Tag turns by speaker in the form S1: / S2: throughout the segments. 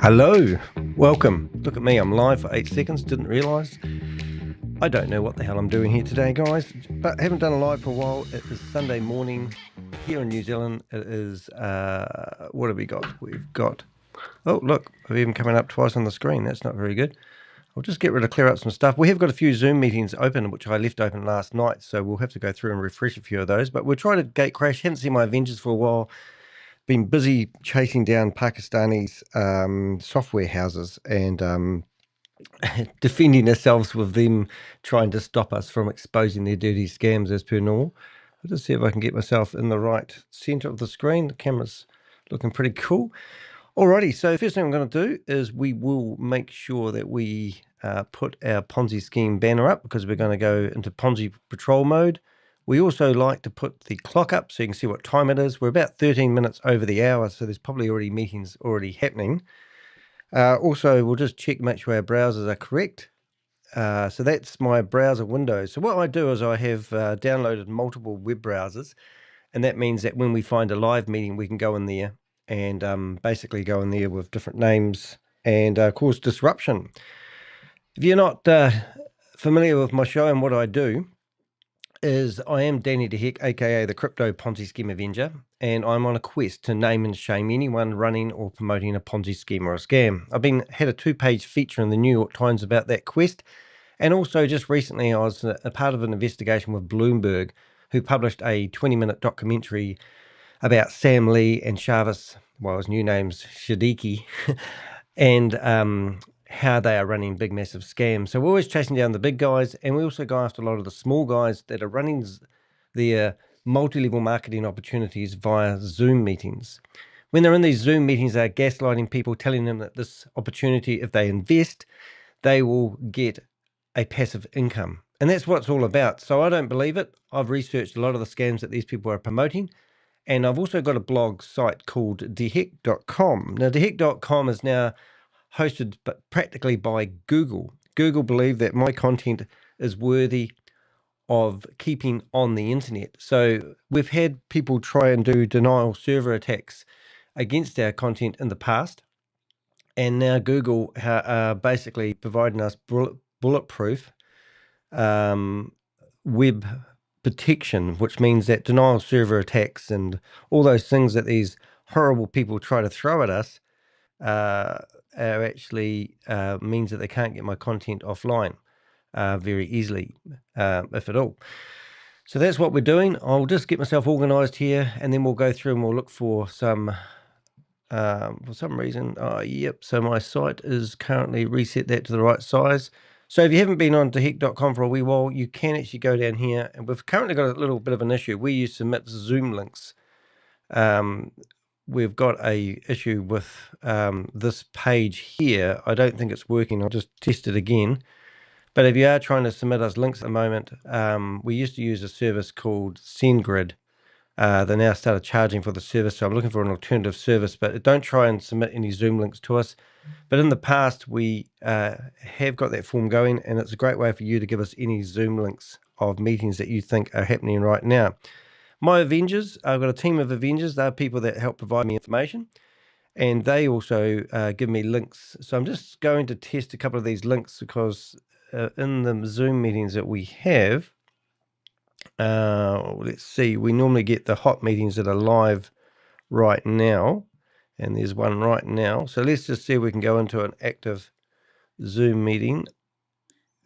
S1: Hello, welcome. Look at me, I'm live for 8 seconds, didn't realise. I don't know what the hell I'm doing here today, guys, but haven't done a live for a while. It is Sunday morning here in New Zealand. It is, what have we got? We've got, oh, look, I've even coming up twice on the screen. That's not very good. I'll just clear up some stuff. We have got a few Zoom meetings open, which I left open last night, so we'll have to go through and refresh a few of those, but we're trying to gate crash. Haven't seen my Avengers for a while. Been busy chasing down Pakistanis software houses and defending ourselves with them trying to stop us from exposing their dirty scams as per normal. I'll just see if I can get myself in the right center of the screen. The camera's looking pretty cool. Alrighty, so first thing I'm going to do is we will make sure that we put our Ponzi scheme banner up, because we're going to go into Ponzi patrol mode. We also like to put the clock up so you can see what time it is. We're about 13 minutes over the hour, so there's probably already meetings already happening. Also, we'll just check, make sure our browsers are correct. So that's my browser window. So what I do is I have downloaded multiple web browsers, and that means that when we find a live meeting, we can go in there and basically go in there with different names and cause disruption. If you're not familiar with my show and what I do, is I am Danny de Hek, aka the Crypto Ponzi Scheme Avenger, and I'm on a quest to name and shame anyone running or promoting a Ponzi scheme or a scam. I've had a 2-page feature in the New York Times about that quest, and also just recently I was a part of an investigation with Bloomberg, who published a 20-minute documentary about Sam Lee and Shavis, well, his new name's Shadiki, and how they are running big, massive scams. So we're always chasing down the big guys, and we also go after a lot of the small guys that are running their multi-level marketing opportunities via Zoom meetings. When they're in these Zoom meetings, they're gaslighting people, telling them that this opportunity, if they invest, they will get a passive income. And that's what it's all about. So I don't believe it. I've researched a lot of the scams that these people are promoting. And I've also got a blog site called dehek.com. Now, dehek.com is now hosted practically by Google. Google believe that my content is worthy of keeping on the internet. So we've had people try and do denial server attacks against our content in the past. And now Google are basically providing us bulletproof web protection, which means that denial server attacks and all those things that these horrible people try to throw at us actually means that they can't get my content offline very easily, if at all. So that's what we're doing. I'll just get myself organized here, and then we'll go through and we'll look for some, for some reason, yep, so my site is currently reset that to the right size. So if you haven't been on dehek.com for a wee while, you can actually go down here, and we've currently got a little bit of an issue. We submit Zoom links. We've got a issue with this page here. I don't think it's working. I'll just test it again. But if you are trying to submit us links at the moment, we used to use a service called SendGrid. They now started charging for the service, so I'm looking for an alternative service, but don't try and submit any Zoom links to us. But in the past, we have got that form going, and it's a great way for you to give us any Zoom links of meetings that you think are happening right now. My Avengers, I've got a team of Avengers. They're people that help provide me information, and they also give me links. So I'm just going to test a couple of these links, because in the Zoom meetings that we have, let's see, we normally get the hot meetings that are live right now, and there's one right now. So let's just see if we can go into an active Zoom meeting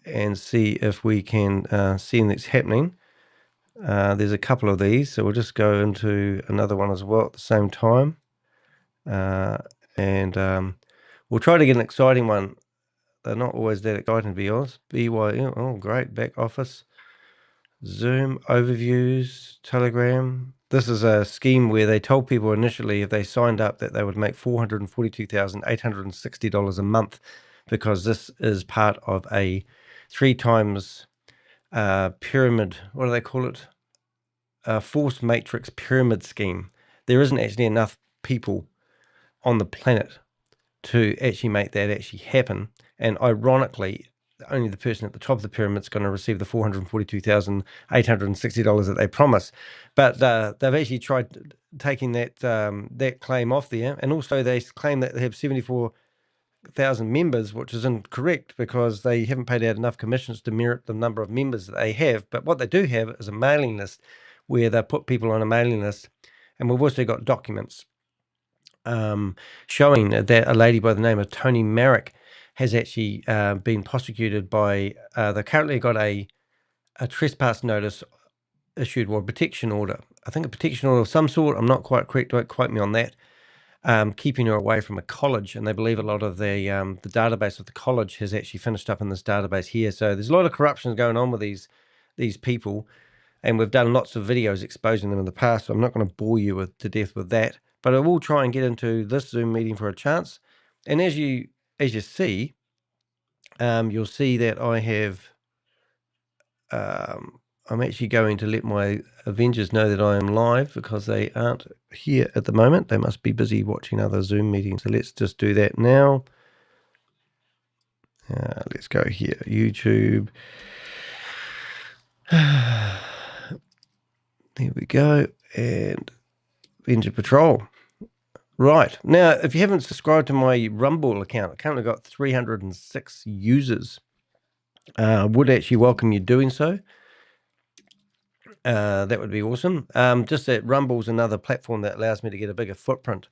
S1: and see if we can see that's happening. There's a couple of these, so we'll just go into another one as well at the same time, and we'll try to get an exciting one. They're not always that exciting, to be honest. BYO, oh great, back office, Zoom overviews, Telegram. This is a scheme where they told people initially if they signed up that they would make $442,860 a month, because this is part of a 3 times pyramid. What do they call it? Force matrix pyramid scheme. There isn't actually enough people on the planet to actually make that actually happen. And ironically, only the person at the top of the pyramid is going to receive the $442,860 that they promise. But they've actually tried taking that that claim off there, and also they claim that they have 74 1,000 members, which is incorrect because they haven't paid out enough commissions to merit the number of members that they have. But what they do have is a mailing list where they put people on a mailing list. And we've also got documents showing that a lady by the name of Tony Merrick has actually been prosecuted by, they currently got a trespass notice issued, or a protection order. I think a protection order of some sort. I'm not quite correct. Don't quote me on that. Keeping her away from a college, and they believe a lot of the database of the college has actually finished up in this database here. So there's a lot of corruption going on with these people, and we've done lots of videos exposing them in the past. So I'm not going to bore you to death with that, but I will try and get into this Zoom meeting for a chance. And as you see, you'll see that I have. I'm actually going to let my Avengers know that I am live because they aren't here at the moment. They must be busy watching other Zoom meetings. So let's just do that now. Let's go here, YouTube. There we go. And Avenger Patrol. Right. Now, if you haven't subscribed to my Rumble account, I currently got 306 users. Would actually welcome you doing so. That would be awesome. Just that Rumble's another platform that allows me to get a bigger footprint.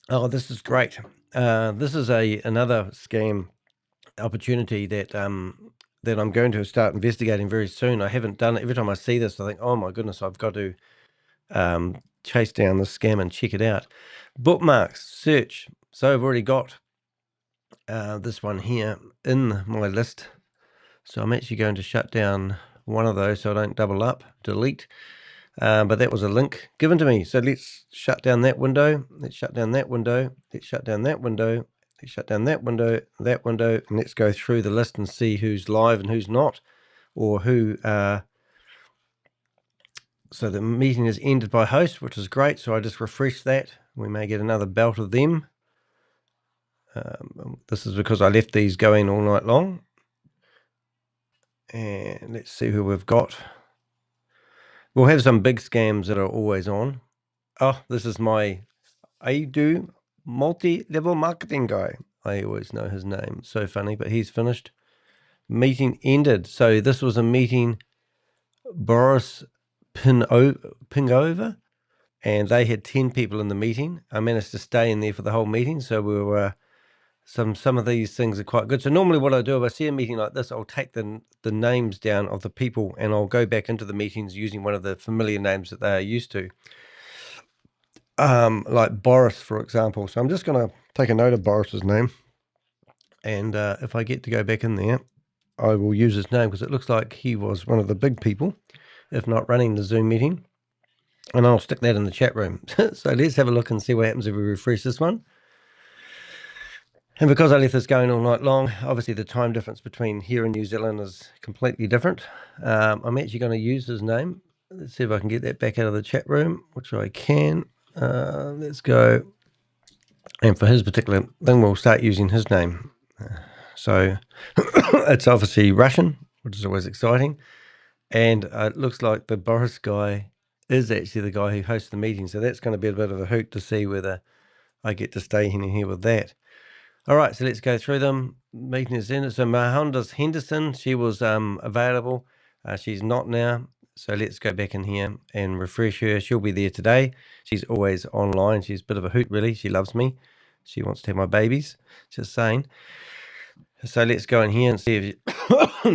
S1: Oh, this is great. This is another scam opportunity that that I'm going to start investigating very soon. I haven't done it. Every time I see this, I think, oh my goodness, I've got to chase down this scam and check it out. Bookmarks, search. So I've already got this one here in my list. So I'm actually going to shut down one of those so I don't double up, delete. But that was a link given to me. So let's shut down that window. Let's shut down that window. Let's shut down that window. Let's shut down that window, and let's go through the list and see who's live and who's not, or who. So the meeting is ended by host, which is great. So I just refresh that. We may get another belt of them. This is because I left these going all night long. And let's see who we've got. We'll have some big scams that are always on. Oh, this is my do multi-level marketing guy. I always know his name. So funny, but he's finished. Meeting ended. So this was a meeting Boris Pingover, and they had 10 people in the meeting. I managed to stay in there for the whole meeting. So we were some of these things are quite good. So normally what I do, if I see a meeting like this, I'll take the names down of the people and I'll go back into the meetings using one of the familiar names that they are used to. Like Boris, for example. So I'm just going to take a note of Boris's name. And if I get to go back in there, I will use his name because it looks like he was one of the big people, if not running the Zoom meeting. And I'll stick that in the chat room. So let's have a look and see what happens if we refresh this one. And because I left this going all night long, obviously the time difference between here and New Zealand is completely different. I'm actually going to use his name. Let's see if I can get that back out of the chat room, which I can. Let's go. And for his particular thing, we'll start using his name. So it's obviously Russian, which is always exciting. And it looks like the Boris guy is actually the guy who hosts the meeting. So that's going to be a bit of a hoot to see whether I get to stay in here with that. All right, so let's go through them. Meeting is in. So Mahandas Henderson, she was available. She's not now. So let's go back in here and refresh her. She'll be there today. She's always online. She's a bit of a hoot, really. She loves me. She wants to have my babies. Just saying. So let's go in here and see if you...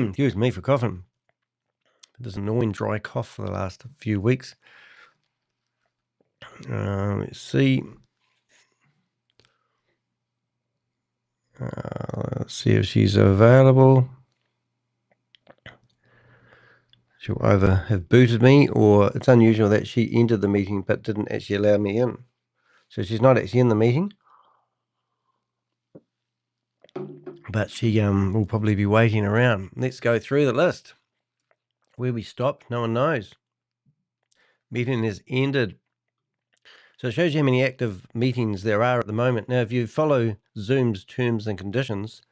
S1: Excuse me for coughing. This annoying dry cough for the last few weeks. Let's see. Let's see if she's available. She'll either have booted me, or it's unusual that she entered the meeting but didn't actually allow me in. So she's not actually in the meeting, but she will probably be waiting around. Let's go through the list. Where we stopped, no one knows. Meeting is ended. So it shows you how many active meetings there are at the moment. Now, if you follow Zoom's terms and conditions,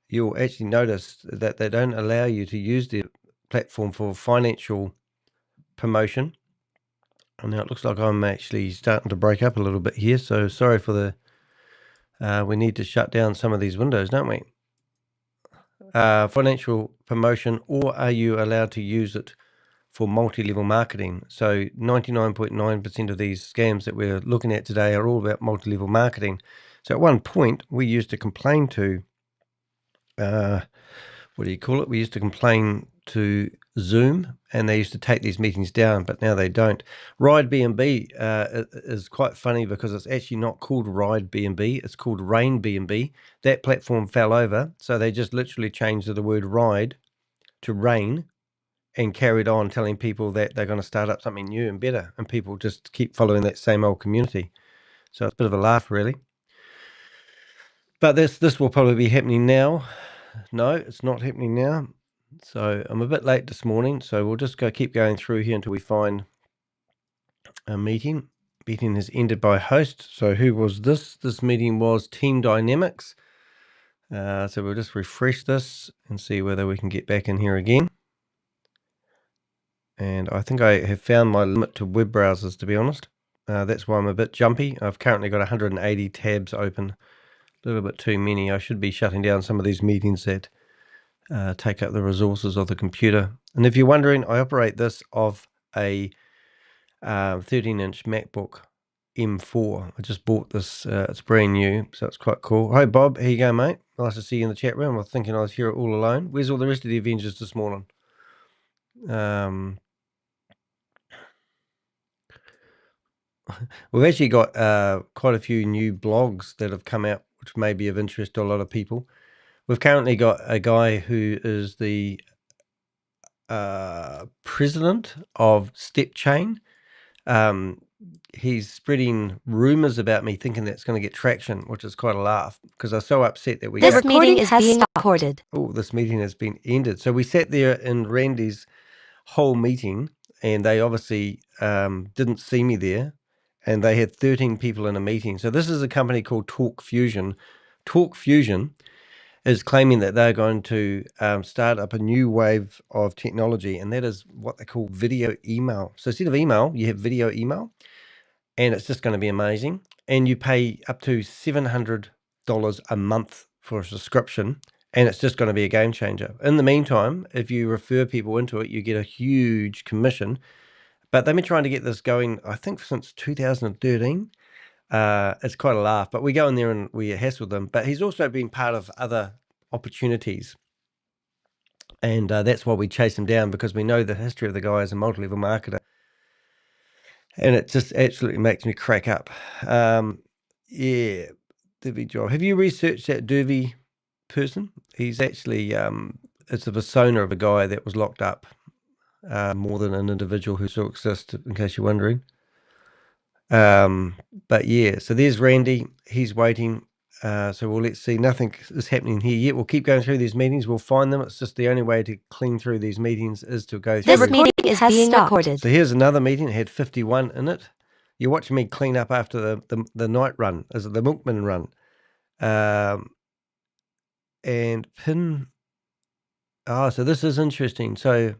S1: you'll actually notice that they don't allow you to use their platform for financial promotion. And now it looks like I'm actually starting to break up a little bit here, so sorry for the... we need to shut down some of these windows, don't we? Financial promotion, or are you allowed to use it for multi-level marketing? So 99.9% of these scams that we're looking at today are all about multi-level marketing. So at one point, we used to complain to... what do you call it? We used to complain to Zoom, and they used to take these meetings down, but now they don't. Ride B&B is quite funny because it's actually not called Ride B&B, it's called Rain B&B. That platform fell over, so they just literally changed the word ride to rain and carried on telling people that they're going to start up something new and better, and people just keep following that same old community. So it's a bit of a laugh, really. But this will probably be happening now. No, it's not happening now. So I'm a bit late this morning, so we'll just keep going through here until we find a meeting. Meeting has ended by host. So who was this? This meeting was Team Dynamics. So we'll just refresh this and see whether we can get back in here again. And I think I have found my limit to web browsers, to be honest. That's why I'm a bit jumpy. I've currently got 180 tabs open. A little bit too many. I should be shutting down some of these meetings that take up the resources of the computer. And if you're wondering, I operate this off a 13-inch MacBook M4. I just bought this. It's brand new, so it's quite cool. Hi, Bob. How you going, mate? Nice to see you in the chat room. I was thinking I was here all alone. Where's all the rest of the Avengers this morning? We've actually got quite a few new blogs that have come out, which may be of interest to a lot of people. We've currently got a guy who is the president of Step Chain. He's spreading rumors about me, thinking that's going to get traction, which is quite a laugh because I was so upset that we...
S2: This meeting is being recorded.
S1: Oh, this meeting has been ended. So we sat there in Randy's whole meeting, and they obviously didn't see me there, and they had 13 people in a meeting. So this is a company called Talk Fusion. Talk Fusion is claiming that they're going to start up a new wave of technology, and that is what they call video email. So instead of email, you have video email, and it's just going to be amazing. And you pay up to $700 a month for a subscription, and it's just going to be a game changer. In the meantime, if you refer people into it, you get a huge commission. But they've been trying to get this going, I think, since 2013. It's quite a laugh, but we go in there and we hassle them. But he's also been part of other opportunities, and that's why we chase him down, because we know the history of the guy as a multi-level marketer, and it just absolutely makes me crack up. Yeah, Divvy job. Have you researched that Divvy person? He's actually it's a persona of a guy that was locked up, more than an individual who still exists, in case you're wondering. But yeah, so there's Randy. He's waiting. So let's see. Nothing is happening here yet. We'll keep going through these meetings. We'll find them. It's just the only way to clean through these meetings is to go through.
S2: This meeting is being recorded.
S1: So here's another meeting. It had 51 in it. You're watching me clean up after the night run. Is it the Milkman run? And pin. Oh, so this is interesting. So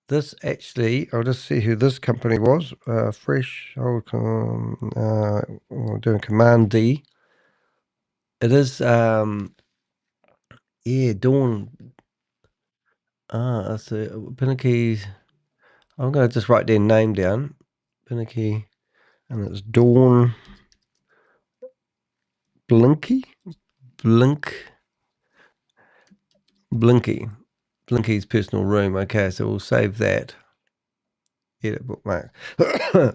S1: this actually, I'll just see who this company was. Fresh, doing Command D. It is, yeah, Dawn. So Pinnaky's. I'm going to just write their name down. Pinnaky, and it's Dawn Blinky. Blinky's personal room. Okay, so we'll save that. Edit bookmark.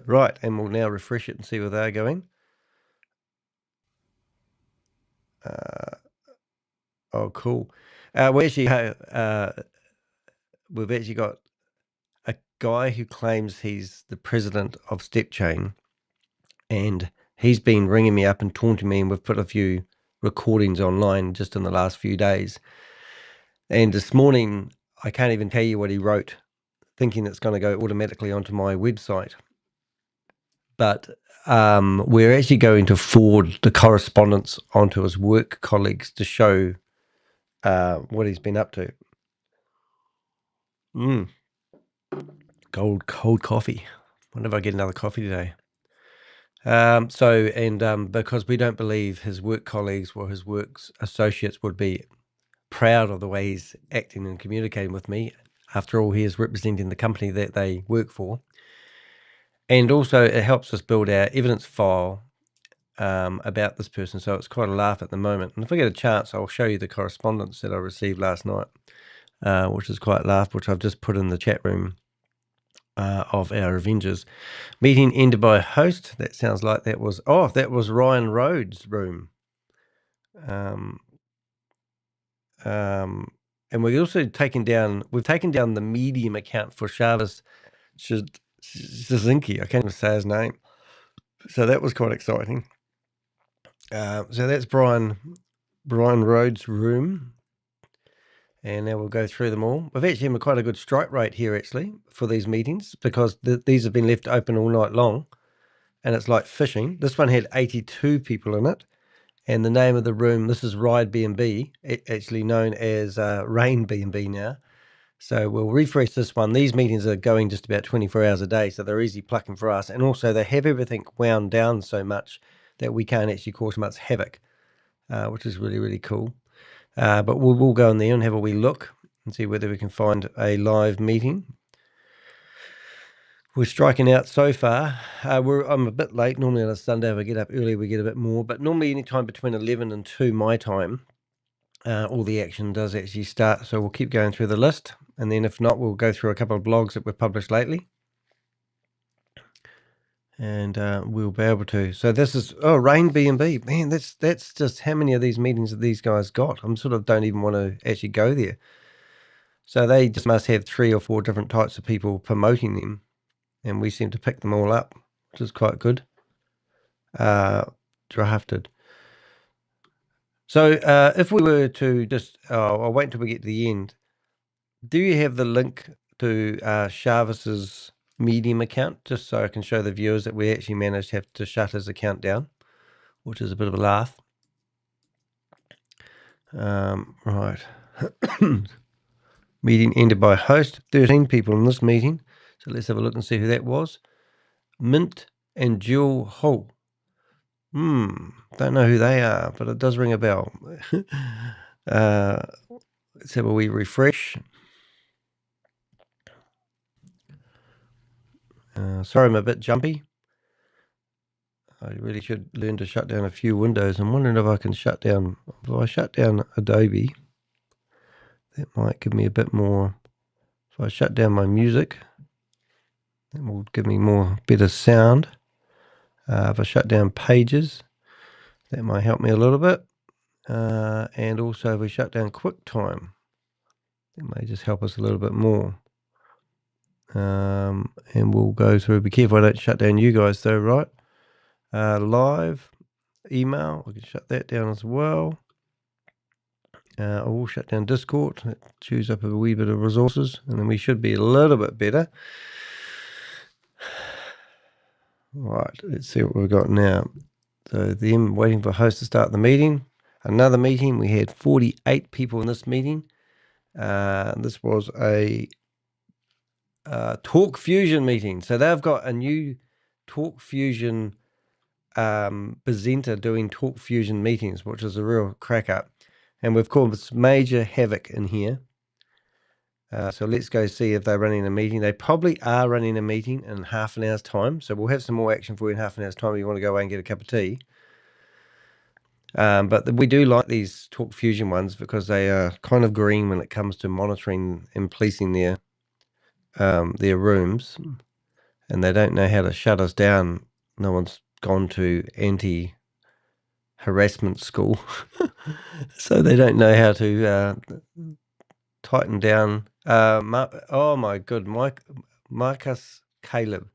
S1: Right, and we'll now refresh it and see where they're going. Oh, cool. We've actually got a guy who claims he's the president of StepChain, and he's been ringing me up and taunting me, and we've put a few recordings online just in the last few days. And this morning, I can't even tell you what he wrote, thinking it's going to go automatically onto my website. But we're actually going to forward the correspondence onto his work colleagues to show what he's been up to. Cold coffee. wonder if I get another coffee today. Because we don't believe his work colleagues or his work associates would be proud of the way he's acting and communicating with me. After all, he is representing the company that they work for. And also, it helps us build our evidence file about this person. So it's quite a laugh at the moment. And if I get a chance, I'll show you the correspondence that I received last night, which is quite a laugh, which I've just put in the chat room of our Avengers. Meeting ended by host. That sounds like that was Ryan Rhodes' room. And we've also taken down the Medium account for Shavis Shazinki. I can't even say his name. So that was quite exciting. So that's Brian Rhodes' room. And now we'll go through them all. We've actually had quite a good strike rate here, actually, for these meetings, because these have been left open all night long, and it's like fishing. This one had 82 people in it, and the name of the room, this is Ride B&B, actually known as Rain B&B now. So we'll refresh this one. These meetings are going just about 24 hours a day, so they're easy plucking for us. And also, they have everything wound down so much that we can't actually cause much havoc, which is really, really cool. But we'll go in there and have a wee look and see whether we can find a live meeting. We're striking out so far. I'm a bit late. Normally on a Sunday, if I get up early, we get a bit more. But normally any time between 11 and 2 my time, all the action does actually start. So we'll keep going through the list. And then if not, we'll go through a couple of blogs that we've published lately. And we'll be able to. So this is Rain B&B. Man, that's just how many of these meetings have these guys got? I'm sort of don't even want to actually go there. So they just must have 3 or 4 different types of people promoting them, and we seem to pick them all up, which is quite good. Drafted. So if we were to just, I'll wait until we get to the end. Do you have the link to Shavis's Medium account, just so I can show the viewers that we actually managed to have to shut his account down, which is a bit of a laugh. Right. Meeting ended by host. 13 people in this meeting. So let's have a look and see who that was. Mint and Jewel Hull. Don't know who they are, but it does ring a bell. Let's have a wee refresh. Sorry, I'm a bit jumpy. I really should learn to shut down a few windows. I'm wondering if I can shut down. If I shut down Adobe, that might give me a bit more. If I shut down my music, that will give me better sound. If I shut down Pages, that might help me a little bit. And also if we shut down QuickTime, it may just help us a little bit more. And we'll go through. Be careful I don't shut down you guys though, right? Live, email, we can shut that down as well. I will shut down Discord. That chews up a wee bit of resources, and then we should be a little bit better. Right, let's see what we've got now. So them waiting for host to start the meeting. Another meeting. We had 48 people in this meeting. This was a Talk Fusion meeting. So they've got a new Talk Fusion presenter doing Talk Fusion meetings, which is a real crack up. And we've caused major havoc in here. So let's go see if they're running a meeting. They probably are running a meeting in half an hour's time. So we'll have some more action for you in half an hour's time if you want to go away and get a cup of tea. But we do like these Talk Fusion ones because they are kind of green when it comes to monitoring and policing their rooms. And they don't know how to shut us down. No one's gone to anti-harassment school. So they don't know how to tighten down. Oh my good, Marcus Caleb.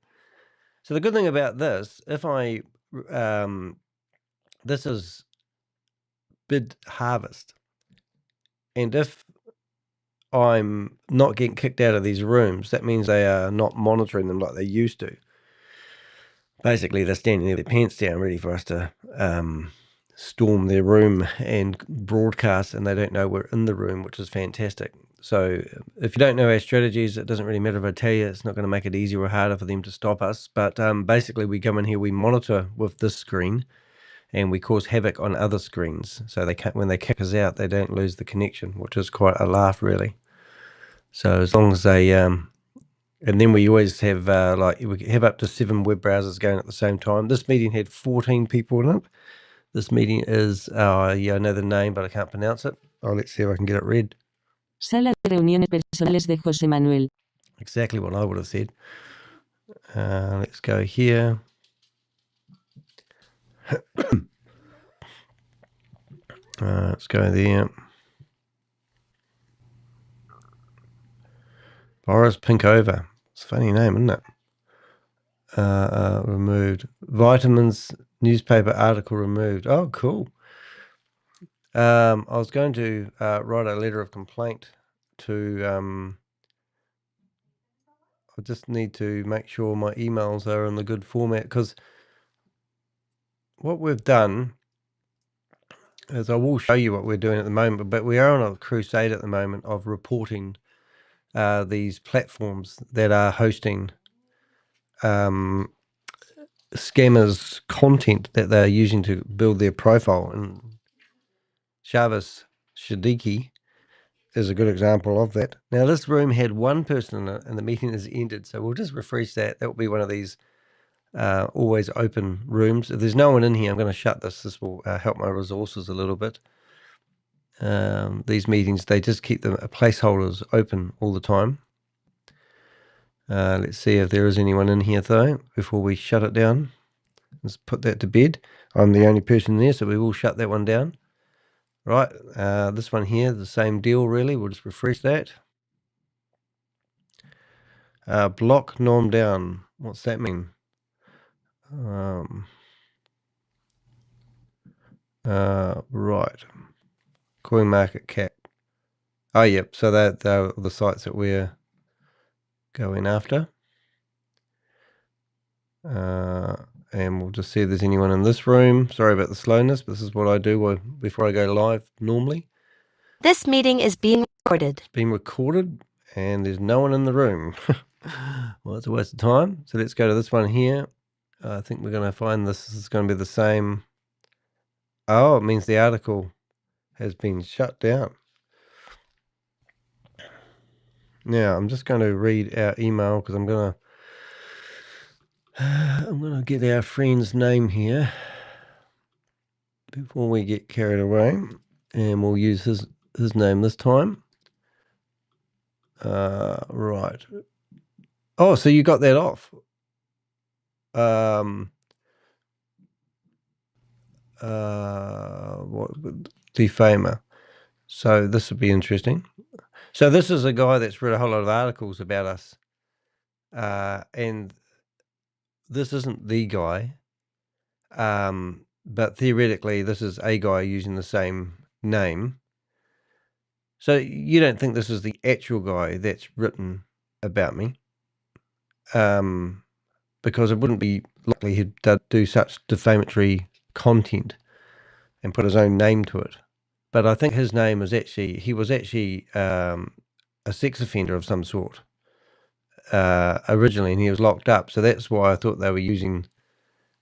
S1: So the good thing about this, if I, this is bid harvest. And if I'm not getting kicked out of these rooms, that means they are not monitoring them like they used to. Basically, they're standing there with their pants down, ready for us to storm their room and broadcast, and they don't know we're in the room, which is fantastic. So if you don't know our strategies, it doesn't really matter if I tell you. It's not going to make it easier or harder for them to stop us. But basically, we come in here, we monitor with this screen, and we cause havoc on other screens. So they can't, when they kick us out, they don't lose the connection, which is quite a laugh, really. So as long as they, and then we always have like we have up to 7 web browsers going at the same time. This meeting had 14 people in it. This meeting is, yeah, I know the name, but I can't pronounce it. Oh, let's see if I can get it read.
S3: Sala de reuniones personales de José Manuel.
S1: Exactly what I would have said. Let's go here. Let's go there. Boris Pinkova. It's a funny name, isn't it? Removed. Vitamins newspaper article removed. Oh, cool. I was going to write a letter of complaint to. I just need to make sure my emails are in the good format, because what we've done is, I will show you what we're doing at the moment, but we are on a crusade at the moment of reporting these platforms that are hosting scammers' content that they're using to build their profile. And Shavis Shadiki is a good example of that. Now, this room had 1 person in it, and the meeting has ended, so we'll just refresh that. That will be one of these always open rooms. If there's no one in here, I'm going to shut this. This will help my resources a little bit. These meetings, they just keep the placeholders open all the time. Let's see if there is anyone in here, though, before we shut it down. Let's put that to bed. I'm the only person there, so we will shut that one down. Right, this one here, the same deal, really. We'll just refresh that. Block norm down. What's that mean? Right. Coin market cap. Oh, yep. So they're the sites that we're going after. And we'll just see if there's anyone in this room. Sorry about the slowness, but this is what I do before I go live normally.
S2: This meeting is being recorded.
S1: It's being recorded, and there's no one in the room. Well, it's a waste of time. So let's go to this one here. I think we're going to find this is going to be the same. Oh, it means the article has been shut down. Now, I'm just going to read our email, because I'm going to get our friend's name here before we get carried away, and we'll use his name this time. Right. Oh, so you got that off. What defamer? So this would be interesting. So this is a guy that's read a whole lot of articles about us, and this isn't the guy, but theoretically this is a guy using the same name. So you don't think this is the actual guy that's written about me? Because it wouldn't be likely he'd do such defamatory content and put his own name to it. But I think his name is actually, he was actually a sex offender of some sort originally, and he was locked up. So that's why I thought they were using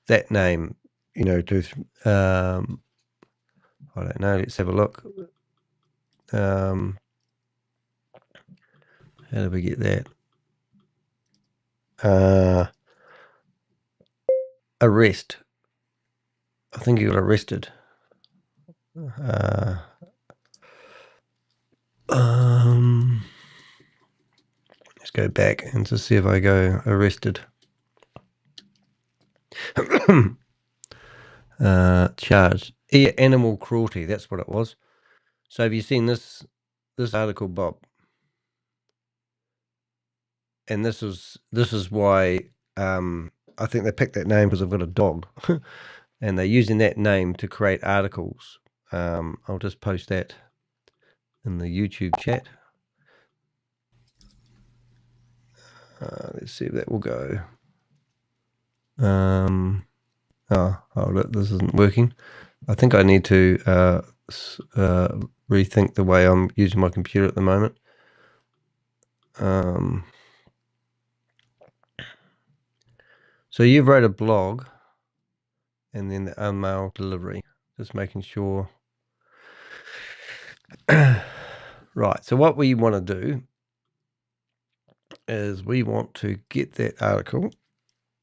S1: that name, to, I don't know, let's have a look. How do we get that? Arrest. I think he got arrested. Let's go back and to see if I go arrested. Charged. Animal cruelty, that's what it was. So have you seen this article, Bob? And this is why I think they picked that name because I've got a dog. And they're using that name to create articles. I'll just post that in the YouTube chat. Let's see if that will go. Oh, hold it. This isn't working. I think I need to rethink the way I'm using my computer at the moment. So you've wrote a blog and then the unmailed delivery, just making sure. Right, so what we want to do is we want to get that article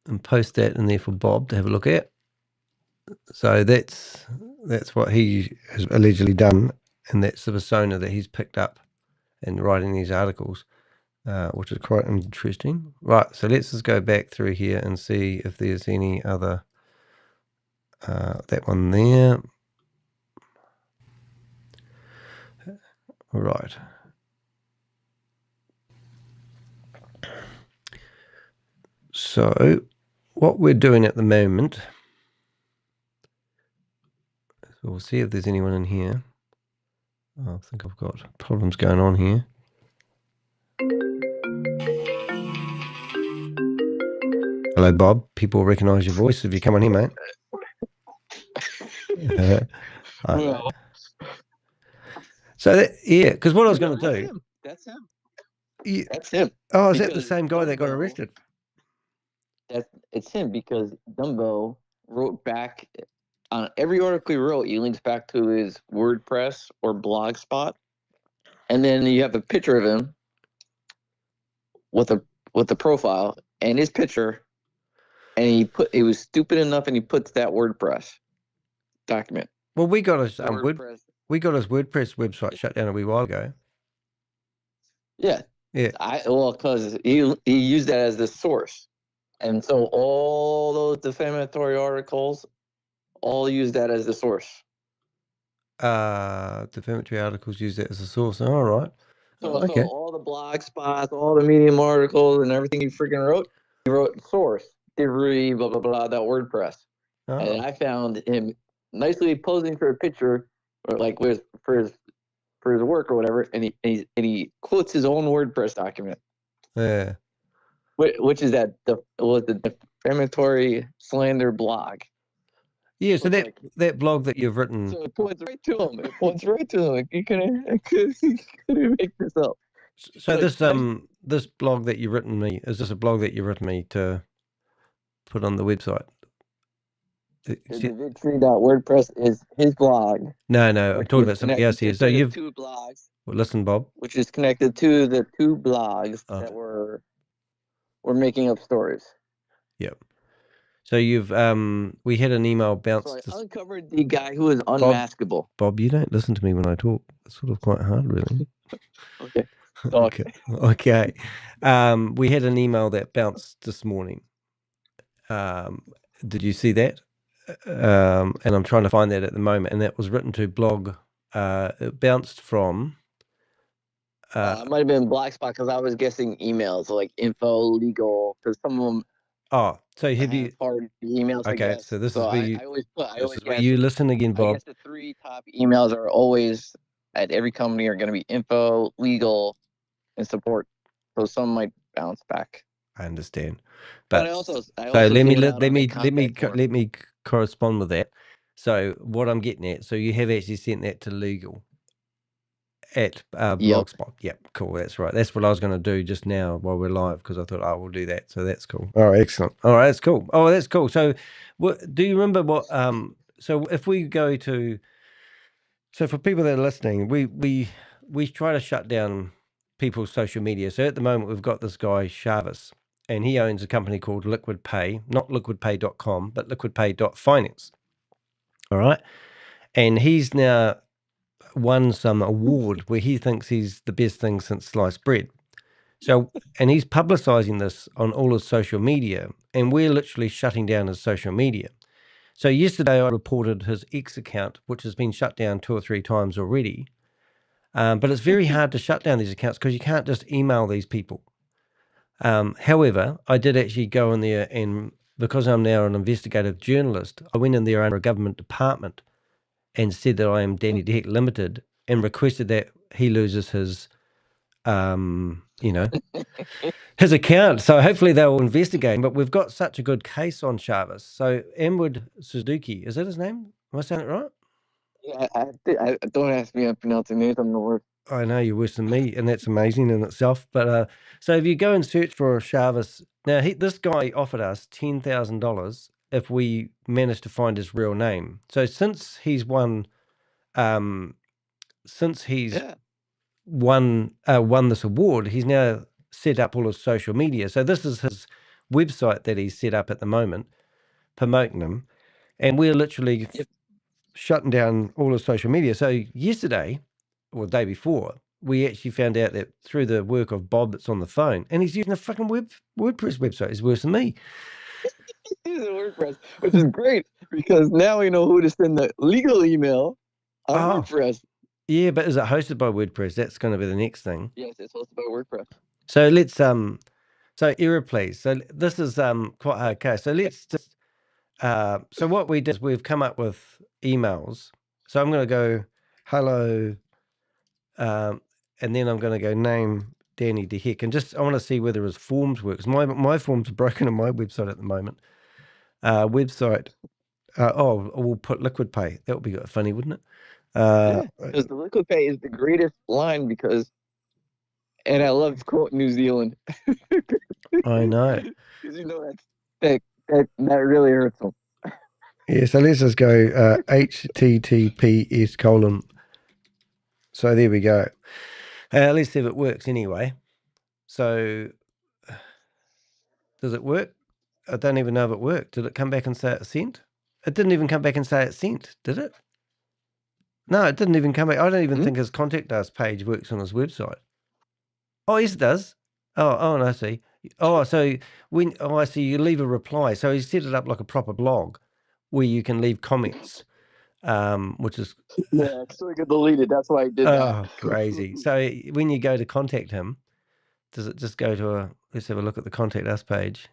S1: and post that in there for Bob to have a look at. So that's what he has allegedly done, and that's the persona that he's picked up in writing these articles, which is quite interesting. Right, so let's just go back through here and see if there's any other, that one there. Right. So what we're doing at the moment, so we'll see if there's anyone in here. Oh, I think I've got problems going on here. Hello, Bob. People recognize your voice if you come on here, mate. So yeah, because what I was going to do.
S4: That's him.
S1: Yeah.
S4: That's him.
S1: Oh, is that the same guy that got arrested?
S4: It's him because Dumbo wrote back on every article he wrote. He links back to his WordPress or Blogspot, and then you have a picture of him with a profile and his picture, and he was stupid enough and he puts that WordPress document.
S1: Well, we got his WordPress website shut down a wee while ago.
S4: Yeah.
S1: Yeah.
S4: Because he used that as the source. And so all those defamatory articles all use that as the source.
S1: Defamatory articles use that as a source. All right.
S4: So,
S1: okay.
S4: So all the blog spots, all the Medium articles, and everything he freaking wrote, he wrote source, delivery, blah, blah, blah, that WordPress. Oh. And I found him nicely posing for a picture, or like for his work or whatever, and he quotes his own WordPress document.
S1: Yeah.
S4: Which is the defamatory slander blog.
S1: Yeah, so that blog that you've written.
S4: So it points right to him. Like, you couldn't make this up.
S1: So this blog that you've written me, is this a blog that you've written me to put on the website?
S4: The Victory.WordPress is his blog.
S1: No, I'm talking about something else here. So you've
S4: two blogs.
S1: Well, listen, Bob.
S4: Which is connected to the two blogs that were making up stories.
S1: Yep. So you've we had an email bounce.
S4: So I uncovered the guy who was unmaskable.
S1: Bob, you don't listen to me when I talk. It's sort of quite hard, really.
S4: Okay.
S1: Okay. We had an email that bounced this morning. Did you see that? And I'm trying to find that at the moment. And that was written to blog. It bounced from.
S4: It might have been Blogspot because I was guessing emails like info, legal, because some of them.
S1: Oh, so have you
S4: hard emails?
S1: Okay, so this is where you.
S4: I always
S1: where you listen again, Bob.
S4: I guess the three top emails are always at every company are going to be info, legal, and support. So some might bounce back.
S1: I understand, but
S4: I also
S1: so let me correspond with that. So what I'm getting at, so you have actually sent that to legal at Blogspot. Yep, cool. That's right. That's what I was going to do just now while we're live because I thought I will do that. So that's cool. Oh, excellent. All right, that's cool. Oh, that's cool. So, do you remember what? So if we go to, so for people that are listening, we try to shut down people's social media. So at the moment we've got this guy Shavis, and he owns a company called Liquid Pay, not liquidpay.com, but liquidpay.finance. All right, and he's now won some award where he thinks he's the best thing since sliced bread. So, and he's publicizing this on all his social media, and we're literally shutting down his social media. So yesterday I reported his X account, which has been shut down 2 or 3 times already. But it's very hard to shut down these accounts because you can't just email these people. However, I did actually go in there, and because I'm now an investigative journalist, I went in there under a government department and said that I am Danny de Hek Limited, and requested that he loses his, his account. So hopefully they'll investigate. But we've got such a good case on Shavis. So Amwood Suzuki, is that his name? Am I saying it right?
S4: Yeah, I don't ask me. I'm pronouncing names. I'm the worst.
S1: I know you're worse than me, and that's amazing in itself. But so if you go and search for Shavis, now this guy offered us $10,000 if we managed to find his real name. So since he's won, since he's
S4: Yeah.
S1: won this award, he's now set up all his social media. So this is his website that he's set up at the moment, promoting him, and we're literally
S4: Yep.
S1: shutting down all his social media. So yesterday, or the day before, we actually found out that through the work of Bob that's on the phone, and he's using a fucking WordPress website. He's worse than me.
S4: He's a WordPress, which is great because now we know who to send the legal email on
S1: Oh,
S4: WordPress.
S1: yeah, but is it hosted by WordPress? That's going to be the next thing.
S4: Yes, it's hosted by WordPress.
S1: So let's so error please. So this is quite okay. So let's just so what we did is we've come up with emails. So I'm going to go hello, and then I'm going to go name Danny de Hek, and just I want to see whether his forms work. 'Cause my forms are broken on my website at the moment. Website. Oh, we'll put liquid pay. That would be funny, wouldn't it?
S4: Yeah, because the liquid pay is the greatest line because, and I love quote New Zealand.
S1: I know.
S4: Because you know that really hurts them.
S1: Yeah, so let's just go HTTPS colon. So there we go. Let's see if it works anyway. So does it work? I don't even know if it worked. Did it come back and say it sent? It didn't even come back and say it sent, did it? No, it didn't even come back. I don't even think his contact us page works on his website. Oh, yes, it does. Oh, no, I see. Oh, so I see. You leave a reply. So he set it up like a proper blog where you can leave comments, which is
S4: Yeah, so it got deleted. That's why I did that.
S1: crazy. So when you go to contact him, does it just go to let's have a look at the contact us page.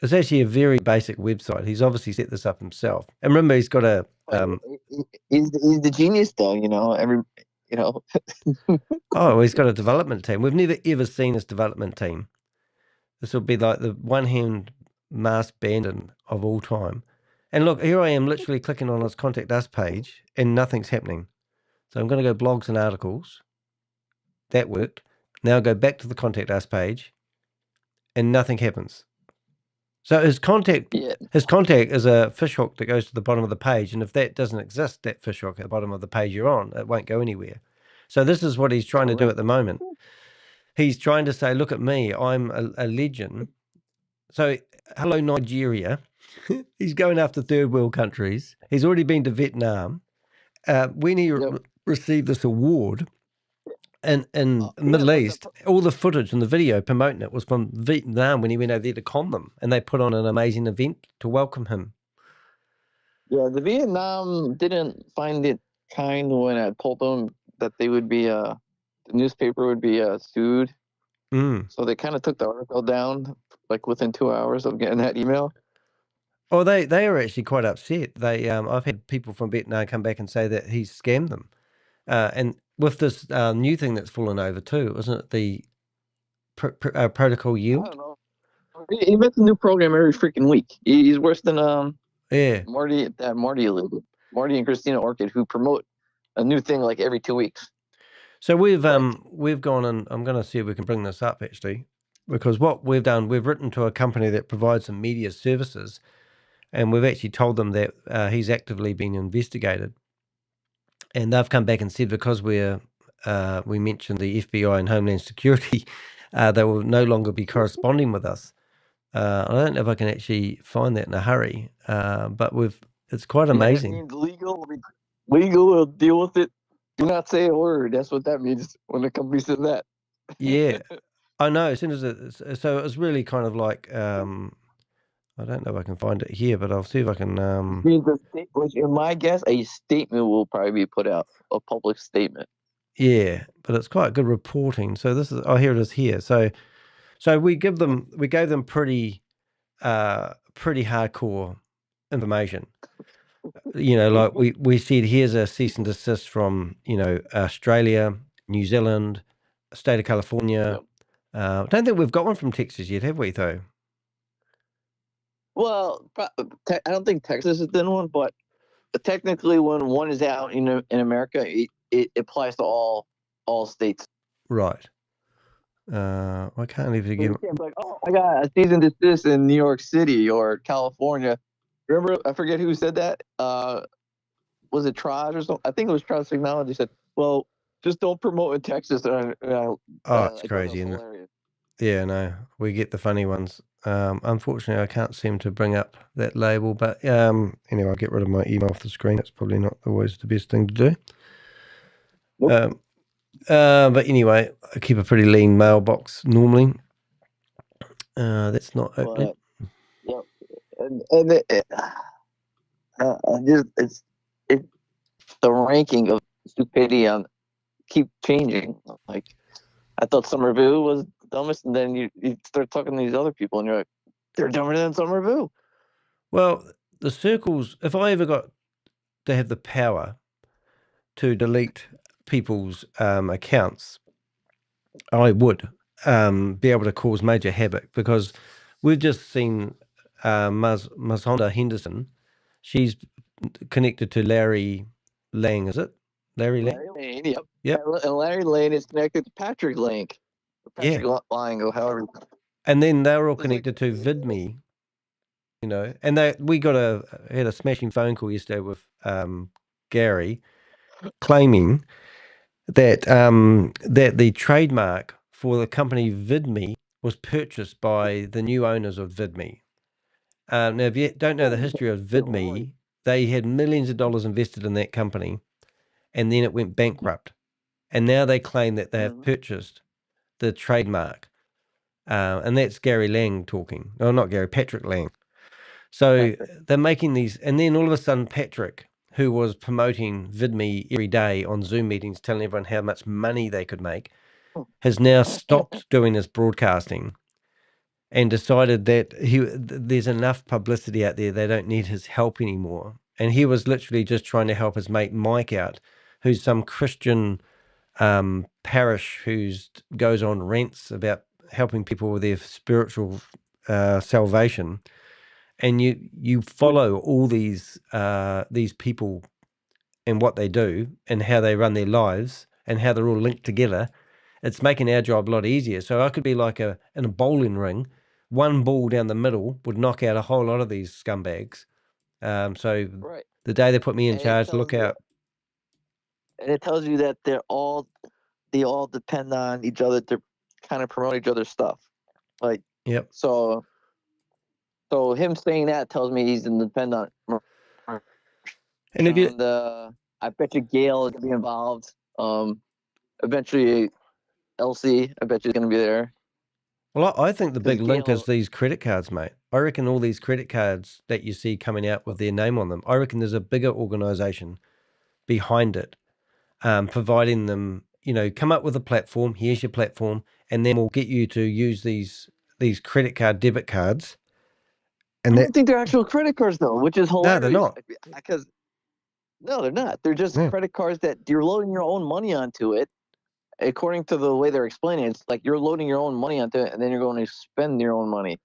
S1: It's actually a very basic website. He's obviously set this up himself. And remember, he's got a
S4: He's the genius, though.
S1: he's got a development team. We've never ever seen his development team. This will be like the one-hand masked bandit of all time. And look, here I am literally clicking on his contact us page and nothing's happening. So I'm going to go blogs and articles. That worked. Now go back to the contact us page and nothing happens. So his contact is a fishhook that goes to the bottom of the page. And if that doesn't exist, that fishhook at the bottom of the page you're on, it won't go anywhere. So this is what he's trying to do at the moment. He's trying to say, look at me, I'm a legend. So, hello, Nigeria. He's going after third world countries. He's already been to Vietnam. When he received this award in the Middle East, all the footage and the video promoting it was from Vietnam when he went over there to con them, and they put on an amazing event to welcome him.
S4: Yeah, the Vietnam didn't find it kind when I told them that they would be the newspaper would be sued. So they kind of took the article down like within 2 hours of getting that email.
S1: Oh, they are actually quite upset. They I've had people from Vietnam come back and say that he's scammed them, and with this new thing that's fallen over too, isn't it? The protocol yield.
S4: I don't know. He invents a new program every freaking week. He's worse than Marty and Christina Orchid, who promote a new thing like every 2 weeks.
S1: So we've gone and I'm going to see if we can bring this up actually, because what we've done, we've written to a company that provides some media services, and we've actually told them that he's actively being investigated, and they've come back and said because we mentioned the FBI and Homeland Security, they will no longer be corresponding with us. I don't know if I can actually find that in a hurry, but it's quite amazing.
S4: That means legal will deal with it. Do not say a word. That's what that means when the company says that.
S1: Yeah, I know. As soon as so it was really kind of like I don't know if I can find it here, but I'll see if I can.
S4: Which, in my guess, a statement will probably be put out, a public statement.
S1: Yeah, but it's quite good reporting. So this is here it is here. So we gave them pretty hardcore information. Like we said, here's a cease and desist from Australia, New Zealand, state of California. I don't think we've got one from Texas yet, have we? Though.
S4: Well, I don't think Texas has done one, but technically, when one is out in America, it applies to all states.
S1: Right. I can't even
S4: So
S1: give.
S4: you can't be like, oh, I got a season this in New York City or California. Remember, I forget who said that. Was it Traj or something? I think it was Traj Technology said, "Well, just don't promote in Texas."
S1: Oh, it's
S4: I thought that
S1: crazy,
S4: was
S1: isn't it?
S4: hilarious.
S1: Yeah, no, we get the funny ones. Unfortunately, I can't seem to bring up that label, but anyway, I'll get rid of my email off the screen. It's probably not always the best thing to do.
S4: Nope.
S1: But anyway, I keep a pretty lean mailbox normally. That's not opening.
S4: But yeah, and it's the ranking of stupidity on keep changing. Like I thought Somerville was the dumbest, and then you start talking to these other people, and you're like, they're dumber than Somerville.
S1: Well, the circles, if I ever got to have the power to delete people's accounts, I would be able to cause major havoc, because we've just seen Mazhonda Henderson. She's connected to Larry Lang, is it? Larry Lang?
S4: Larry Lane, yep.
S1: Yep.
S4: And Larry Lane is connected to Patrick Lane. Patrick Lang, or however.
S1: And then they were all
S4: It's like-
S1: connected to VidMe, you know, and we had a smashing phone call yesterday with Gary, claiming that that the trademark for the company VidMe was purchased by the new owners of VidMe. Now, if you don't know the history of VidMe, they had millions of dollars invested in that company, and then it went bankrupt. And now they claim that they have purchased the trademark. And that's Gary Lang talking. Oh, not Gary, Patrick Lang. So they're making these, and then all of a sudden, Patrick, who was promoting VidMe every day on Zoom meetings, telling everyone how much money they could make, has now stopped doing this broadcasting and decided that there's enough publicity out there, they don't need his help anymore. And he was literally just trying to help his mate Mike out, who's some Christian parish who's goes on rants about helping people with their spiritual salvation. And you follow all these people and what they do and how they run their lives and how they're all linked together. It's making our job a lot easier. So I could be like in a bowling ring, one ball down the middle would knock out a whole lot of these scumbags. So the day they put me in charge, look out.
S4: And it tells you that they all depend on each other to kind of promote each other's stuff. Like,
S1: yep.
S4: So him saying that tells me he's independent.
S1: And if you,
S4: I bet you Gail is gonna be involved. Eventually, Elsie, I bet you is gonna be there.
S1: Well, I think the big link is these credit cards, mate. I reckon all these credit cards that you see coming out with their name on them, I reckon there's a bigger organization behind it, providing them, you know, come up with a platform, here's your platform, and then we'll get you to use these credit card, debit cards. And
S4: I don't think they're actual credit cards, though, which is hilarious.
S1: No, they're not.
S4: Because no, they're not. They're just credit cards that you're loading your own money onto it. According to the way they're explaining it, it's like you're loading your own money onto it, and then you're going to spend your own money.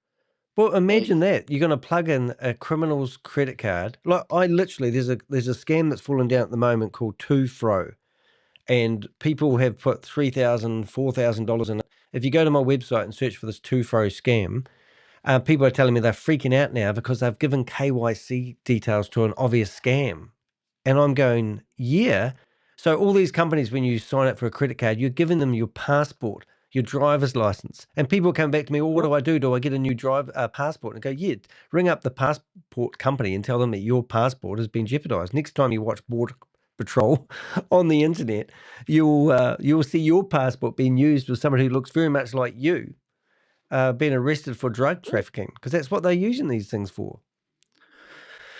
S1: Well, imagine that. You're going to plug in a criminal's credit card. Like I literally, there's a scam that's fallen down at the moment called Two Fro, and people have put $3,000, $4,000 in it. If you go to my website and search for this Two Fro scam, people are telling me they're freaking out now because they've given KYC details to an obvious scam. And I'm going, yeah. So all these companies, when you sign up for a credit card, you're giving them your passport, your driver's license. And people come back to me, well, what do I do? Do I get a new passport? And I go, yeah, ring up the passport company and tell them that your passport has been jeopardized. Next time you watch Border Patrol on the internet, you'll see your passport being used with somebody who looks very much like you, being arrested for drug trafficking, because that's what they're using these things for.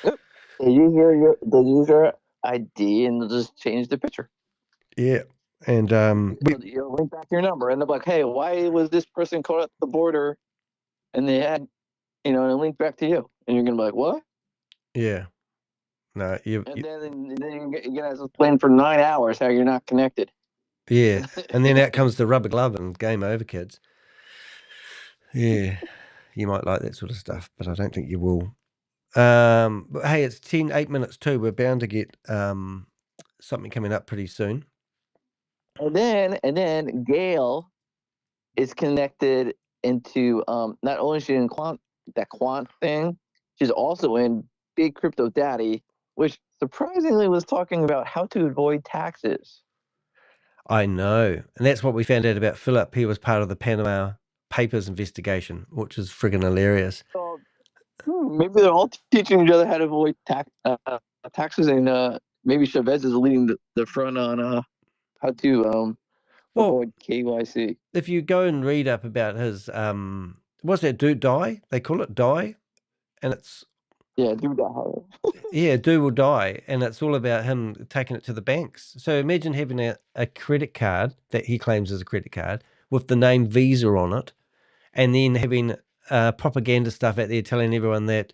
S4: They use your ID and they'll just change the picture.
S1: Yeah. And
S4: you'll link back your number and they're like, hey, why was this person caught at the border? And they had, a link back to you. And you're going to be like, what?
S1: Yeah. No,
S4: then you're going to explain for 9 hours how you're not connected.
S1: Yeah. And then out comes the rubber glove and game over, kids. Yeah. You might like that sort of stuff, but I don't think you will. But hey, it's 8 minutes too. We're bound to get something coming up pretty soon.
S4: And then Gail is connected into not only is she in that quant thing, she's also in Big Crypto Daddy, which surprisingly was talking about how to avoid taxes.
S1: I know. And that's what we found out about Philip. He was part of the Panama Papers investigation, which is friggin' hilarious.
S4: So maybe they're all teaching each other how to avoid taxes, and maybe Chavez is leading the front on how to avoid KYC.
S1: If you go and read up about his what's that, do die? They call it die, and it's
S4: do die.
S1: do or die, and it's all about him taking it to the banks. So imagine having a credit card that he claims is a credit card with the name Visa on it, and then having propaganda stuff out there telling everyone that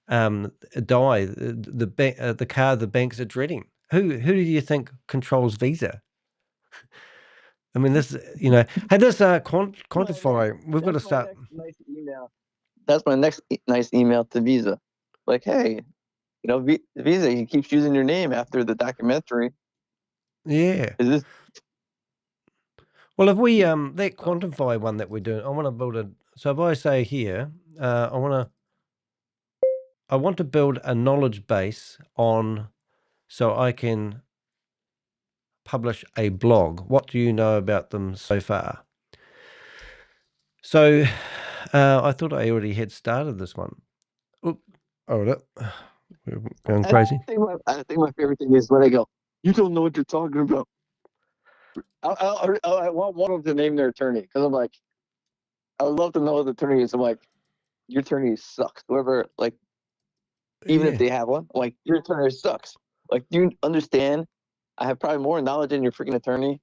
S1: die the card the banks are dreading. Who do you think controls Visa? I mean, this, hey, this quantify, we've got to start.
S4: Nice email. That's my next nice email to Visa. Like, hey, Visa, he keeps using your name after the documentary.
S1: Yeah.
S4: Is this?
S1: Well, if we, that quantify one that we're doing, I want to build so if I say here, I want to build a knowledge base so I can publish a blog. What do you know about them so far? So I thought I already had started this one. Oop, hold it. We're going crazy.
S4: I think my favorite thing is when they go, you don't know what you're talking about. I want one of them to name their attorney because I'm like, I would love to know the attorney is. I'm like, your attorney sucks. Whoever, like, even if they have one, like, your attorney sucks. Like, do you understand? I have probably more knowledge than your freaking attorney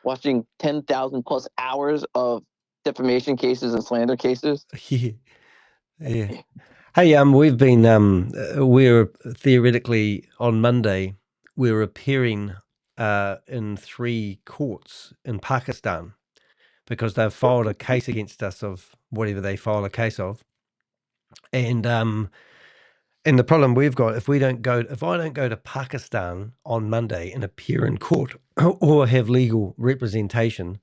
S4: watching 10,000 plus hours of defamation cases and slander cases.
S1: Yeah. Hey, we've been, we're theoretically on Monday, we're appearing in 3 courts in Pakistan because they've filed a case against us of whatever they file a case of. And the problem we've got, if I don't go to Pakistan on Monday and appear in court or have legal representation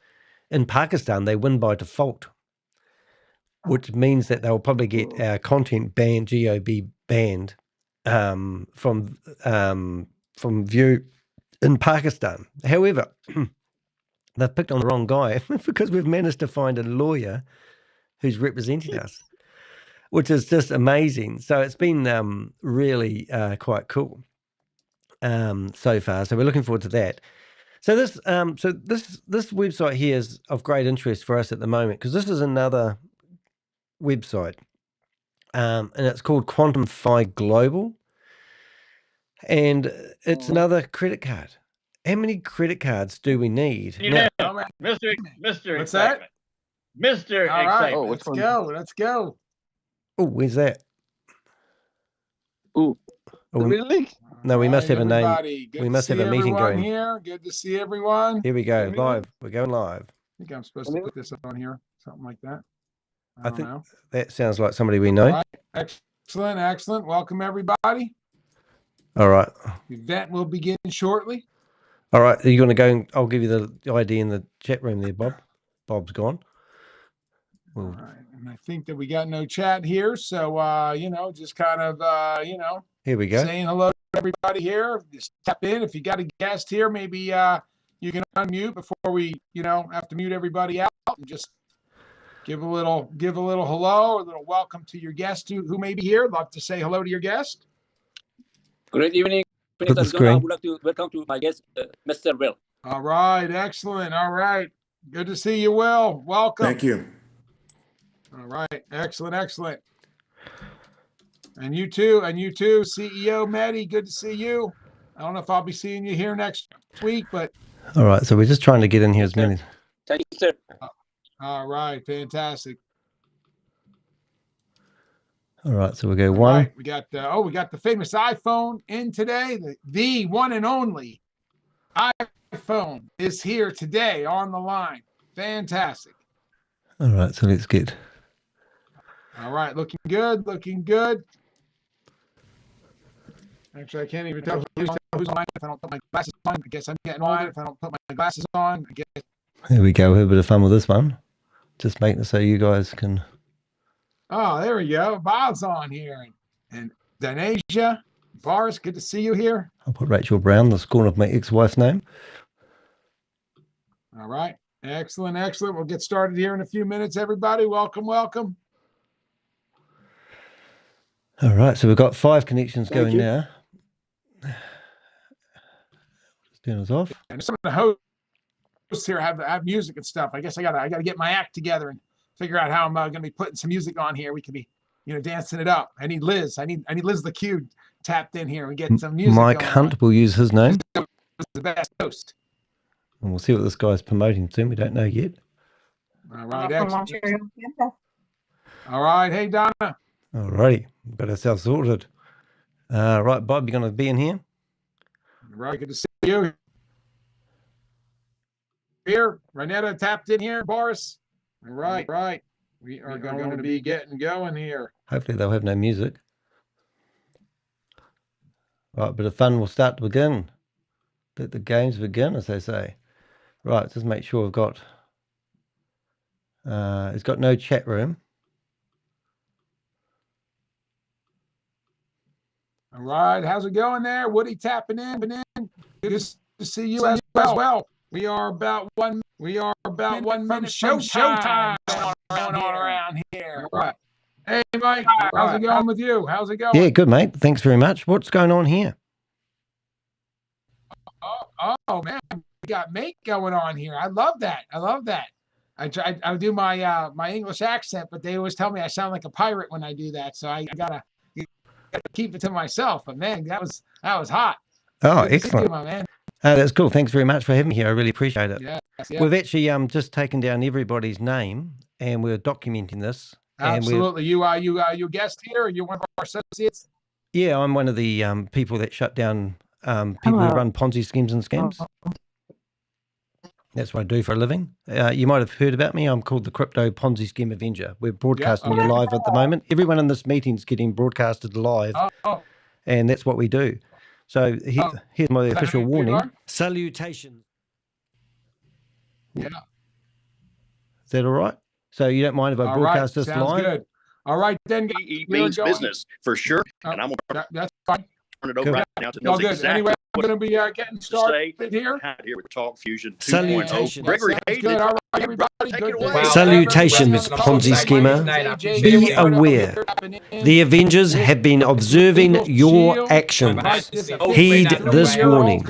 S1: in Pakistan, they win by default, which means that they'll probably get our content banned, GOB banned, from view in Pakistan. However, they've picked on the wrong guy because we've managed to find a lawyer who's representing us, which is just amazing. So it's been really quite cool so far. So we're looking forward to that. So this website here is of great interest for us at the moment because this is another website, and it's called Quantify Global, and it's another credit card. How many credit cards do we need?
S5: Mr.
S6: What's that?
S5: Mr.
S6: All right,
S5: Excitement.
S6: let's go.
S1: Oh, where's that?
S4: Ooh,
S1: no, we must have a name.
S6: Good
S1: We must have a meeting going.
S6: Here. Good to see everyone.
S1: Here we go, live. We're going live.
S6: I think I'm supposed to put this on here, something like that.
S1: I think that sounds like somebody we know.
S6: All right. Excellent. Welcome everybody.
S1: All right.
S6: The event will begin shortly.
S1: All right. Are you going to go? I'll give you the ID in the chat room there, Bob. Bob's gone.
S6: All right. And I think that we got no chat here. So, just kind of,
S1: here we go.
S6: Saying hello to everybody here. Just tap in. If you got a guest here, maybe you can unmute before we, have to mute everybody out and just give a little hello, or a little welcome to your guest who may be here. Love to say hello to your guest.
S5: Good evening. I would like to welcome to my guest, Mr. Will.
S6: All right. Excellent. All right. Good to see you, Will. Welcome.
S7: Thank you.
S6: All right. Excellent. And you too, CEO Maddie, good to see you. I don't know if I'll be seeing you here next week, but.
S1: All right. So we're just trying to get in here as many.
S5: Thank you, sir.
S6: All right. Fantastic.
S1: All right. So we go one.
S6: Right, we got the famous iPhone in today. The one and only iPhone is here today on the line. Fantastic.
S1: All right. So let's get.
S6: All right. Looking good. Actually, I can't even tell who's online if I don't put my glasses on. I guess I'm getting older if I don't put my glasses on. I guess.
S1: Here we go. Have a bit of fun with this one. Just making it so you guys can.
S6: Oh, there we go. Bob's on here. And Danasia, Boris, good to see you here.
S1: I'll put Rachel Brown, the scorn of my ex-wife's name.
S6: All right. Excellent, excellent. We'll get started here in a few minutes, everybody. Welcome, welcome.
S1: All right. So we've got 5 connections going now. Just turn us off.
S6: And some of the hosts here have music and stuff. I guess I gotta get my act together and figure out how I'm going to be putting some music on here. We could be, dancing it up. I need Liz. I need Liz the Cube tapped in here and get some music.
S1: Mike Hunt will use his name.
S6: Liz is the best host.
S1: And we'll see what this guy's promoting soon. We don't know yet.
S6: All right, excellent. All right, hey Donna.
S1: All righty, got ourselves sorted. Right, Bob, you're going to be in here.
S6: All right, good to see you. Here, Renetta tapped in here. Boris. All right, right. We are going to be getting going here.
S1: Hopefully they'll have no music. Right, bit of fun will start to begin. Let the games begin, as they say. Right, just make sure we've got. It's got no chat room.
S6: All right, how's it going there? Woody tapping in. Good to see you as well. We are about 1 minute from showtime going on around here. All right. Hey Mike, how's it going with you? How's it going?
S1: Yeah, good mate. Thanks very much. What's going on here?
S6: Oh man, we got mate going on here. I love that. I do my my English accent, but they always tell me I sound like a pirate when I do that. So I gotta keep it to myself. But man, that was hot.
S1: Oh,
S6: Good to see
S1: excellent.
S6: you, my man.
S1: That's cool. Thanks very much for having me here. I really appreciate it.
S6: Yes.
S1: We've actually just taken down everybody's name and we're documenting this.
S6: Absolutely. You guest here? Or you one of our associates?
S1: Yeah, I'm one of the people that shut down people who run Ponzi schemes and scams. That's what I do for a living. You might have heard about me. I'm called the Crypto Ponzi Scheme Avenger. We're broadcasting you live at the moment. Everyone in this meeting is getting broadcasted live, and that's what we do. So here's my official warning. Salutations.
S6: Yeah.
S1: Is that all right? So you don't mind if I broadcast this
S6: sounds
S1: live?
S6: Good. All right, then.
S7: PE means business for sure, and I'm gonna
S6: that's fine.
S7: turn it over right now to know
S6: Good.
S7: exactly
S6: Anyway, I'm
S7: what
S6: going to be getting
S7: to
S6: started
S7: say.
S6: here.
S7: Here with Talk Fusion 2.0.
S1: Salutations.
S7: Gregory
S6: Sounds
S7: Hayden,
S6: good. All right, everybody.
S7: take
S6: Good
S7: it
S6: to
S7: away.
S6: see
S1: Salutations,
S6: everybody.
S1: Ponzi schemer.
S6: Be
S1: aware. The Avengers have been observing your actions. Heed this warning.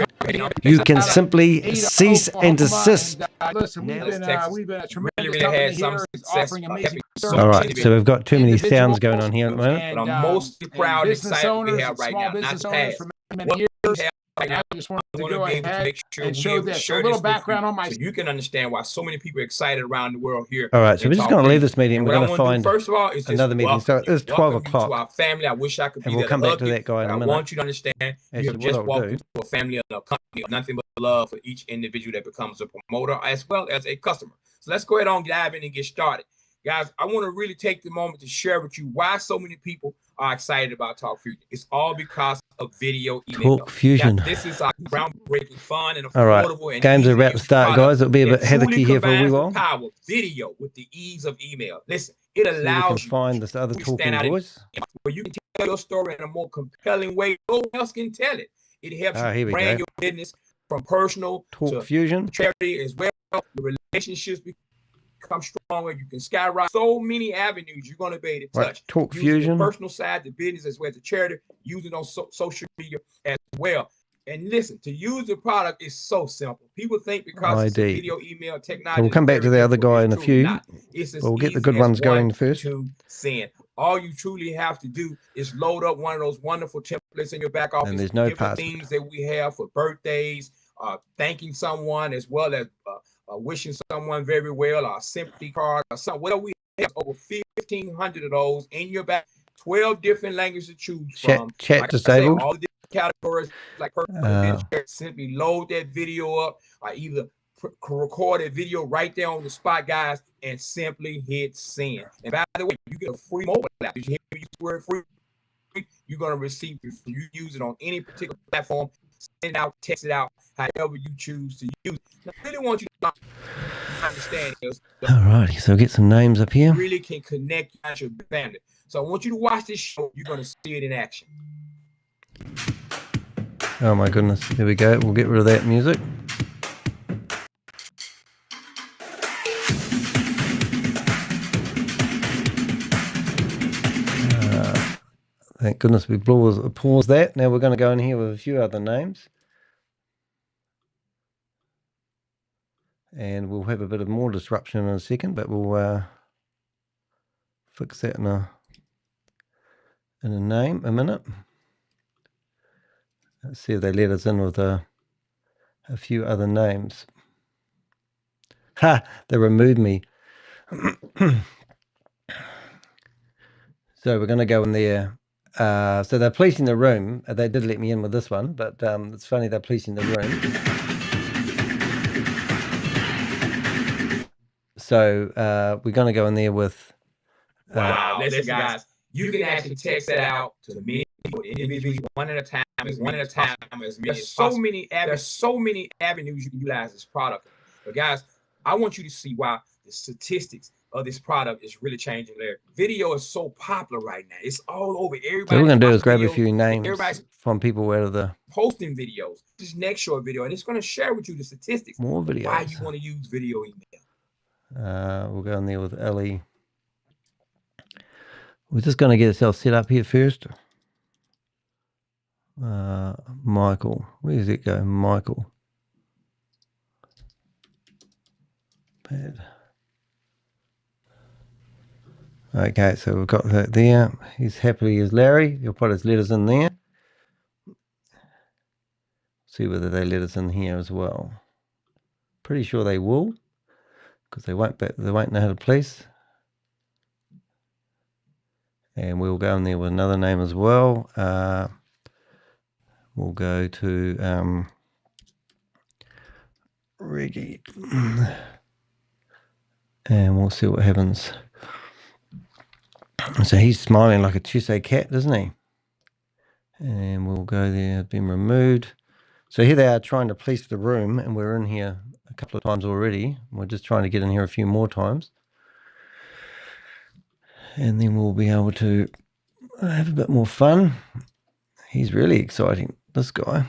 S1: You can simply cease and desist.
S6: Listen, we've been a tremendous
S8: really had
S6: company
S8: some
S6: here,
S8: success
S6: offering
S8: by
S6: amazing
S8: helping
S1: All right, so we've got too many sounds going on here at the moment.
S6: and,
S8: But I'm mostly proud and
S6: business
S8: excited
S6: owners
S8: we have
S6: and
S8: right
S6: small
S8: now, not
S6: business owners
S8: past.
S6: for
S8: What
S6: many
S8: we
S6: years.
S8: have right now,
S6: I just wanted
S8: I
S6: to
S8: want
S6: go
S8: to be able to
S6: ahead
S8: make sure
S6: and
S8: we
S6: show
S8: able to
S6: this. A
S8: share
S6: little
S8: this with
S6: background on my.
S8: so you can understand why so many people are excited around the world here.
S1: All right, so
S8: in
S1: we're just
S8: Talk
S1: going to leave
S8: Fusion.
S1: this meeting.
S8: And
S1: We're
S8: what I
S1: going to
S8: wanna do,
S1: find
S8: first of all, is just
S1: another meeting. So
S8: welcome
S1: it's
S8: you.
S1: 12
S8: Welcome you to
S1: o'clock.
S8: our family. I wish I could be
S1: And
S8: there
S1: we'll come
S8: to
S1: back
S8: hug
S1: to
S8: you,
S1: that guy in
S8: but
S1: a
S8: I
S1: minute.
S8: want you to understand you
S1: Actually,
S8: have
S1: what
S8: just
S1: I'll
S8: walked
S1: do-
S8: into a family and a company of nothing but love for each individual that becomes a promoter as well as a customer. So let's go ahead on, dive in and get started. Guys, I want to really take the moment to share with you why so many people are excited about Talk Fusion. It's all because of video email.
S1: Talk Fusion.
S8: Now, this is our groundbreaking, fun, and
S1: All right,
S8: affordable and
S1: games are about to start, guys. It'll be a bit
S8: that truly
S1: headachy here for a wee
S8: combines the
S1: while.
S8: power of video with the ease of email. Listen, it
S1: See if we can
S8: allows you
S1: find this other
S8: to
S1: talking
S8: stand out
S1: voice.
S8: where you can tell your story in a more compelling way. No one else can tell it. It helps
S1: Here
S8: you
S1: we
S8: brand
S1: go.
S8: your business from personal
S1: Talk
S8: to
S1: Fusion.
S8: charity as well. The relationships become stronger. You can skyrocket so many avenues you're going to be able to touch.
S1: Right, Talk
S8: Using
S1: Fusion.
S8: the personal side, the business as well as the charity, using on social media as well. And listen, to use the product is so simple. People think because it's a
S1: ID.
S8: video email technology.
S1: So we'll come back to the other guy in a few.
S8: It's as
S1: We'll get the
S8: easy
S1: good
S8: as
S1: ones going
S8: 1,
S1: first.
S8: 2, send. All you truly have to do is load up one of those wonderful templates in your back office.
S1: And there's no
S8: different
S1: password.
S8: themes that we have for birthdays, thanking someone as well as wishing someone very well, or a sympathy card, or something. Well, we have over 1,500 of those in your back. 12 different languages to choose from.
S1: Chat
S8: Like I said,
S1: disabled.
S8: all the different categories like personal simply load that video up, or either record a video right there on the spot, guys, and simply hit send. And by the way, you get a free mobile app. Did you hear me use the word free? you're going to receive it. You use it on any particular platform, send it out, text it out, however you choose to use it. Now, I really want you to understand this.
S1: All righty, so get some names up here.
S8: Really can connect you with your family. So I want you to watch this show. You're going to see it in action.
S1: Oh my goodness, here we go. We'll get rid of that music. Thank goodness we paused that. Now we're going to go in here with a few other names. And we'll have a bit of more disruption in a second, but we'll fix that in a minute. Let's see if they let us in with a few other names. Ha! They removed me. So we're going to go in there. So they're policing the room. They did let me in with this one, but it's funny they're policing the room. So we're going to go in there with...
S8: wow, listen guys, you can actually text that out to many people, individually, one at a time. There's so many avenues you can utilize this product. But guys, I want you to see why the statistics of this product is really changing there. Video is so popular right now. It's all over. Everybody.
S1: So what we're going to do is grab a few names from people out of the...
S8: posting videos. This next short video, and it's going to share with you the statistics.
S1: More videos.
S8: Why you want to use video email.
S1: We'll go in there with Ellie. We're just going to get ourselves set up here first. Michael. Where does it go? Michael. Bad. Okay, so we've got that there. He's happy as Larry. He'll put his letters in there. See whether they let us in here as well. Pretty sure they will, because they won't know how to place. And we'll go in there with another name as well. We'll go to Reggie. And we'll see what happens. So he's smiling like a Tuesday cat, doesn't he? And we'll go there, been removed. So here they are trying to police the room, and we're in here a couple of times already. We're just trying to get in here a few more times. And then we'll be able to have a bit more fun. He's really exciting, this guy.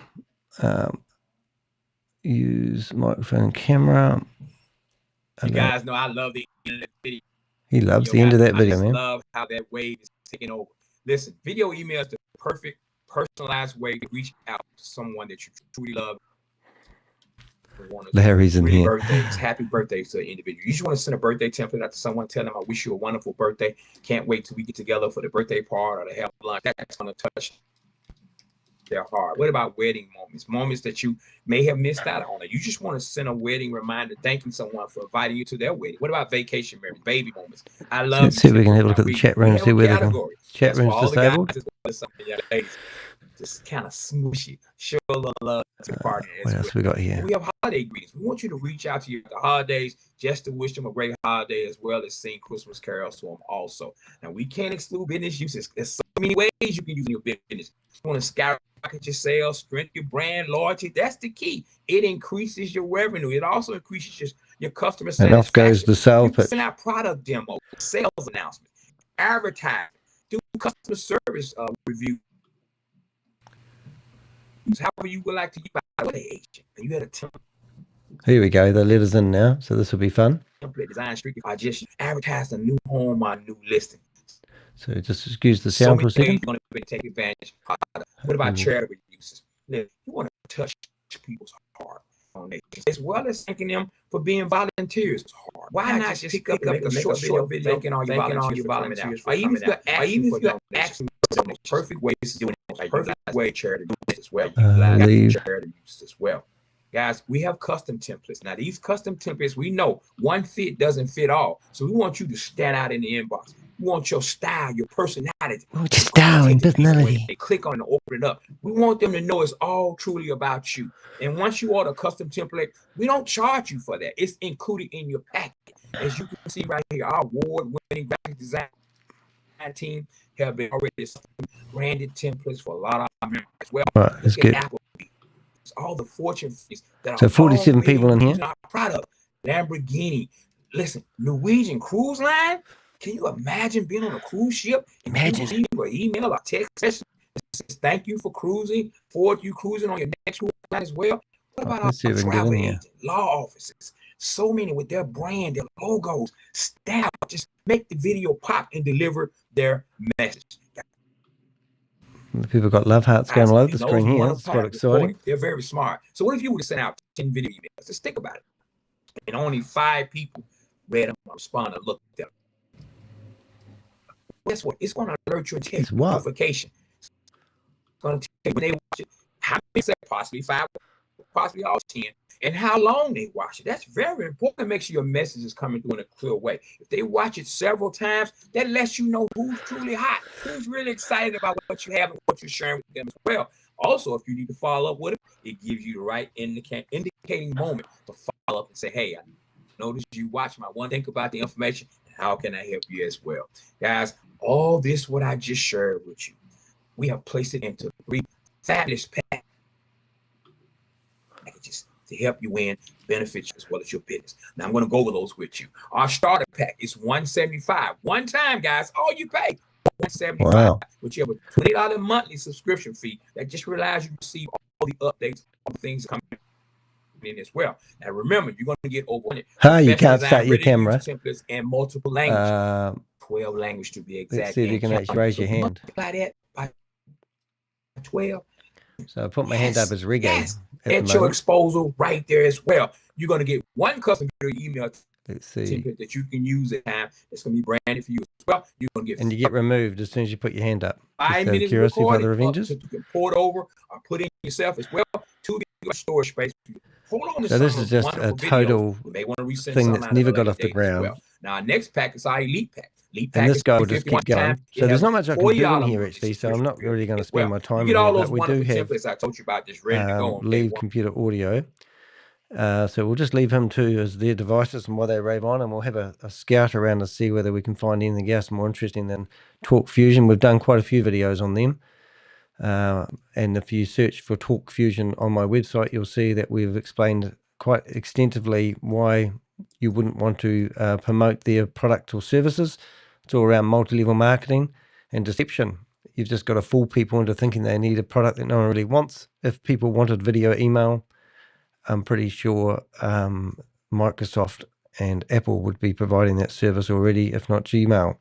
S1: Use microphone and camera.
S8: You guys know I love the end of that video.
S1: He loves the end of that video, man.
S8: I love how that wave is taking over. Listen, video email is the perfect personalized way to reach out to someone that you truly love.
S1: Larry's in here.
S8: Birthdays, happy birthdays to an individual. You just want to send a birthday template out to someone, tell them I wish you a wonderful birthday. Can't wait till we get together for the birthday party or the have lunch. That's going to touch their heart. What about wedding moments? Moments that you may have missed out on. You just want to send a wedding reminder thanking someone for inviting you to their wedding. What about vacation memories, baby moments? I love.
S1: Let's see if we can have a look at the chat room, see where they go. Chat room's disabled.
S8: Just kind of smooshy, show a little love to the partner.
S1: What else we got here?
S8: We have holiday greetings. We want you to reach out to you at the holidays just to wish them a great holiday, as well as sing Christmas carols to them also. Now, we can't exclude business uses. There's so many ways you can use in your business. You want to skyrocket your sales, strengthen your brand loyalty. That's the key. It increases your revenue. It also increases your customer satisfaction.
S1: And off goes the sales pitch.
S8: Send out product demos, sales announcements, advertising, do customer service review. However you would like to use by the agent. You had a template.
S1: Here we go. The letters in now, so this will be fun.
S8: Template design strictly. I just advertised a new home or a new listing.
S1: So just excuse the sound for a second.
S8: You want to take advantage. What about charitable uses? You want to touch people's heart as well as thanking them for being volunteers. Why not just pick up and make a short video thanking all your volunteers? Or even if you're asking for the perfect ways to do it. Perfect way charity use as well. Charity use as well. Guys, we have custom templates. Now, these custom templates, we know one fit doesn't fit all. So we want you to stand out in the inbox. We want your style, your personality.
S1: Your style and personality.
S8: They click on it and open it up. We want them to know it's all truly about you. And once you order a custom template, we don't charge you for that. It's included in your packet. As you can see right here, our award-winning graphic design team have been already branded templates for a lot of our members as well.
S1: Right, let's get
S8: all the Fortune that
S1: so
S8: are
S1: 47 people in here.
S8: Our product, Lamborghini. Listen, Norwegian Cruise Line. Can you imagine being on a cruise ship and receive an email or text message that says thank you for cruising, forward you cruising on your next cruise line as well? What about our travel agents, law offices? So many with their brand, their logos, staff, just make the video pop and deliver their message.
S1: People got love hearts going all over the screen here. It's quite exciting.
S8: They're very smart. So what if you were to send out 10 video emails? Just think about it. And only 5 people read them or respond or looked at them. Guess what? It's going to alert you and tell you notification. It's going to tell you when they watch it, how many, possibly 5, possibly all 10, and how long they watch it. That's very important. Make sure your message is coming through in a clear way. If they watch it several times, that lets you know who's truly hot, who's really excited about what you have and what you're sharing with them as well. Also, if you need to follow up with it, it gives you the right indicating moment to follow up and say, hey, I noticed you watched my one. Think about the information. How can I help you as well? Guys, all this, what I just shared with you, we have placed it into 3 fabulous packages to help you win benefits as well as your business. Now I'm going to go over those with you. Our starter pack is $175. One time, guys, all you pay $175.
S1: Wow.
S8: But you have a $20 monthly subscription fee that just allows you to receive all the updates, all the things coming in as well. Now remember, you're going to get over 100.
S1: You can't start your camera.
S8: Templates and multiple languages. 12 languages to be exact.
S1: Let's see if you can actually raise your hand.
S8: Multiply that by 12.
S1: So I put my hand up as Reggae.
S8: Yes, at your disposal right there as well. You're going to get one custom email template that you can use at time. It's going to be branded for you as well. You're going to get,
S1: and you get removed as soon as you put your hand up.
S8: 5 minutes recording for the Avengers. You can port over or put in yourself as well. 2 storage space. Hold on.
S1: So this is just a total thing that's never got off the ground.
S8: Well. Now our next pack is our Elite Pack.
S1: And this guy will just keep going. So there's not much I can do in here actually, so I'm not really going to spend my time on it. But we do have
S8: I told you about just ready to go
S1: leave computer audio. So we'll just leave him to as their devices and while they rave on, and we'll have a scout around to see whether we can find anything else more interesting than Talk Fusion. We've done quite a few videos on them. And if you search for Talk Fusion on my website, you'll see that we've explained quite extensively why you wouldn't want to promote their product or services. It's all around multi-level marketing and deception. You've just got to fool people into thinking they need a product that no one really wants. If people wanted video email, I'm pretty sure Microsoft and Apple would be providing that service already, if not Gmail.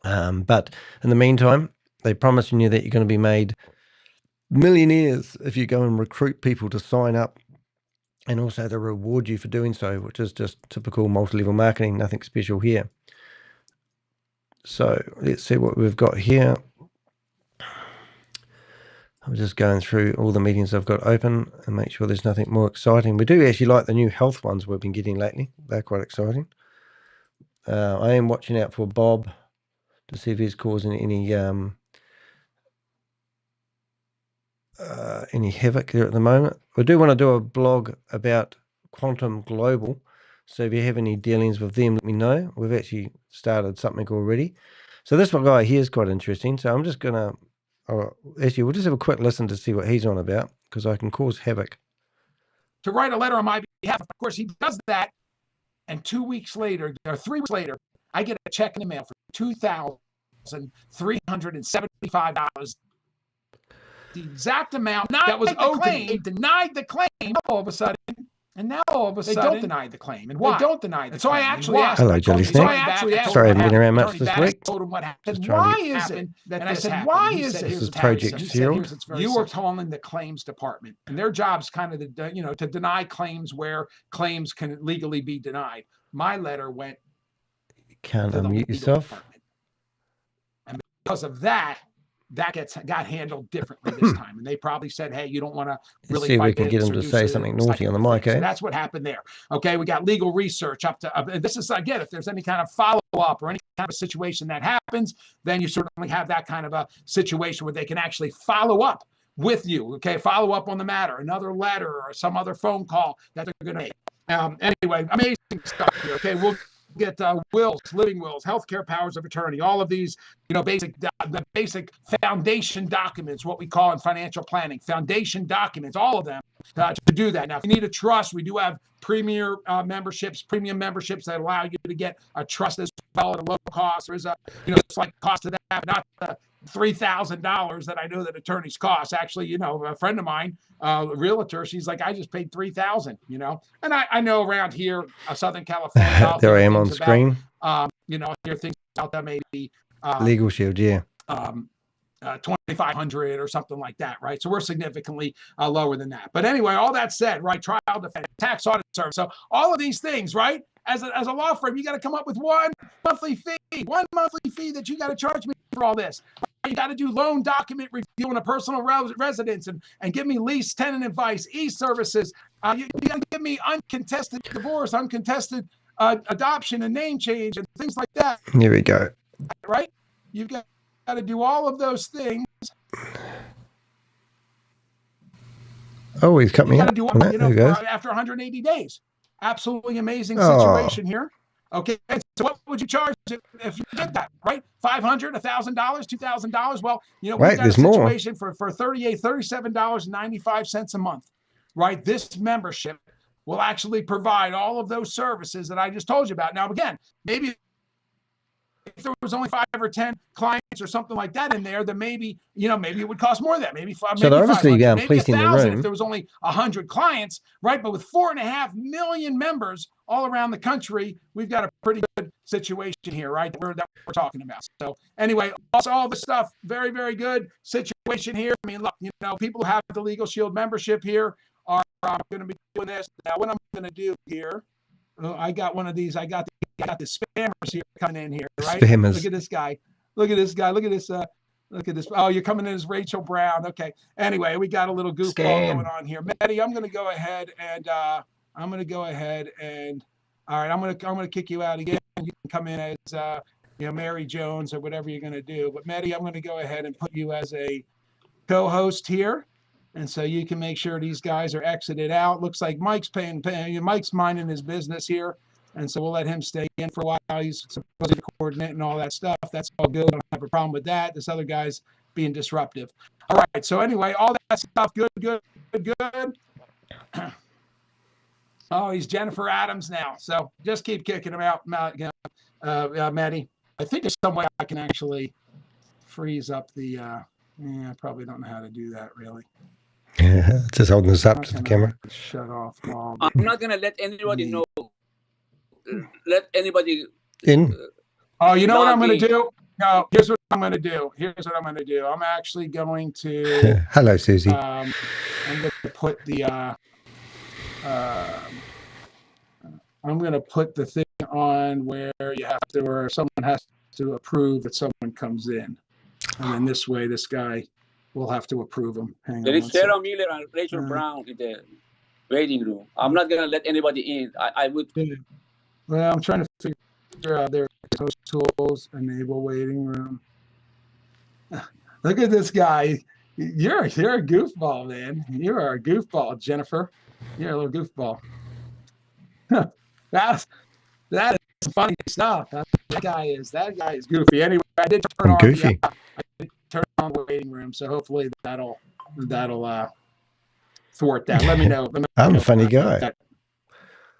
S1: But in the meantime, they're promising you that you're going to be made millionaires if you go and recruit people to sign up, and also they reward you for doing so, which is just typical multi-level marketing, nothing special here. So let's see what we've got here. I'm just going through all the meetings I've got open and make sure there's nothing more exciting. We do actually like the new health ones we've been getting lately. They're quite exciting. I am watching out for Bob to see if he's causing any havoc there at the moment. We do want to do a blog about Quantum Global. So if you have any dealings with them, let me know. We've actually started something already. So this one guy here is quite interesting. So I'm just going to, actually, we'll just have a quick listen to see what he's on about, because I can cause havoc.
S6: To write a letter on my behalf. Of course, he does that. And 2 weeks later, or 3 weeks later, I get a check in the mail for $2,375. The exact amount that was owed to me. They denied the claim all of a sudden. And now all of a sudden, they don't deny the claim. And why? They don't deny the claim. So I actually asked.
S1: Hello, Jelly Snake. Sorry, I haven't been around much this week.
S6: Told him what happened. Why is it? And I said, why is it?
S1: This is Project Zero.
S6: You are calling the claims department, and their job's kind of to deny claims where claims can legally be denied. My letter went.
S1: You can't unmute yourself.
S6: And because of that. That got handled differently this time, and they probably said, "Hey, you don't want to really."
S1: See if we can get them to say something naughty on the mic.
S6: So that's what happened there. Okay, we got legal research up to. And this is again, if there's any kind of follow-up or any kind of situation that happens, then you certainly have that kind of a situation where they can actually follow up with you. Okay, follow up on the matter, another letter or some other phone call that they're going to make. Anyway, amazing stuff here. Okay, we'll get wills, living wills, healthcare powers of attorney, all of these, the basic foundation documents, what we call in financial planning, foundation documents, all of them to do that. Now, if you need a trust, we do have premium memberships that allow you to get a trust as well at a low cost. There's a, slight cost to that, not the $3,000 that I know that attorneys cost. Actually, a friend of mine, a realtor, she's like, I just paid $3,000, and I know around here, Southern California,
S1: there I am on screen.
S6: I hear things about that maybe
S1: Legal Shield, yeah.
S6: 2,500 or something like that, right? So we're significantly lower than that. But anyway, all that said, right? Trial defense, tax audit service. So all of these things, right? As a law firm, you got to come up with one monthly fee that you got to charge me for all this. You got to do loan document review in a personal residence and give me lease, tenant advice, e-services. You got to give me uncontested divorce, uncontested adoption and name change and things like that.
S1: Here we go.
S6: Right? You've got to do all of those things.
S1: Oh, he's cut me out.
S6: After 180 days. Absolutely amazing situation here. Okay, so what would you charge if you did that, right? $500, $1,000, $2,000? Well, we've got a situation for $37.95 a month, right? This membership will actually provide all of those services that I just told you about. Now, again, maybe if there was only 5 or 10 clients or something like that in there, then maybe it would cost more than that. Maybe so
S1: they're obviously
S6: maybe
S1: in the room.
S6: If there was only 100 clients, right? But with 4.5 million members all around the country, we've got a pretty good situation here, right? That we're talking about. So anyway, also all this stuff, very, very good situation here. I mean, look, people who have the Legal Shield membership here are going to be doing this. Now, what I'm going to do here, I got one of these. I got the spammers here coming in here, right?
S1: Spammers.
S6: Look at this guy. Look at this guy. Look at this. Look at this. Oh, you're coming in as Rachel Brown. Okay. Anyway, we got a little goofball going on here. Maddie, I'm going to go ahead and all right, I'm going to kick you out again. You can come in as Mary Jones or whatever you're going to do. But Maddie, I'm going to go ahead and put you as a co-host here. And so you can make sure these guys are exited out. Looks like Mike's Mike's minding his business here. And so we'll let him stay in for a while. He's supposed to coordinate and all that stuff. That's all good. I don't have a problem with that. This other guy's being disruptive. All right. So anyway, all that stuff, good. Oh, he's Jennifer Adams now. So just keep kicking him out, Maddie. I think there's some way I can actually freeze up the, I probably don't know how to do that really.
S1: Yeah, just holding this up to the camera.
S6: Shut off.
S5: I'm not going to let anybody know. Let anybody
S6: in. You know what I'm going to do? No, here's what I'm going to do. I'm actually going to.
S1: Hello, Susie.
S6: I'm going to put the. I'm going to put the thing on where someone has to approve that someone comes in, and then this way, this guy will have to approve them.
S5: There is Sarah Miller and Rachel Brown in the waiting room. I'm not going to let anybody in. I would.
S6: Well, I'm trying to figure out their host tools, enable waiting room. Look at this guy. You're a goofball, man. You are a goofball, Jennifer. You're a little goofball. That is funny stuff. That guy is goofy. Anyway, I did turn on the waiting room, so hopefully that'll thwart that. Let me know.
S1: I'm a funny guy.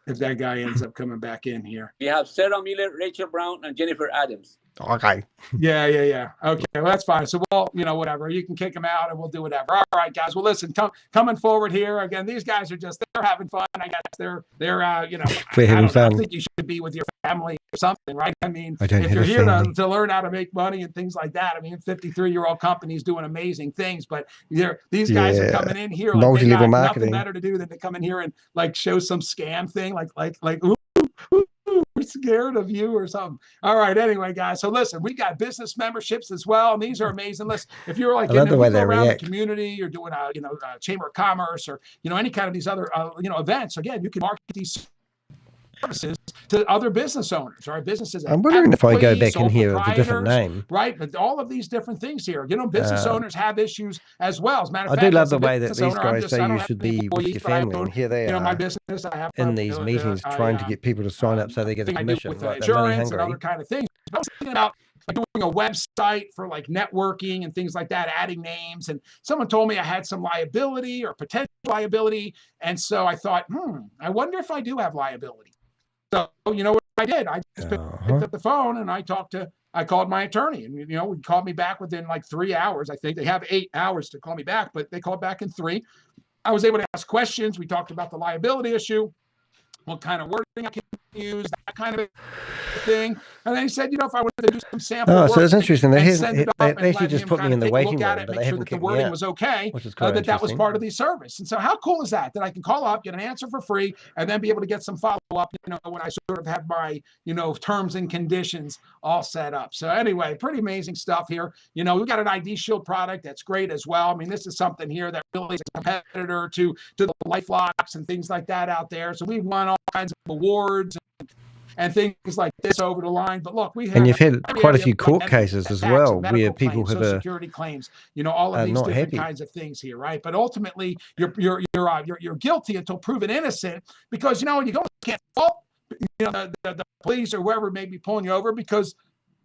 S6: If that guy ends up coming back in here.
S5: We have Sarah Miller, Rachel Brown, and Jennifer Adams.
S1: Okay.
S6: Yeah. Okay, well, that's fine. So we'll, whatever. You can kick them out and we'll do whatever. All right, guys. Well, listen, coming forward here again. These guys are they're having fun. I guess they're
S1: we're having fun.
S6: I think you should be with your family or something, right? I mean,
S1: if
S6: you're here to learn how to make money and things like that. I mean, 53-year-old companies doing amazing things, but these guys are coming in here like they got nothing better to do than to come in here and like show some scam thing, like ooh, we're scared of you or something. All right. Anyway, guys. So listen, we got business memberships as well, and these are amazing. Listen, if you're like around the community, you're doing a Chamber of Commerce or any kind of these other events. Again, you can market these services to other business owners, or businesses.
S1: I'm wondering if I go back in here with a different name.
S6: Right, but all of these different things here. You know, business owners have issues as well. As a matter of
S1: I
S6: fact,
S1: do love the way that these guys say you should be with your family, and here they are,
S6: my business. I have
S1: in these meetings trying to get people to sign up so they get a commission.
S6: With
S1: Like they're money
S6: insurance
S1: hungry.
S6: and other kind of things. I was thinking about doing a website for like networking and things like that, adding names. And someone told me I had some liability or potential liability. And so I thought, I wonder if I do have liability. So, you know what I did? I just picked up the phone and I called my attorney, and, you know, he called me back within like 3 hours. I think they have 8 hours to call me back, but they called back in 3. I was able to ask questions. We talked about the liability issue, what kind of wording I can use, that kind of thing. And then he said, you know, if I wanted to do some sample work,
S1: so it's interesting. They actually just put me in the waiting room, but they haven't
S6: kicked me out. The wording was okay,
S1: which is quite
S6: that was part of the service. And so how cool is that I can call up, get an answer for free, and then be able to get some follow-up, you know, when I sort of have my, you know, terms and conditions all set up. So anyway, pretty amazing stuff here. You know, we've got an ID Shield product that's great as well. I mean, this is something here that really is a competitor to the LifeLocks and things like that out there. So we've won all kinds of awards and things like this over the line. But look,
S1: and you've had quite a few court cases as well, where people have
S6: security claims, you know, all of these different kinds of things here, right? But ultimately, you're guilty until proven innocent, because, you know, you can't fault, you know, the police or whoever may be pulling you over, because,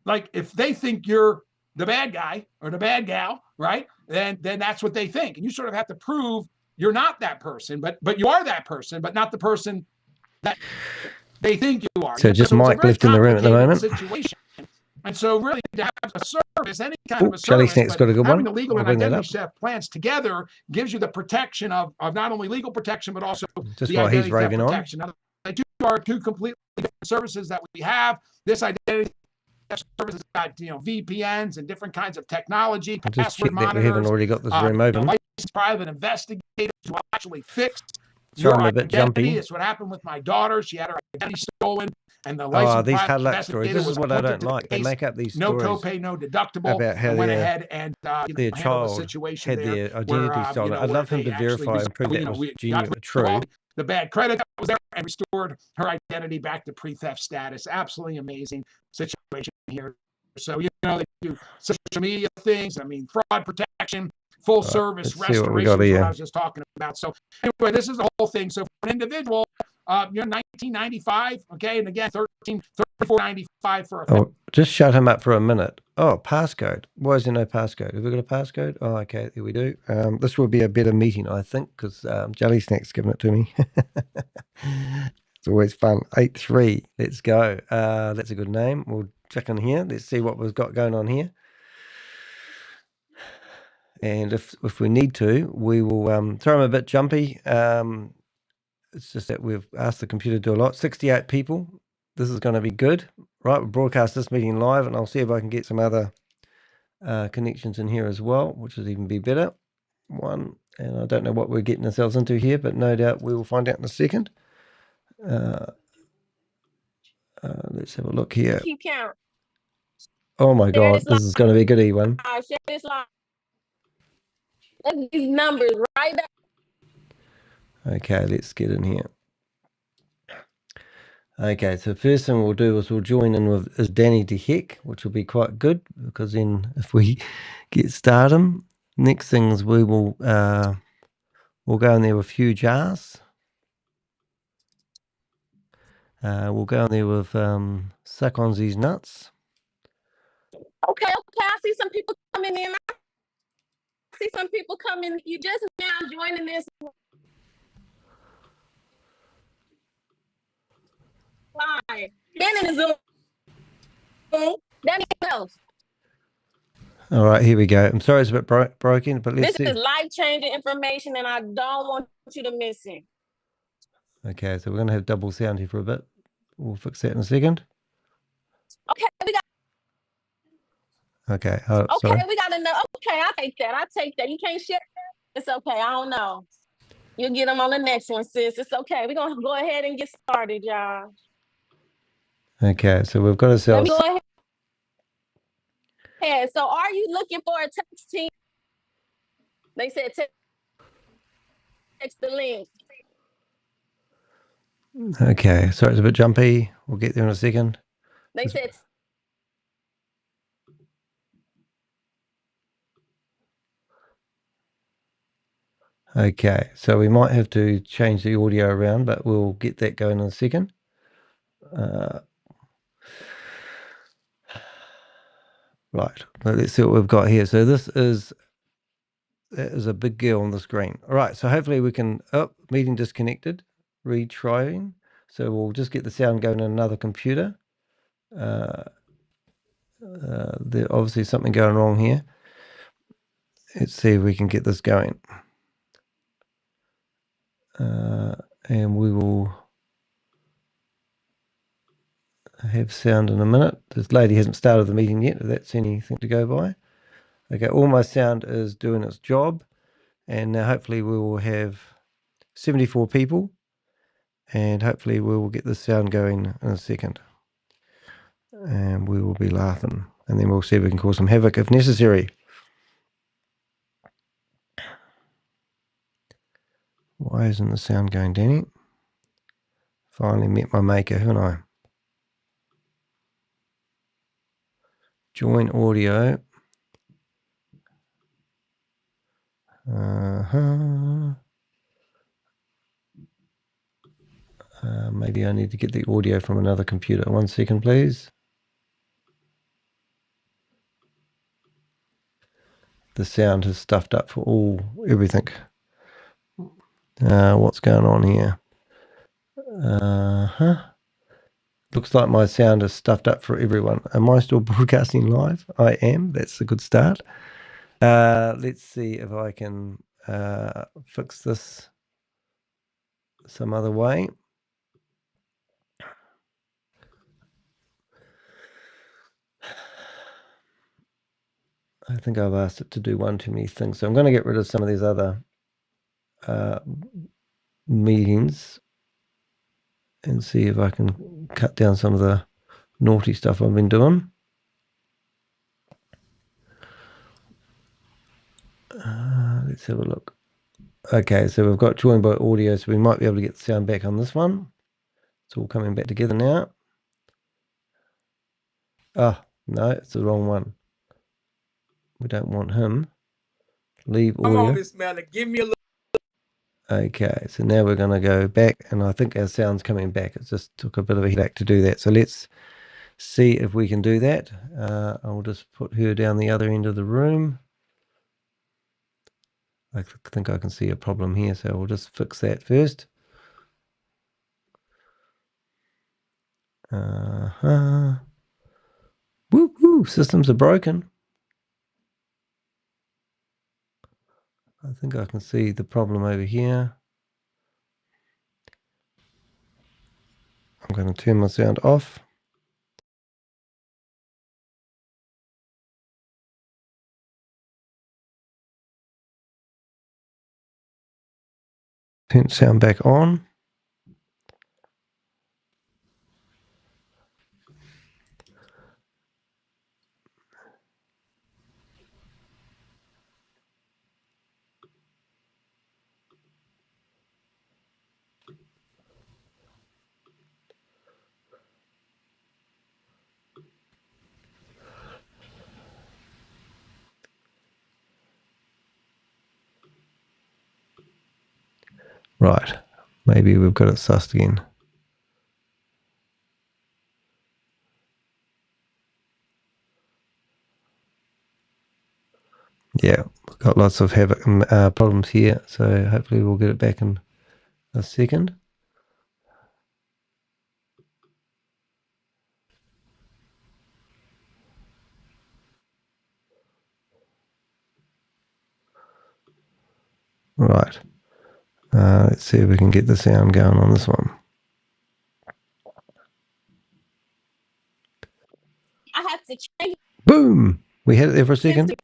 S6: like, if they think you're the bad guy or the bad gal, right, then that's what they think, and you sort of have to prove you're not that person, but you are that person, but not the person that they think you are.
S1: So just Mike left in the room at the moment.
S6: Situation. And so really to have a service, any kind of a
S1: Jelly
S6: service,
S1: Snake's got a good
S6: having
S1: one.
S6: the legal and identity theft plans together gives you the protection of not only legal protection, but also
S1: just
S6: the
S1: while
S6: identity
S1: he's raving
S6: theft protection. Now, they are two completely different services that we have. This identity theft service has got, you know, VPNs and different kinds of technology,
S1: I'll just check
S6: password
S1: that we haven't already got this room open.
S6: Licensed private investigators who actually fix
S1: Sorry, I'm a bit jumpy.
S6: It's what happened with my daughter. She had her identity stolen, and the
S1: these hard luck stories. This is what I don't like. They make up these stories.
S6: No copay, no deductible.
S1: About how
S6: went ahead and
S1: their child
S6: situation
S1: had their identity stolen. I'd love him to verify and prove that was genuine, true.
S6: The bad credit that was there, and restored her identity back to pre-theft status. Absolutely amazing situation here. So, you know, they do social media things. I mean, fraud protection, full service restoration, what I was just talking about. So anyway, this is the whole thing. So for an individual, you're $19.95, okay, and again, $34.95 for a
S1: just shut him up for a minute. Oh, passcode. Why is there no passcode? Have we got a passcode? Oh, okay, there we do. This will be a better meeting, I think, because Jelly Snack's giving it to me. It's always fun. 83. Let's go. That's a good name. We'll check in here. Let's see what we've got going on here. And if we need to, we will throw them a bit jumpy. It's just that we've asked the computer to do a lot. 68 people. This is going to be good. Right, we'll broadcast this meeting live, and I'll see if I can get some other connections in here as well, which would even be better. And I don't know what we're getting ourselves into here, but no doubt we will find out in a second. Let's have a look here.
S9: Keep count.
S1: Oh my God, this is going to be a goodie one.
S9: Share this live. These numbers right back.
S1: Okay, let's get in here. Okay, so first thing we'll do is we'll join in with Danny de Hek, which will be quite good, because then if we get started, next things we will we'll go in there with a few jars. We'll go in there with suck on these nuts.
S9: Okay, I see some people coming in. See some people coming. You just now joining this live. Been in the Zoom. Danny else.
S1: All right, here we go. I'm sorry it's a bit broken, but let's see.
S9: This is life-changing information, and I don't want you to miss it.
S1: Okay, so we're going to have double sound here for a bit. We'll fix that in a second.
S9: Okay, we got.
S1: Okay.
S9: Okay, we got to know. Okay, I'll take that. You can't share that? It's okay. I don't know. You'll get them on the next one, sis. It's okay. We're going to go ahead and get started, y'all.
S1: Okay, so we've got ourselves.
S9: Let me go ahead. So are you looking for a text team? They said text the link.
S1: Okay, sorry, it's a bit jumpy. We'll get there in a second.
S9: They said
S1: Okay, so we might have to change the audio around, but we'll get that going in a second. Right, let's see what we've got here. So that is a big girl on the screen. All right, so hopefully we can, meeting disconnected, retrying. So we'll just get the sound going on another computer. There's obviously something going wrong here. Let's see if we can get this going. And we will have sound in a minute. This lady hasn't started the meeting yet, if that's anything to go by. Okay, all my sound is doing its job. And now hopefully we will have 74 people. And hopefully we will get the sound going in a second. And we will be laughing. And then we'll see if we can cause some havoc if necessary. Why isn't the sound going, Danny? Finally met my maker, haven't I? Join audio. Maybe I need to get the audio from another computer. 1 second, please. The sound has stuffed up for everything. What's going on here? Looks like my sound is stuffed up for everyone. Am I still broadcasting live? I am. That's a good start. Let's see if I can fix this some other way. I think I've asked it to do one too many things. So I'm going to get rid of some of these other meetings and see if I can cut down some of the naughty stuff I've been doing. Let's have a look. Okay, so we've got joined by audio, so we might be able to get the sound back on this one. It's all coming back together now. Oh, no, it's the wrong one. We don't want him. Leave audio.
S8: Come on, Miss Melanie, give me a look.
S1: Okay, so now we're going to go back, and I think our sound's coming back. It just took a bit of a headache to do that. So let's see if we can do that. I'll just put her down the other end of the room. I think I can see a problem here, so we'll just fix that first. Woo-hoo, systems are broken. I think I can see the problem over here. I'm going to turn my sound off. Turn sound back on. Right, maybe we've got it sussed again. Yeah, we've got lots of havoc problems here, so hopefully we'll get it back in a second. Right, let's see if we can get the sound going on this one.
S9: I have to change.
S1: Boom! We had it there for a second.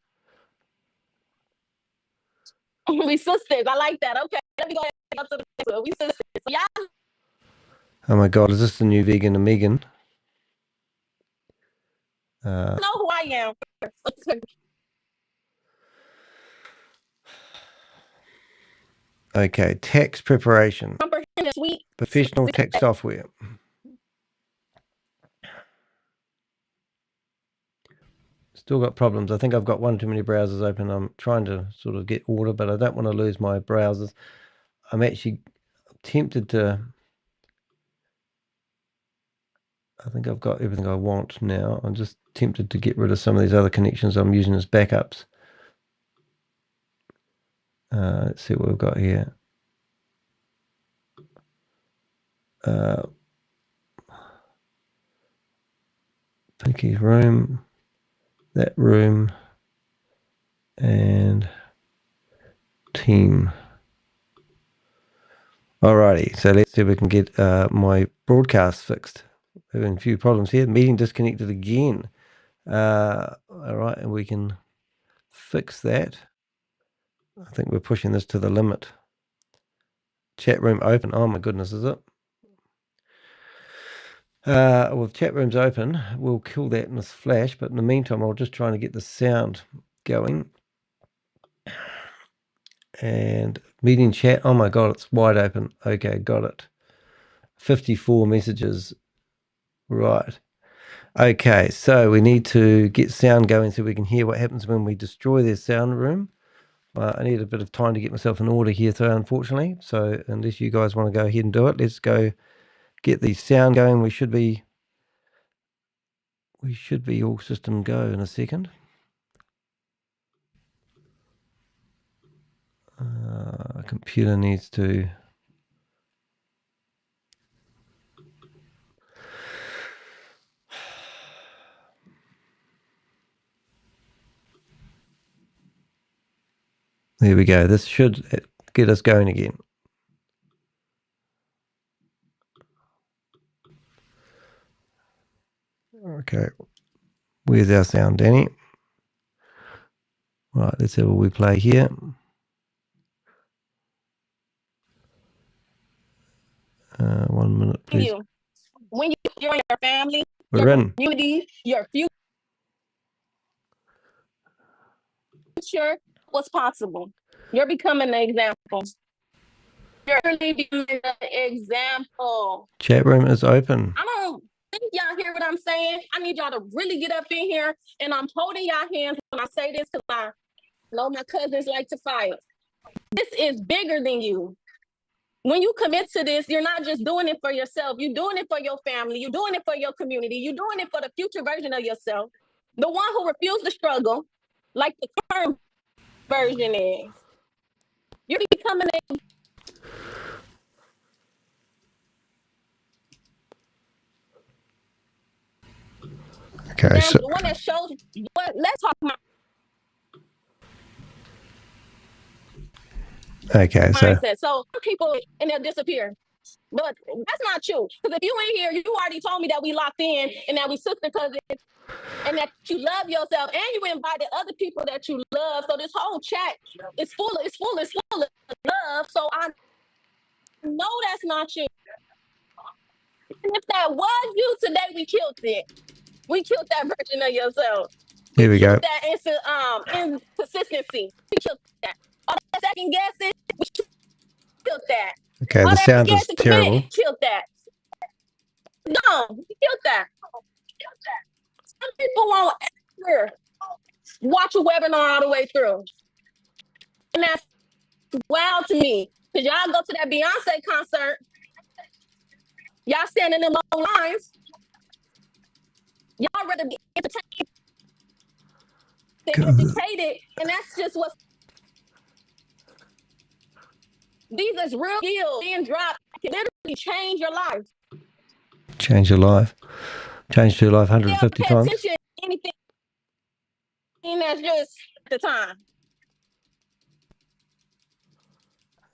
S9: We sisters. I like that. Okay, let me go ahead and go to the next one. We sisters. So y'all.
S1: Oh my God, is this the new vegan and Megan?
S9: Know who I am.
S1: Okay, tax preparation.
S9: Comprehend suite.
S1: Professional tax software. Still got problems. I think I've got one too many browsers open. I'm trying to sort of get order, but I don't want to lose my browsers. I'm actually tempted to... I think I've got everything I want now. I'm just tempted to get rid of some of these other connections I'm using as backups. Let's see what we've got here. Pinky's room, that room, and team. Alrighty, so let's see if we can get my broadcast fixed. Having a few problems here. Meeting disconnected again. Alright, and we can fix that. I think we're pushing this to the limit. Chat room open. Oh my goodness, is it? With chat rooms open, we'll kill that in this flash, but in the meantime, I'll just try to get the sound going. And meeting chat. Oh my god, it's wide open. Okay, got it. 54 messages. Right. Okay, so we need to get sound going so we can hear what happens when we destroy their sound room. I need a bit of time to get myself in order here, so unfortunately. So unless you guys want to go ahead and do it, let's go get the sound going. We should be all system go in a second. Computer needs to... There we go. This should get us going again. Okay. Where's our sound, Danny? Right, let's see what we play here. One minute, please.
S9: When you join your family,
S1: We're
S9: your
S1: in.
S9: community, your future, what's possible? You're becoming an example. You're really becoming an example.
S1: Chat room is open.
S9: I don't think y'all hear what I'm saying. I need y'all to really get up in here, and I'm holding y'all hands when I say this because I know my cousins like to fight. This is bigger than you. When you commit to this, you're not just doing it for yourself. You're doing it for your family. You're doing it for your community. You're doing it for the future version of yourself. The one who refused to struggle, like the current version is. You're becoming a...
S1: Okay, so
S9: the one that shows what... Let's talk about...
S1: Okay, so
S9: mindset. So people, and they'll disappear. But that's not true. Because if you ain't here, you already told me that we locked in and that we sister cousins and that you love yourself and you invited other people that you love. So this whole chat is full of love. So I know that's not you. And if that was you today, we killed it. We killed that version of yourself.
S1: Here we go.
S9: That inconsistency. We killed that. All that second guessing, we killed that.
S1: Okay,
S9: All
S1: the
S9: that
S1: sound
S9: scared
S1: is
S9: to commit,
S1: terrible.
S9: killed that. No, we killed that. Some people won't ever watch a webinar all the way through. And that's wild to me. Because y'all go to that Beyonce concert, y'all standing in long lines, y'all rather be entertained than educated, and that's just what... These is real skills being dropped can literally change your life.
S1: Change your life. Change your life 150
S9: pay
S1: times.
S9: attention to anything that's just the time.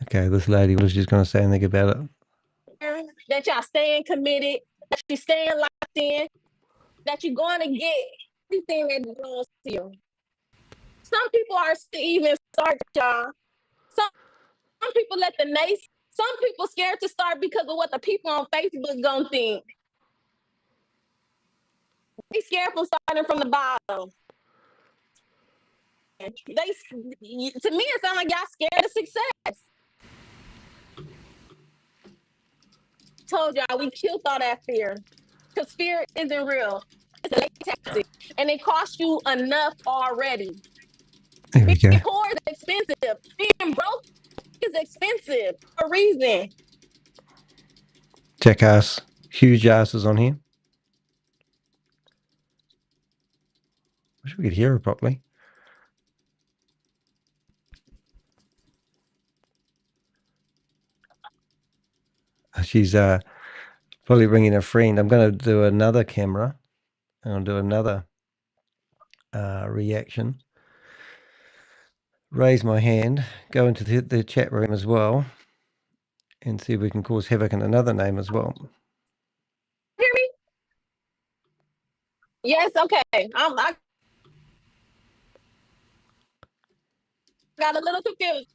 S1: Okay, this lady was just going to say anything about it.
S9: That y'all staying committed, that you staying locked in, that you're going to get everything that belongs to you. Some people are still even start, y'all. Some people let the some people scared to start because of what the people on Facebook gonna think. They scared from starting from the bottom. To me, it sounds like y'all scared of success. told y'all we killed all that fear. Because fear isn't real. It's a tactic. And it costs you enough already.
S1: There we go.
S9: Being poor is expensive. Being broke is expensive for a reason.
S1: Jackass. Huge asses on here. Wish we could hear her properly. She's probably ringing a friend. I'm going to do another camera. And I'll do another reaction. Raise my hand. Go into the chat room as well. And see if we can cause havoc in another name as well.
S9: Hear me? Yes, okay. I got a little confused.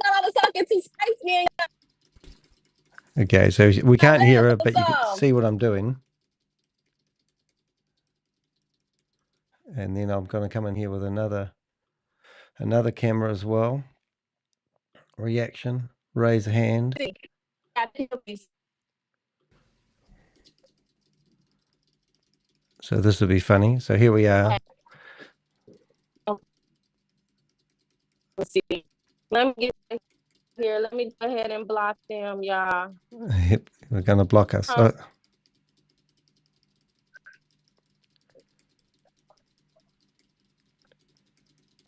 S9: I was talking to Spaceman.
S1: Okay, so we can't hear her, but you can see what I'm doing. And then I'm going to come in here with another camera as well. Reaction. Raise a hand. So this will be funny. So here we are.
S9: Let's see. Let me get here. Let me go ahead and block them, y'all.
S1: We're going to block us.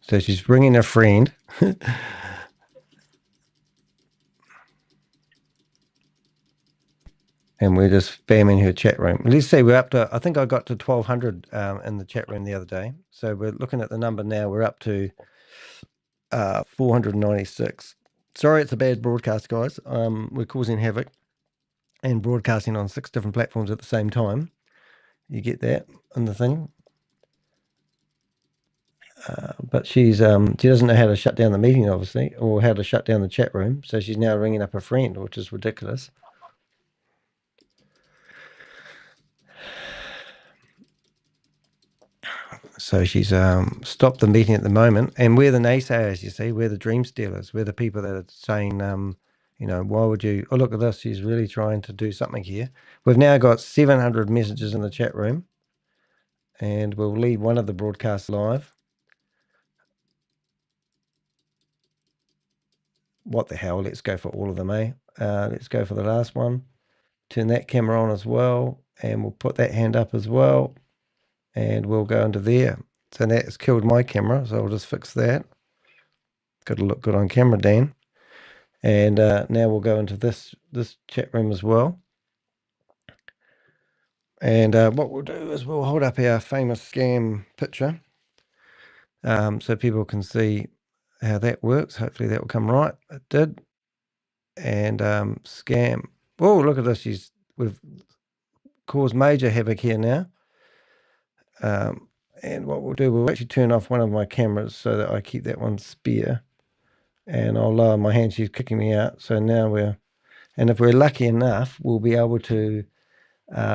S1: So she's bringing a friend. And we're just spamming her chat room. Let's say we're up to, I think I got to 1,200 in the chat room the other day. So we're looking at the number now. We're up to 496. Sorry, it's a bad broadcast, guys. We're causing havoc and broadcasting on 6 different platforms at the same time. You get that in the thing. But she doesn't know how to shut down the meeting, obviously, or how to shut down the chat room. So she's now ringing up a friend, which is ridiculous. So she's stopped the meeting at the moment. And we're the naysayers, you see. We're the dream stealers. We're the people that are saying, you know, why would you... Oh, look at this. She's really trying to do something here. We've now got 700 messages in the chat room. And we'll leave one of the broadcasts live. What the hell? Let's go for all of them, eh? Let's go for the last one. Turn that camera on as well. And we'll put that hand up as well. And we'll go into there. So that's killed my camera, so I'll just fix that. Got to look good on camera, Dan. And now we'll go into this chat room as well. And what we'll do is we'll hold up our famous scam picture so people can see how that works. Hopefully that will come right. It did. And scam. Oh, look at this. We've caused major havoc here now. And what we'll do, we'll actually turn off one of my cameras so that I keep that one spare. And I'll lower my hand. She's kicking me out. So now and if we're lucky enough, we'll be able to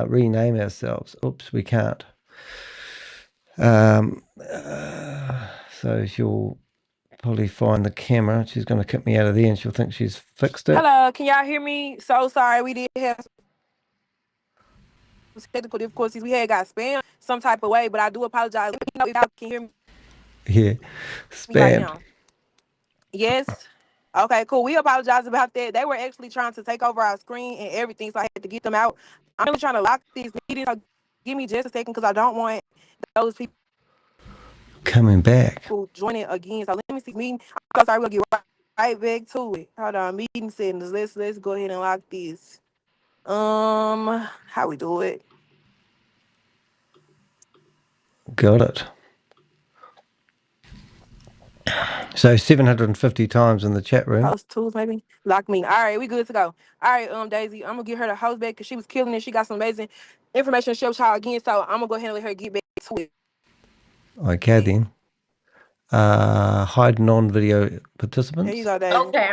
S1: rename ourselves. Oops, we can't. So she'll probably find the camera. She's going to kick me out of there and she'll think she's fixed it.
S10: Hello, can y'all hear me? So sorry, we did have technical difficulties. We had got spammed some type of way, but I do apologize. Let me know if y'all can hear me.
S1: Yeah, spam.
S10: Right, yes. Okay, cool. We apologize about that. They were actually trying to take over our screen and everything, so I had to get them out. I'm really trying to lock these meetings. So give me just a second because I don't want those people
S1: coming back
S10: joining again. So let me see. Meeting. I'm sorry, we'll get right back to it. Hold on, meeting settings. Let's go ahead and lock this. How we do it?
S1: Got it. So 750 times in the chat room.
S10: Host tools, maybe lock me. All right, we good to go. All right, Daisy, I'm gonna get her the host back because she was killing it. She got some amazing information to show y'all again. So I'm gonna go ahead and let her get back to it.
S1: Okay then. Hide non-video participants.
S10: There you go, Daisy.
S9: Okay.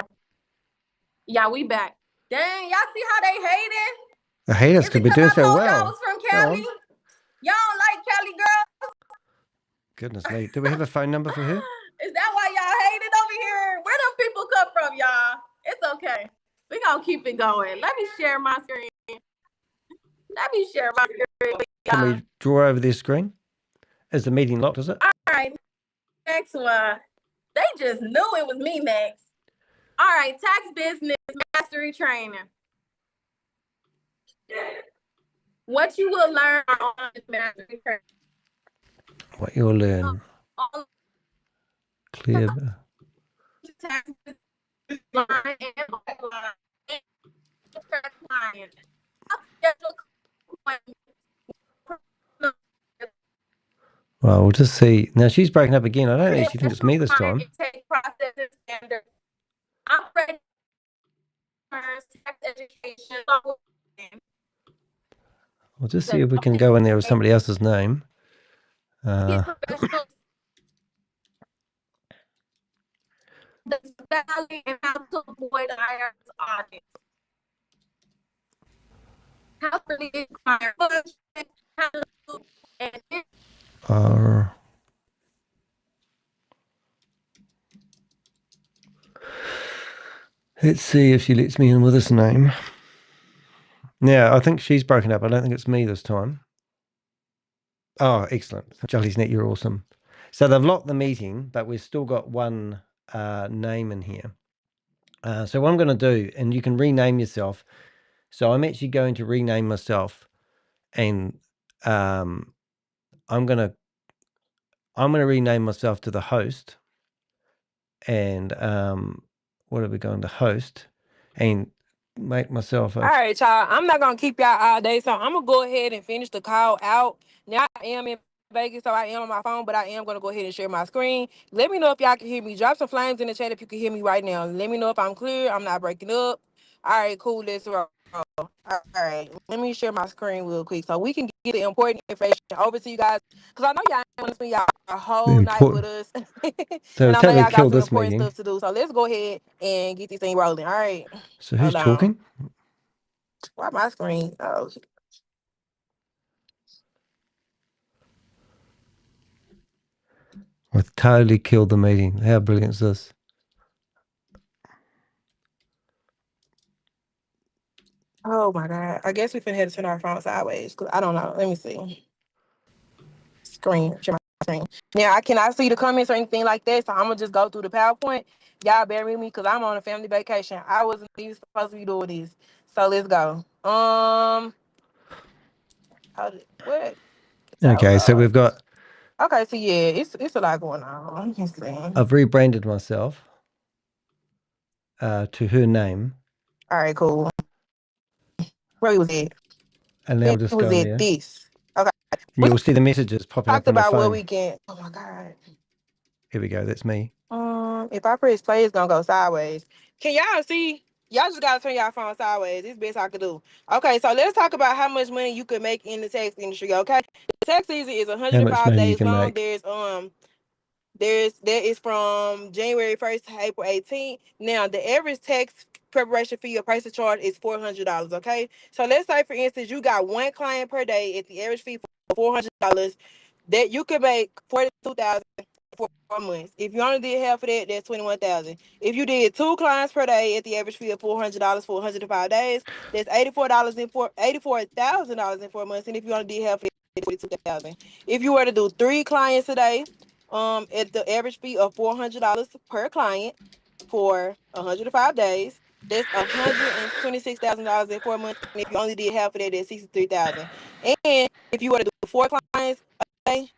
S9: Yeah, we back. Dang, y'all see how they hating?
S1: The haters could be doing so well.
S9: Y'all was from Cali. Y'all don't like Cali girls?
S1: Goodness me. Do we have a phone number for her?
S9: Is that why y'all hated over here? Where them people come from, y'all? It's okay. We gonna keep it going. Let me share my screen. Let me share my screen with
S1: Can
S9: y'all.
S1: we draw over their screen? Is the meeting locked, is it?
S9: All right. Next one. They just knew it was me next. All right. Tax business mastery training. What you will learn on this mastery training.
S1: What you'll learn. Clear.
S9: Tax line and line and client.
S1: Well, we'll just see. Now she's breaking up again. I don't actually think it's me this time. We'll just see if we can go in there with somebody else's name. Let's see if she lets me in with this name. Yeah, I think she's broken up. I don't think it's me this time. Oh, excellent. Jolly's Net, you're awesome. So they've locked the meeting, but we've still got one name in here. So what I'm going to do, and you can rename yourself. So I'm actually going to rename myself, and I'm going to rename myself to the host. And what are we going to host? And make myself
S10: all right, y'all. I'm not gonna keep y'all all day, so I'm gonna go ahead and finish the call out. Now I am in Vegas, so I am on my phone, but I am gonna go ahead and share my screen. Let me know if y'all can hear me. Drop some flames in the chat if you can hear me right now. Let me know if I'm clear. I'm not breaking up. All right, cool. Let's roll. All right, let me share my screen real quick so we can get the important information over to you guys, because I know y'all want to spend y'all a whole night with us.
S1: So
S10: and I know
S1: totally
S10: y'all got
S1: killed
S10: some
S1: this
S10: important
S1: meeting.
S10: stuff to do. So let's go ahead and get this thing rolling. All right.
S1: So who's talking?
S10: Why my screen? Oh.
S1: I totally killed the meeting. How brilliant is this?
S10: Oh my God. I guess we finna have to turn our phone sideways. I don't know. Let me see. Screen. Share my screen. Now I cannot see the comments or anything like that, so I'm gonna just go through the PowerPoint. Y'all bear with me because I'm on a family vacation. I wasn't even supposed to be doing this. So let's go. What?
S1: Okay, so we've got.
S10: Okay, so yeah, it's a lot going on. Let me see.
S1: I've rebranded myself to her name.
S10: All right, cool. Where was it?
S1: And now we'll just go in there.
S10: This. Okay.
S1: You'll see the messages popping up on the phone.
S10: Talked about what we can. Oh my God.
S1: Here we go. That's me.
S10: If I press play, it's gonna go sideways. Can y'all see? Y'all just gotta turn y'all phone sideways. It's the best I could do. Okay, so let's talk about how much money you could make in the tax industry. Okay, the tax season is 105 days long. There is from January 1st to April 18th. Now, the average tax preparation fee or price of charge is $400. Okay, so let's say, for instance, you got one client per day at the average fee for $400. That you could make $42,000 for 4 months. If you only did half of that, that's $21,000. If you did 2 clients per day at the average fee of $400 for 105 days, that's $84,000 in 4 months. And if you only did half of that, $42,000. If you were to do 3 clients a day, at the average fee of $400 per client for 105 days, that's $126,000 in 4 months. And if you only did half of that, that's $63,000. And if you were to do 4 clients a day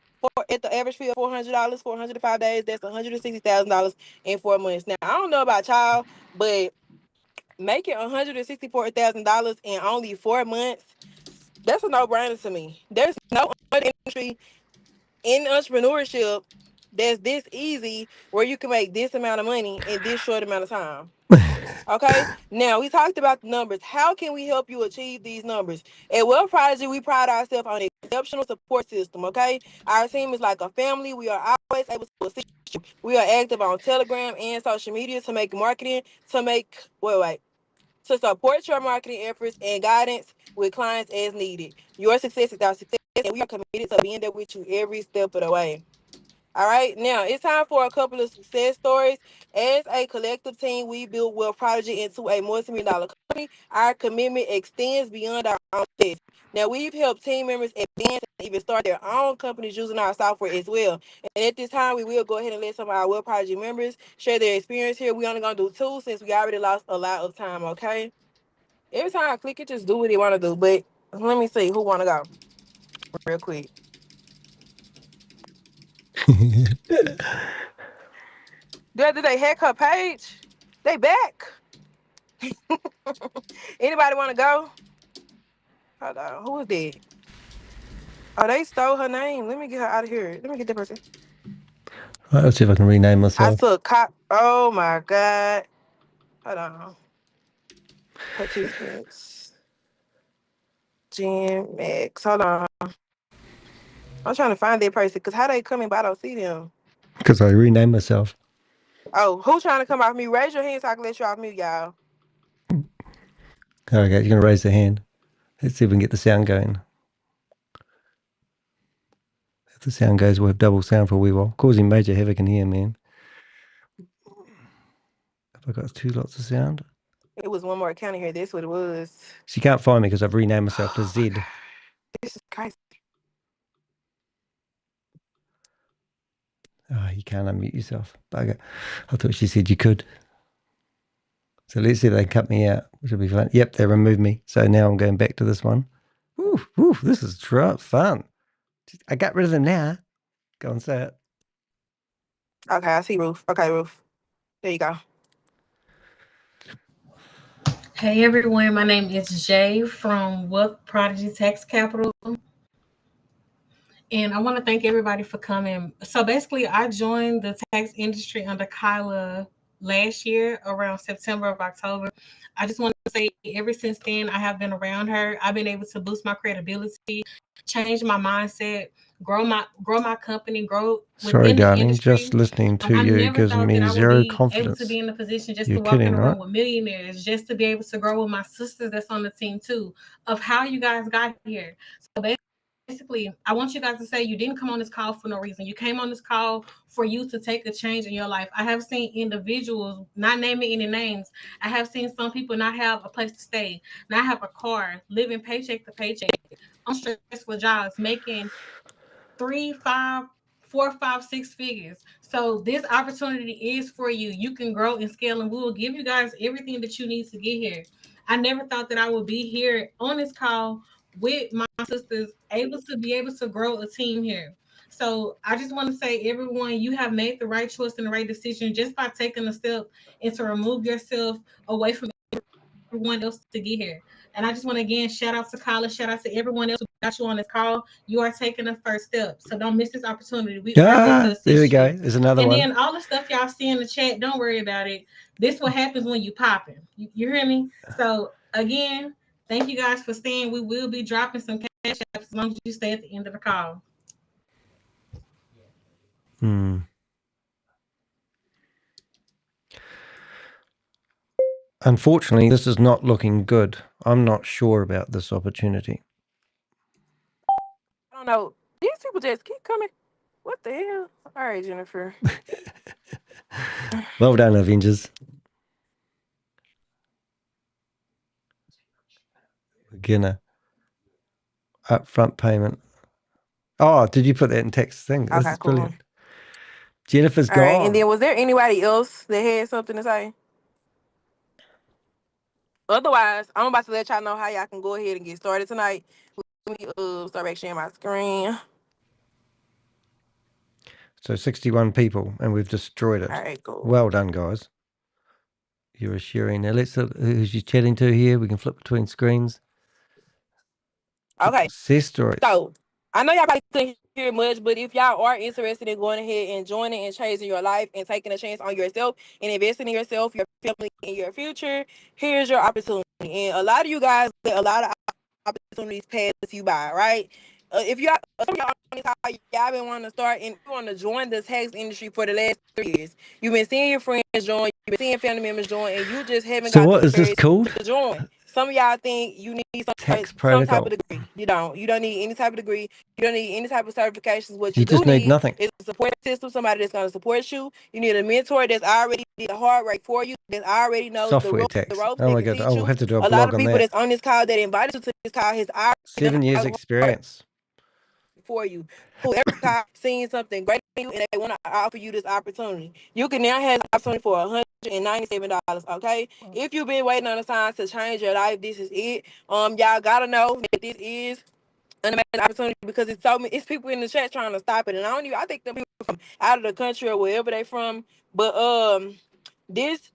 S10: at the average fee of $400 for 105 days, that's $160,000 in 4 months. Now, I don't know about y'all, but making $164,000 in only 4 months, that's a no-brainer to me. There's no other industry in entrepreneurship that's this easy where you can make this amount of money in this short amount of time. Okay, now we talked about the numbers. How can we help you achieve these numbers? At Wealth Prodigy, we pride ourselves on an exceptional support system. Okay, our team is like a family. We are always able to assist you. We are active on Telegram and social media to make marketing, to support your marketing efforts and guidance with clients as needed. Your success is our success, and we are committed to being there with you every step of the way. All right, now it's time for a couple of success stories. As a collective team, we built Wealth Prodigy into a multi-million-dollar company. Our commitment extends beyond our own success. Now, we've helped team members advance and even start their own companies using our software as well. And at this time, we will go ahead and let some of our Wealth Prodigy members share their experience here. We're only going to do 2 since we already lost a lot of time, okay? Every time I click it, just do what they want to do. But let me see who want to go real quick. Did they hack her page? They back. Anybody want to go? Hold on. Who is that? Oh, they stole her name. Let me get her out of here. Let me get that person.
S1: Right, let's see if I can rename myself.
S10: I took cop. Oh my God. Hold on. Participants. Jim Max. Hold on. I'm trying to find that person because how they coming, but I don't see them.
S1: Because I renamed myself.
S10: Oh, who's trying to come off mute? Raise your hand so I can let you off mute, y'all.
S1: Okay, you're going to raise the hand. Let's see if we can get the sound going. If the sound goes, we'll have double sound for a wee while. Causing major havoc in here, man. Have I got 2 lots of sound?
S10: It was one more account in here. That's what it was.
S1: She can't find me because I've renamed myself to Z.
S10: This is crazy.
S1: Oh, you can't unmute yourself. Bugger. I thought she said you could. So let's see if they cut me out, which will be fun. Yep, they removed me. So now I'm going back to this one. Woo, this is fun. I got rid of them now. Go and say it.
S10: Okay, I see Ruth. Okay, Ruth. There you go.
S11: Hey everyone, my name is Jay from Wealth Prodigy Tax Capital. And I want to thank everybody for coming. So basically, I joined the tax industry under Kyla last year around September or October. I just want to say ever since then, I have been around her. I've been able to boost my credibility, change my mindset, grow my company, grow
S1: Sorry,
S11: within the
S1: darling,
S11: industry.
S1: just listening to
S11: I
S1: you
S11: never
S1: gives
S11: thought
S1: me
S11: that I would
S1: zero
S11: be
S1: confidence.
S11: able to be in a position just
S1: You're
S11: to walk
S1: kidding,
S11: around
S1: right?
S11: with millionaires, just to be able to grow with my sisters that's on the team too, of how you guys got here. So basically, I want you guys to say you didn't come on this call for no reason. You came on this call for you to take a change in your life. I have seen individuals, not naming any names, I have seen some people not have a place to stay, not have a car, living paycheck to paycheck, on stressful jobs, making 3, 5, 4, 5, 6 figures. So this opportunity is for you. You can grow and scale, and we will give you guys everything that you need to get here. I never thought that I would be here on this call with my sisters, able to grow a team here. So I just want to say, everyone, you have made the right choice and the right decision just by taking a step and to remove yourself away from everyone else to get here. And I just want to again shout out to Kyla, shout out to everyone else who got you on this call. You are taking the first step, so don't miss this opportunity. We are here to assist
S1: There we go.
S11: you.
S1: There's another
S11: And
S1: one.
S11: then all the stuff y'all see in the chat, don't worry about it. This what happens when you popping. You hear me? So again, thank you guys for staying. We will be dropping some cash apps as long as you stay at the end of the call.
S1: Unfortunately, this is not looking good. I'm not sure about this opportunity.
S10: I don't know. These people just keep coming. What the hell? All right, Jennifer.
S1: Well done, Avengers. Beginner. Upfront payment. Oh, did you put that in text thing?
S10: Okay,
S1: This is
S10: cool.
S1: brilliant. Jennifer's
S10: All
S1: gone.
S10: right, and then was there anybody else that had something to say? Otherwise, I'm about to let y'all know how y'all can go ahead and get started tonight. Let me start back sharing my screen.
S1: So 61 people, and we've destroyed it.
S10: All right, cool.
S1: Well done, guys. You were sharing. Now let's look who's you chatting to here. We can flip between screens.
S10: Okay.
S1: Success stories.
S10: So I know y'all probably couldn't hear much, but if y'all are interested in going ahead and joining and changing your life and taking a chance on yourself and investing in yourself, your family, and your future, here's your opportunity. And a lot of you guys let a lot of opportunities pass you by, right? If y'all, some of y'all been wanting to start and you want to join the tax industry for the last 3 years. You've been seeing your friends join, you've been seeing family members join, and you just haven't got the courage to join. some of y'all think you need some type of degree. You don't need any type of degree. You don't need any type of certifications. What you do
S1: just need
S10: need
S1: nothing.
S10: is a support system, somebody that's going to support you. You need a mentor that's already did the hard work for you, that already knows
S1: Software
S10: the
S1: tax.
S10: ropes.
S1: Oh my God, I'll have to do a
S10: lot
S1: blog
S10: of
S1: on
S10: people
S1: that.
S10: that's on this call that invited you to this call has already
S1: 7 years experience
S10: for you. Whoever seeing something great in you and they want to offer you this opportunity, you can now have the opportunity for $197. Okay, if you've been waiting on a sign to change your life, this is it. Y'all gotta know that this is an amazing opportunity because it's people in the chat trying to stop it, and I think the people from out of the country or wherever they from, but this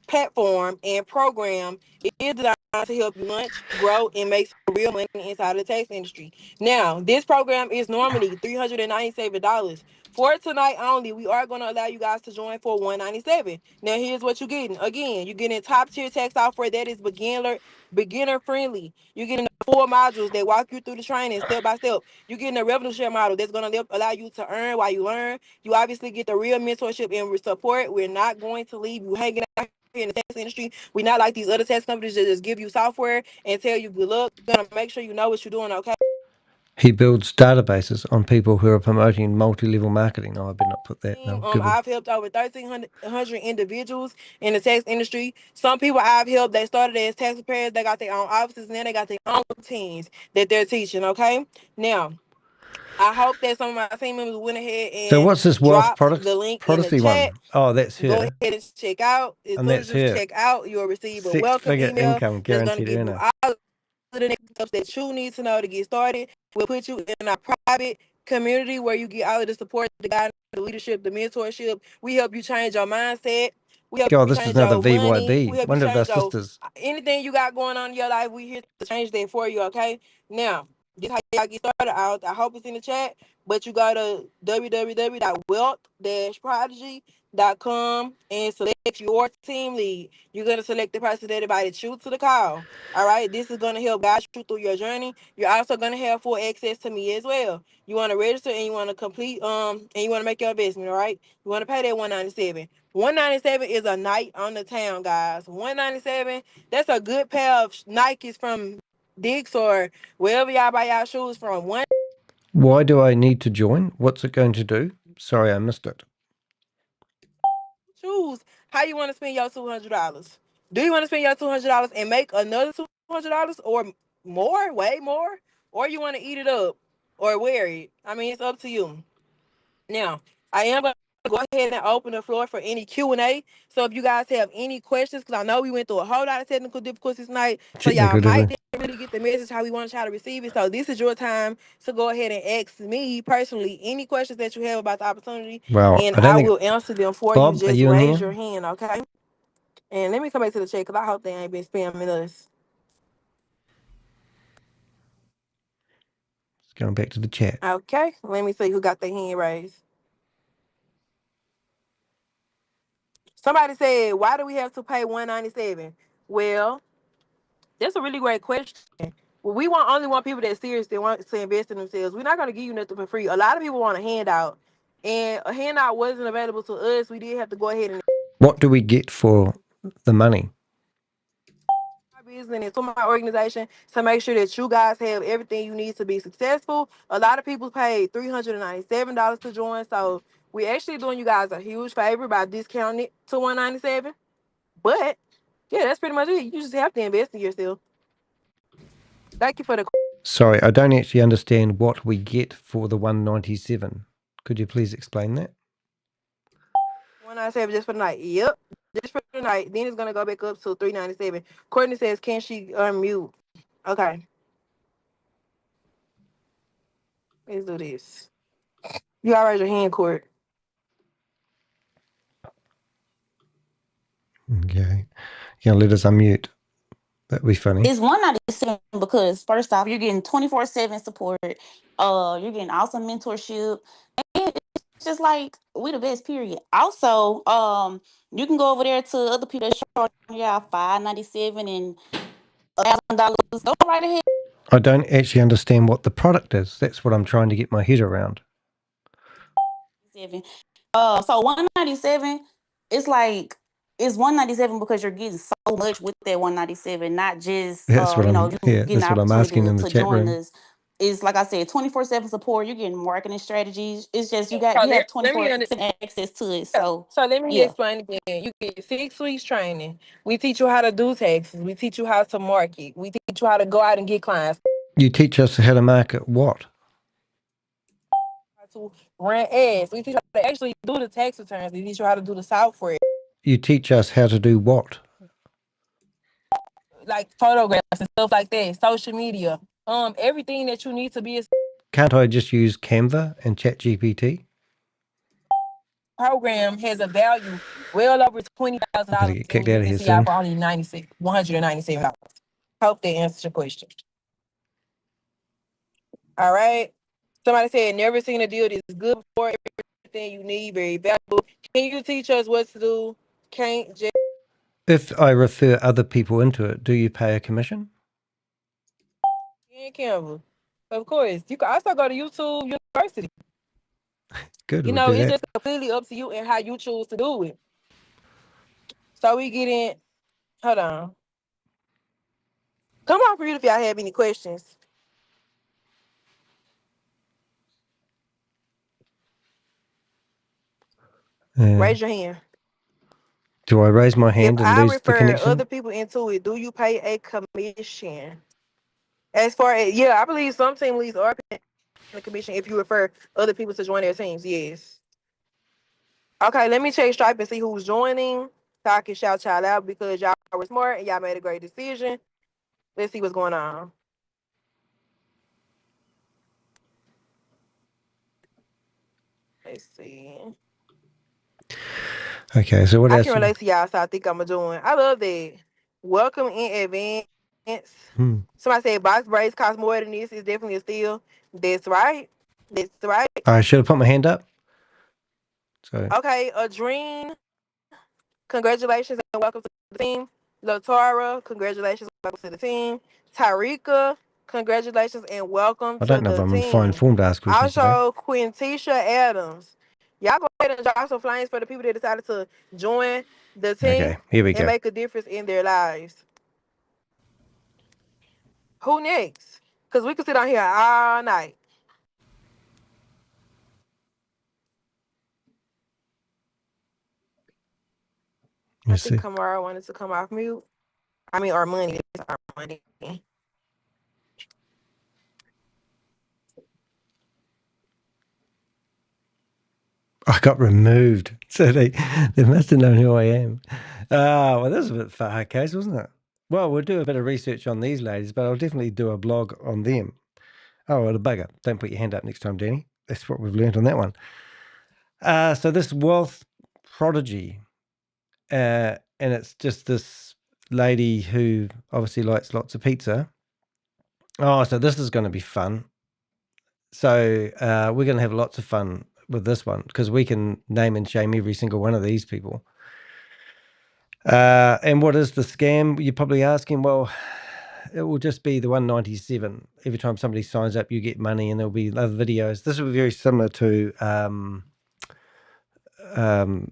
S10: platform and program is designed to help you launch, grow, and make some real money inside the tax industry. Now, this program is normally $397. For tonight only, we are going to allow you guys to join for $197. Now, here's what you're getting. Again, you're getting top tier tax software that is beginner friendly. You're getting the 4 modules that walk you through the training step by step. You're getting a revenue share model that's going to allow you to earn while you learn. You obviously get the real mentorship and support. We're not going to leave you hanging out in the tax industry. We're not like these other tax companies that just give you software and tell you good luck. We're going to make sure you know what you're doing, okay?
S1: He builds databases on people who are promoting multi-level marketing. Oh, I better not put that. No,
S10: I've helped over 1,300 individuals in the tax industry. Some people I've helped, they started as tax preparers. They got their own offices, and then they got their own routines that they're teaching, okay? Now, I hope that some of my team members went ahead and
S1: so what's this Wealth
S10: the link in the
S1: Prodigy
S10: chat.
S1: one? Oh, that's her.
S10: Go ahead and check out. As soon as you check out, you'll receive a welcome email
S1: income
S10: that's going to
S1: guaranteed
S10: give you all the next steps that you need to know to get started. We'll put you in our private community where you get all of the support, the guidance, the leadership, the mentorship. We help you change your mindset. We help you
S1: this
S10: change
S1: is another
S10: your money. We
S1: VYB.
S10: help
S1: One
S10: you
S1: of our
S10: change your
S1: sisters.
S10: anything you got going on in your life. We here to change that for you. Okay. Now, this is how y'all get started. I hope it's in the chat. But you go to www.wealth-prodigy.com and select your team lead. You're going to select the person that invited you to the call. All right. This is going to help guide you through your journey. You're also going to have full access to me as well. You want to register and you want to complete and you want to make your investment. All right. You want to pay that $197. $197 is a night on the town, guys. $197. That's a good pair of Nikes from Dick's or wherever y'all buy y'all shoes from.
S1: Why do I need to join? What's it going to do? Sorry, I missed it.
S10: Choose how you want to spend your $200. Do you want to spend your $200 and make another $200 or more, way more? Or you want to eat it up or wear it? I mean, it's up to you. Now, I am going to go ahead and open the floor for any Q&A. So if you guys have any questions, because I know we went through a whole lot of technical difficulties tonight, so y'all might didn't really get the message how we want to try to receive it. So this is your time to go ahead and ask me personally any questions that you have about the opportunity, and I will answer them for you. Just raise your hand, okay? And let me come back to the chat because I hope they ain't been spamming us.
S1: It's going back to the chat.
S10: Okay, let me see who got their hand raised. Somebody said, why do we have to pay $197? Well, that's a really great question. Well, we only want people that seriously want to invest in themselves. We're not going to give you nothing for free. A lot of people want a handout, and a handout wasn't available to us. We did have to go ahead and.
S1: What do we get for the money?
S10: Business and to my organization to make sure that you guys have everything you need to be successful. A lot of people paid $397 to join, so we're actually doing you guys a huge favor by discounting it to $197. But yeah, that's pretty much it. You just have to invest in yourself. Thank you for the.
S1: Sorry, I don't actually understand what we get for the $197. Could you please explain that?
S10: $197 just for the night. Yep, just for the night. Then it's gonna go back up to $397. Courtney says, "Can she unmute?" Okay, let's do this. You all raise your hand, Court.
S1: Okay, you let us unmute. That'd be funny.
S12: It's $197 because first off, you're getting 24/7 support. You're getting awesome mentorship. And it's just like we the best, period. Also, you can go over there to other people that charging y'all $597 and $1,000. Go right ahead.
S1: I don't actually understand what the product is. That's what I'm trying to get my head around.
S12: So $197, it's like it's $197 because you're getting so much with that $197, not just
S1: That's what
S12: you know,
S1: I'm.
S12: you
S1: Yeah,
S12: getting
S1: that's
S12: the
S1: what I'm
S12: opportunity
S1: asking in the
S12: to
S1: chat
S12: join
S1: room.
S12: us. It's like I said, 24/7 support. You're getting marketing strategies. It's just you
S10: So
S12: have
S10: let me
S12: 24/7 access to it. So
S10: So let me
S12: yeah.
S10: explain again. You get 6 weeks training. We teach you how to do taxes. We teach you how to market. We teach you how to go out and get clients.
S1: You teach us how to market what?
S10: How to run ads. We teach you how to actually do the tax returns. We teach you how to do the software,
S1: You teach us how to do what?
S10: like photographs and stuff like that. Social media. Everything that you need to be a
S1: Can't I just use Canva and ChatGPT?
S10: program has a value well over $20,000,
S1: I'm gonna get kicked
S10: and
S1: out
S10: you
S1: of
S10: can
S1: here
S10: see out
S1: soon.
S10: for only $197. Hope that answers your question. All right. Somebody said never seen a deal that's good for everything you need, very valuable. Can you teach us what to do? Can't just
S1: If I refer other people into it, do you pay a commission?
S10: Canva. Of course. You can also go to YouTube University.
S1: Good,
S10: You
S1: we'll
S10: know,
S1: do
S10: it's
S1: that.
S10: just completely up to you and how you choose to do it. So we get in. Hold on. Come on for you if y'all have any questions. Raise your hand.
S1: Do I raise my
S10: If
S1: hand and
S10: I
S1: lose the
S10: refer
S1: connection?
S10: other people into it, do you pay a commission? As far as, yeah, I believe some team leads are paying a commission if you refer other people to join their teams. Yes. Okay, let me check Stripe and see who's joining so I can shout y'all out because y'all were smart and y'all made a great decision. Let's see what's going on. Let's see.
S1: Okay, so what
S10: I
S1: else?
S10: can relate to y'all, so I think I'm gonna join. I love that. Welcome in advance. Somebody said box braids cost more than this. It's definitely a steal. That's right. That's right.
S1: I should have put my hand up. So
S10: Okay, Adrene, congratulations and welcome to the team. Latara, congratulations and welcome to the team. Tarika, congratulations and welcome
S1: I
S10: to
S1: don't know if
S10: the
S1: I'm fine
S10: team.
S1: formed to ask questions today.
S10: Also, Quintisha Adams. Y'all go ahead and drop some flames for the people that decided to join the team
S1: Okay, here we
S10: and
S1: go.
S10: make a difference in their lives. Who next? Because we could sit on here all night. I think Kamara wanted to come off mute. I mean, our money. It's our money.
S1: I got removed, so they must have known who I am. Well, that was a bit far, hard case, wasn't it? Well, we'll do a bit of research on these ladies, but I'll definitely do a blog on them. Oh, what a bugger! Don't put your hand up next time, Danny. That's what we've learned on that one. So this Wealth Prodigy, and it's just this lady who obviously likes lots of pizza. Oh, so this is going to be fun. So we're going to have lots of fun with this one because we can name and shame every single one of these people. And what is the scam? You're probably asking. Well, it will just be the 197. Every time somebody signs up, you get money, and there'll be other videos. This will be very similar to,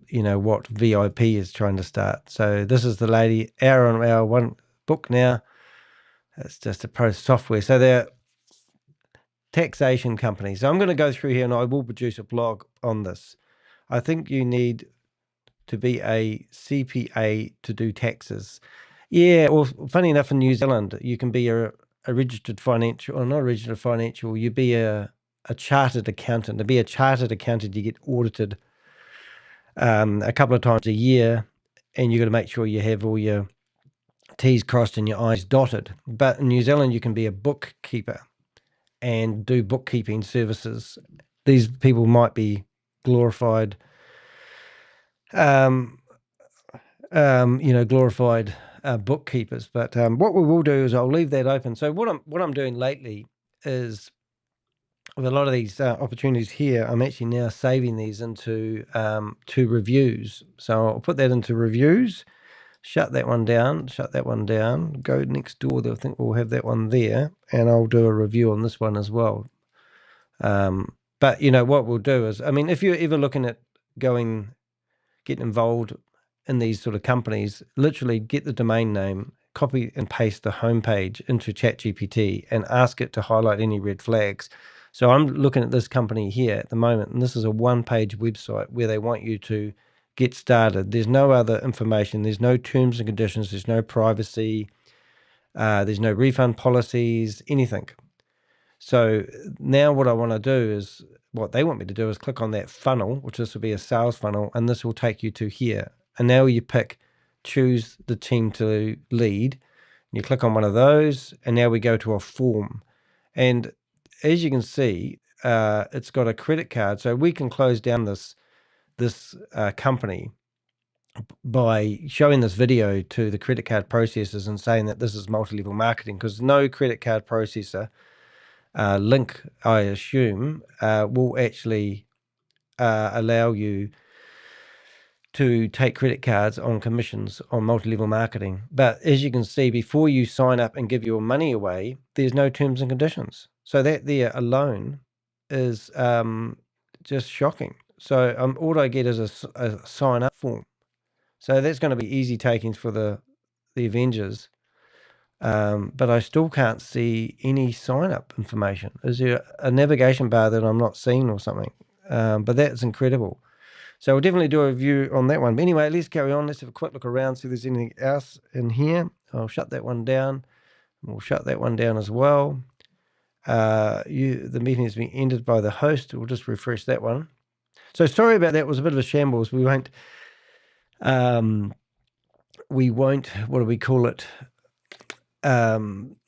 S1: you know, what VIP is trying to start. So this is the lady, hour on hour, one book now. It's just a pro software. So they're taxation companies. So I'm going to go through here, and I will produce a blog on this. I think you need to be a CPA to do taxes. Yeah, well, funny enough, in New Zealand, you can be a registered financial, or not a registered financial, you be a chartered accountant. To be a chartered accountant, you get audited a couple of times a year, and you've got to make sure you have all your T's crossed and your I's dotted. But in New Zealand, you can be a bookkeeper and do bookkeeping services. These people might be glorified you know, glorified bookkeepers. But what we will do is I'll leave that open. So what I'm doing lately is with a lot of these opportunities here, I'm actually now saving these into to reviews. So I'll put that into reviews, shut that one down, go next door. I think we'll have that one there, and I'll do a review on this one as well. But you know what we'll do is, I mean, if you're ever looking at getting involved in these sort of companies literally get the domain name, copy and paste the homepage into ChatGPT and ask it to highlight any red flags. So I'm looking at this company here at the moment, and this is a one-page website where they want you to get started. There's no other information. There's no terms and conditions. There's no privacy. There's no refund policies, anything. So now what I want to do is, what they want me to do is click on that funnel, which this will be a sales funnel, and this will take you to here. And now you choose the team to lead. And you click on one of those, and now we go to a form. And as you can see, it's got a credit card. So we can close down this company by showing this video to the credit card processors and saying that this is multi-level marketing, because no credit card processor link, I assume, will actually allow you to take credit cards on commissions on multi-level marketing. But as you can see, before you sign up and give your money away, there's no terms and conditions. So that there alone is just shocking. So all I get is a sign up form. So that's going to be easy takings for the Avengers. But I still can't see any sign up information. Is there a navigation bar that I'm not seeing or something? But that's incredible. So we'll definitely do a review on that one. But anyway, let's carry on. Let's have a quick look around, see if there's anything else in here. I'll shut that one down. We'll shut that one down as well. The meeting has been ended by the host. We'll just refresh that one. So sorry about that. It was a bit of a shambles. We won't, what do we call it?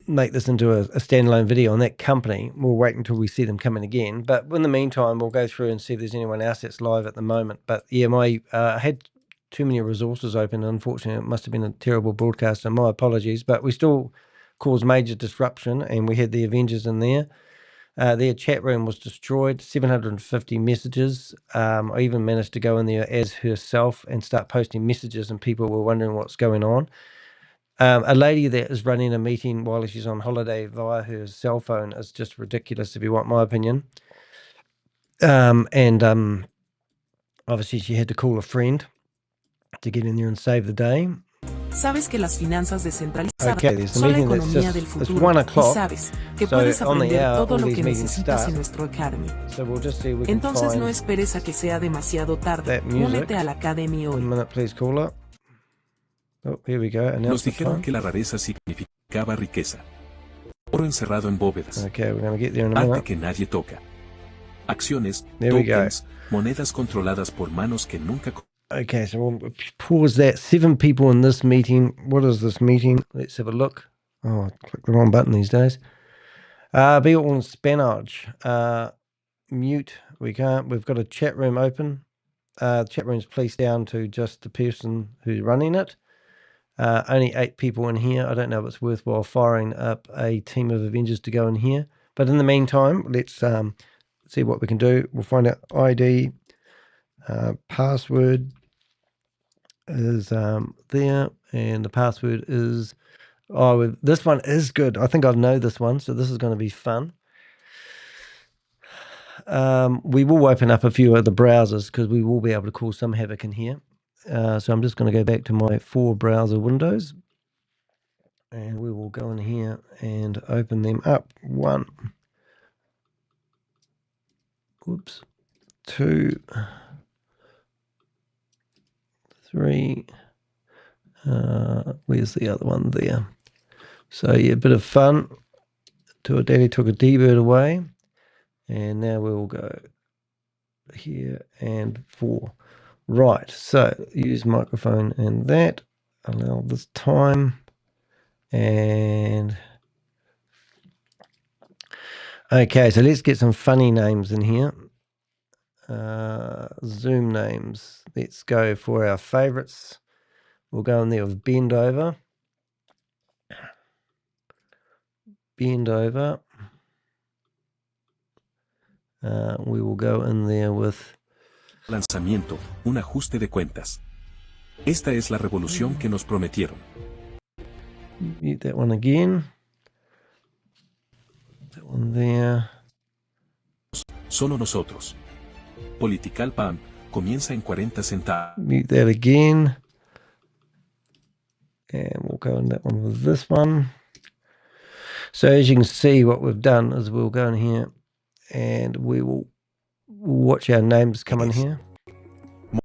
S1: Make this into a standalone video on that company. We'll wait until we see them come in again. But in the meantime, we'll go through and see if there's anyone else that's live at the moment. But yeah, I had too many resources open. Unfortunately, it must have been a terrible broadcast, and my apologies. But we still caused major disruption, and we had the Avengers in there. Their chat room was destroyed, 750 messages. I even managed to go in there as herself and start posting messages, and people were wondering what's going on. A lady that is running a meeting while she's on holiday via her cell phone is just ridiculous, if you want my opinion. Obviously she had to call a friend to get in there and save the day.
S13: Sabes que las finanzas descentralizadas
S1: there's the
S13: son la
S1: meeting
S13: economía del
S1: it's
S13: futuro
S1: 1
S13: y
S1: o'clock.
S13: sabes que
S1: So
S13: puedes
S1: on the
S13: aprender
S1: hour,
S13: todo
S1: all
S13: lo
S1: these
S13: que
S1: meetings
S13: necesitas
S1: start.
S13: en nuestro Academy.
S1: So we'll just see if we can
S13: Entonces
S1: find
S13: no esperes a que sea demasiado tarde.
S1: that music.
S13: Únete al Academy hoy.
S1: 1 minute, please, caller. Oh, here we go.
S14: Nos dijeron que la rareza significaba riqueza. Oro encerrado en bóvedas.
S1: Okay, we're going to get there in a
S14: Arte
S1: minute.
S14: que nadie toca. Acciones,
S1: There we go.
S14: tokens, monedas controladas por manos que nunca...
S1: Okay, so we'll pause that. 7 people in this meeting. What is this meeting? Let's have a look. Oh, I clicked the wrong button these days. Be all in Spanish. Mute. We can't. We've got a chat room open. The chat room's placed down to just the person who's running it. Only 8 people in here. I don't know if it's worthwhile firing up a team of Avengers to go in here. But in the meantime, let's see what we can do. We'll find out ID. Password is there, and the password is this one is good. I think I know this one, so this is going to be fun. We will open up a few other browsers because we will be able to cause some havoc in here. So I'm just going to go back to my 4 browser windows, and we will go in here and open them up. 1, oops, 2, 3. Where's the other one there? So yeah, a bit of fun. Daddy took a D-bird away, and now we'll go here and 4. Right, so use microphone and that. Allow this time, and okay, so let's get some funny names in here. Zoom names. Let's go for our favorites. We'll go in there with bend over. Bend over. We will go in there with
S14: Lanzamiento, un ajuste de cuentas. Esta es la revolución que nos prometieron.
S1: mute that one again. That one there.
S14: Solo nosotros. Political PAN comienza en 40 centavos.
S1: Mute that again. And we'll go on that one with this one. So as you can see, what we've done is we'll go in here and we will watch our names come in here.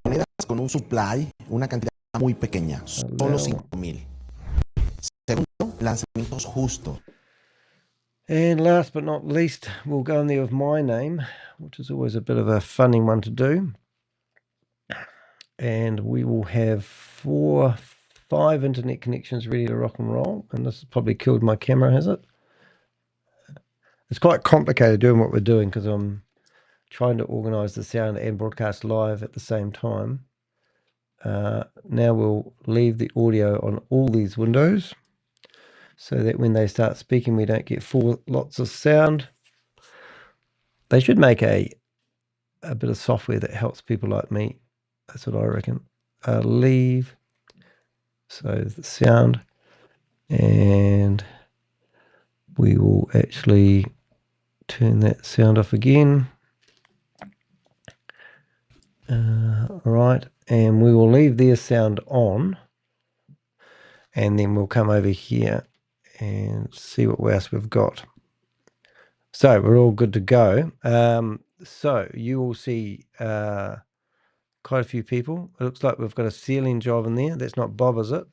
S15: Monedas con un supply, una cantidad muy pequeña, solo 5,000. Segundo, lanzamientos justos.
S1: And last but not least, we'll go in there with my name, which is always a bit of a funny one to do. And we will have 5 internet connections ready to rock and roll. And this has probably killed my camera, has it? It's quite complicated doing what we're doing because I'm trying to organize the sound and broadcast live at the same time. Now we'll leave the audio on all these windows so that when they start speaking, we don't get lots of sound. They should make a bit of software that helps people like me. That's what I reckon. Leave. So the sound. And we will actually turn that sound off again. All right. And we will leave their sound on. And then we'll come over here and see what else we've got. So we're all good to go. So you will see quite a few people. It looks like we've got a ceiling job in there. That's not Bob, is it?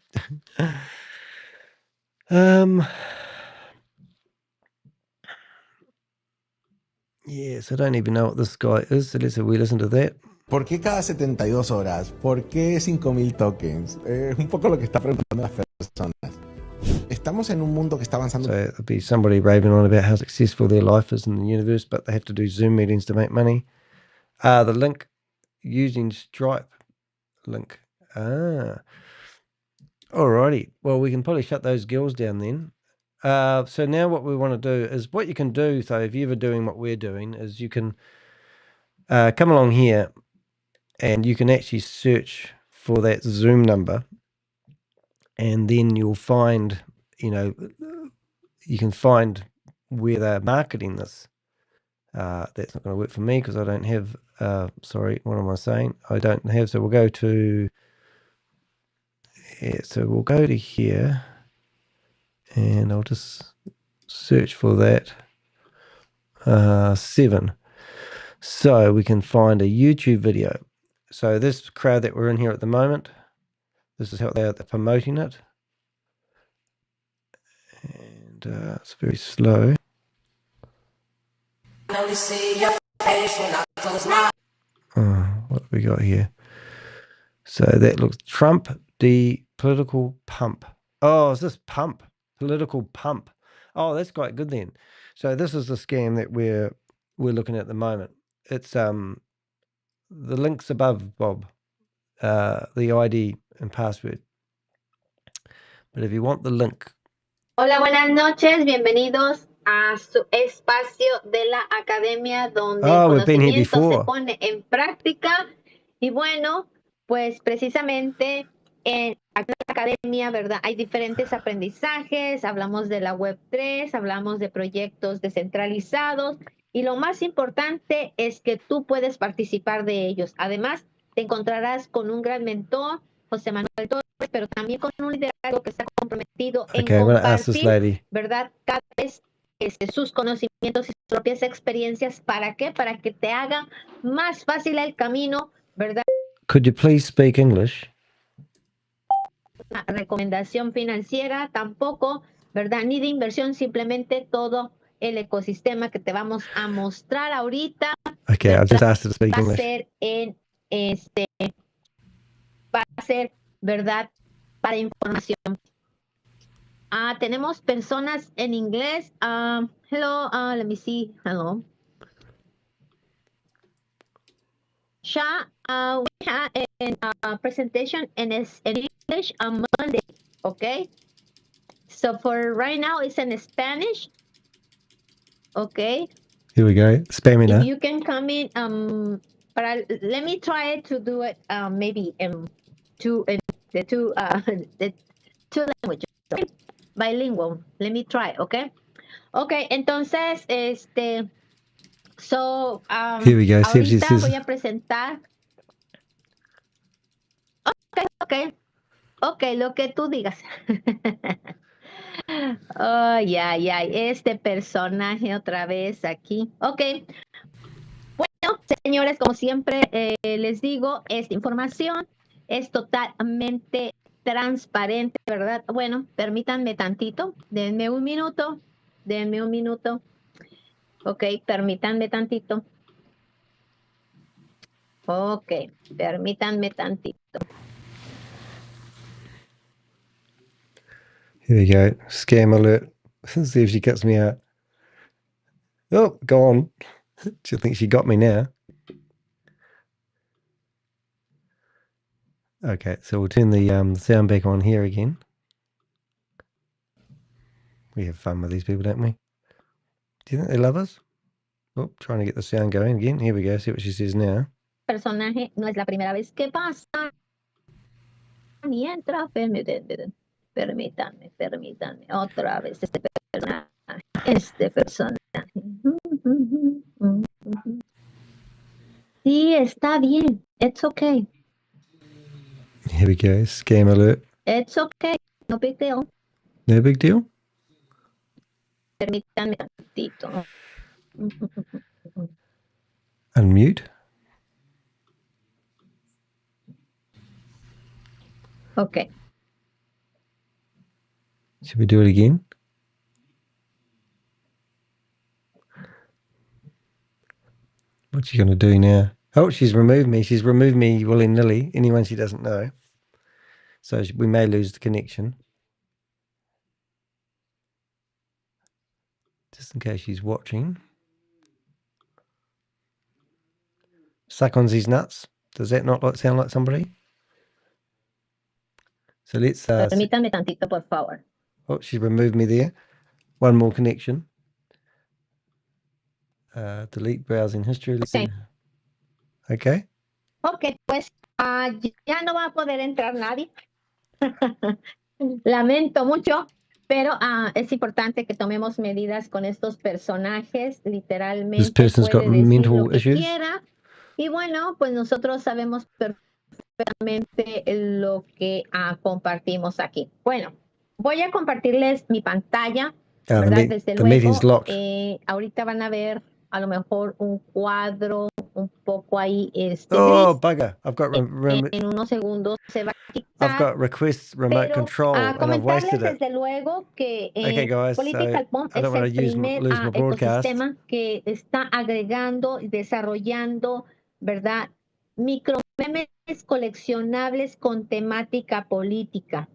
S1: Yes, I don't even know what this guy is. So let's we listen to that.
S15: ¿Por qué cada 72 horas? ¿Por qué 5,000 tokens? Un poco lo que está preguntando las personas. Estamos en un mundo que está avanzando.
S1: So there'll be somebody raving on about how successful their life is in the universe, but they have to do Zoom meetings to make money. The link using Stripe link. Alrighty. Well, we can probably shut those girls down then. So now what we want to do is what you can do. So if you're ever doing what we're doing is you can come along here and you can actually search for that Zoom number, and then you'll find, you know, you can find where they're marketing this. That's not going to work for me because I don't have, sorry, what am I saying? I don't have, so we'll go to, yeah, so we'll go to here and I'll just search for that, 7. So we can find a YouTube video. So this crowd that we're in here at the moment, this is how they're promoting it. And it's very slow. What have we got here? So that looks Trump, the political pump. Oh, is this pump? Political pump. Oh, that's quite good then. So this is the scam that we're looking at the moment. It's the links above, Bob, the ID and password. But if you want the link.
S16: Hola, buenas noches. Bienvenidos a su espacio de la academia donde el conocimiento se pone en práctica. Y bueno, pues precisamente en la academia, ¿verdad? Hay diferentes aprendizajes. Hablamos de la web 3, hablamos de proyectos descentralizados. Y lo más importante es que tú puedes participar de ellos. Además, te encontrarás con un gran mentor, José Manuel Torres, pero también con un liderazgo que está comprometido en compartir, ¿verdad? Cada vez sus conocimientos y sus propias experiencias. ¿Para qué? Para que te haga más fácil el camino, ¿verdad?
S1: Could you please speak English?
S16: Una recomendación financiera tampoco, ¿verdad? Ni de inversión, simplemente todo el ecosistema que te vamos a mostrar ahorita.
S1: Okay, I just asked her to speak English.
S16: Va a ser, ¿verdad? Para información. Tenemos personas en inglés. Hello, let me see. Hello. Sha, we have a presentation in English on Monday, okay? So for right now, it's in Spanish, okay?
S1: Here we go, spamming
S16: If
S1: her.
S16: you can come in, but let me try to do it maybe in the two languages, okay? Bilingual. Let me try, okay? Okay, entonces, so,
S1: here we go.
S16: ahorita voy a presentar. Okay. Ok, lo que tú digas. Ay, ay, ay, este personaje otra vez aquí. Ok. Bueno, señores, como siempre les digo, esta información es totalmente transparente, ¿verdad? Bueno, permítanme tantito, denme un minuto, denme un minuto. Ok, permítanme tantito. Ok, permítanme tantito.
S1: Here we go. Scam alert. See if she cuts me out. Oh, go on. She'll think she got me now. Okay, so we'll turn the sound back on here again. We have fun with these people, don't we? Do you think they love us? Oh, trying to get the sound going again. Here we go. See what she says now.
S16: Personaje no es la primera vez que pasa. Mientras, permítanme, otra vez este personaje. Sí, está bien. It's okay.
S1: Here we go. Scam alert.
S16: It's okay. No big deal.
S1: No big deal?
S16: Permítanme tantito.
S1: Unmute.
S16: Okay.
S1: Should we do it again? What's she going to do now? Oh, she's removed me. She's removed me willy-nilly, anyone she doesn't know. So we may lose the connection. Just in case she's watching. Suck on these nuts. Does that not sound like somebody? So let's...
S16: Permítanme tantito, por favor.
S1: Oh, she removed me there. One more connection. Delete browsing history. Let's see. Okay.
S16: Ok, pues ya no va a poder entrar nadie. Lamento mucho, pero es importante que tomemos medidas con estos personajes. Literalmente
S1: This person's got
S16: puede decir
S1: mental
S16: lo que
S1: issues.
S16: quiera. Y bueno, pues nosotros sabemos perfectamente lo que compartimos aquí. Bueno, voy a compartirles mi pantalla, ¿verdad? Desde
S1: the
S16: luego,
S1: meeting's locked.
S16: ahorita van a ver a lo mejor un cuadro un poco ahí
S1: Oh,
S16: gris.
S1: bugger. I've got
S16: En unos segundos se va a quitar.
S1: I've got request remote
S16: Pero
S1: control and I've wasted
S16: comentarles
S1: it.
S16: desde luego que
S1: Okay, guys,
S16: Political
S1: so
S16: Bomb
S1: I don't
S16: es
S1: want
S16: el
S1: to
S16: primer
S1: lose my broadcast.
S16: ecosistema que está agregando y desarrollando, ¿verdad? Micromemes coleccionables con temática política.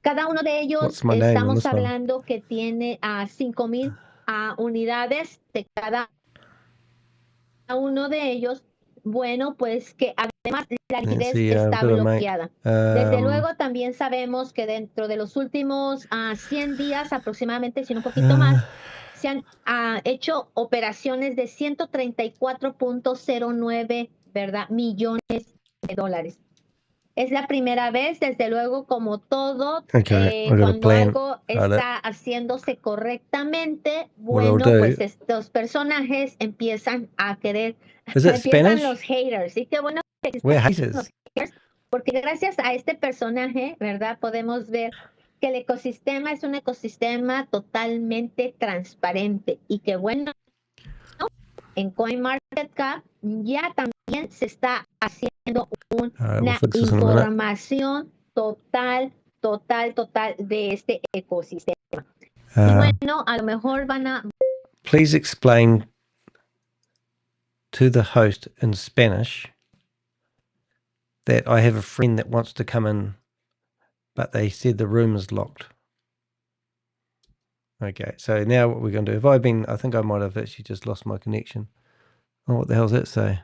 S16: Cada uno de ellos
S1: What's my name on
S16: estamos
S1: this one?
S16: hablando que tiene a 5,000 unidades de cada uno de ellos. Bueno, pues que además la liquidez está bloqueada. Desde luego también sabemos que dentro de los últimos 100 días aproximadamente, si no un poquito más, se han hecho operaciones de 134.09, ¿verdad? millones de dólares. Es la primera vez, desde luego, como todo, cuando algo está haciéndose correctamente, bueno, pues estos personajes empiezan a querer, empiezan los haters. Y qué bueno que existen los haters, porque gracias a este personaje, ¿verdad? Podemos ver que el ecosistema es un ecosistema totalmente transparente y que bueno, en CoinMarketCap ya también se está haciendo una información total de este ecosistema. Y bueno, a lo mejor van a...
S1: Please explain to the host in Spanish that I have a friend that wants to come in, but they said the room is locked. Okay, so now what we're going to do, I think I might have actually just lost my connection. Oh, what the hell does that say?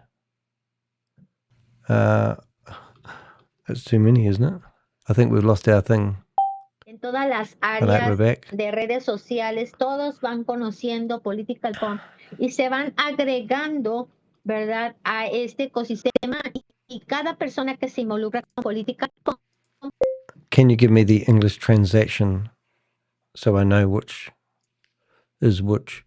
S1: That's too many, isn't it? I think we've lost our thing.
S16: En todas las áreas de redes sociales, todos van conociendo Political Pump y se van agregando, ¿verdad?, a este ecosistema y cada persona que se involucra con Political Pump.
S1: Can you give me the English transaction so I know which is which?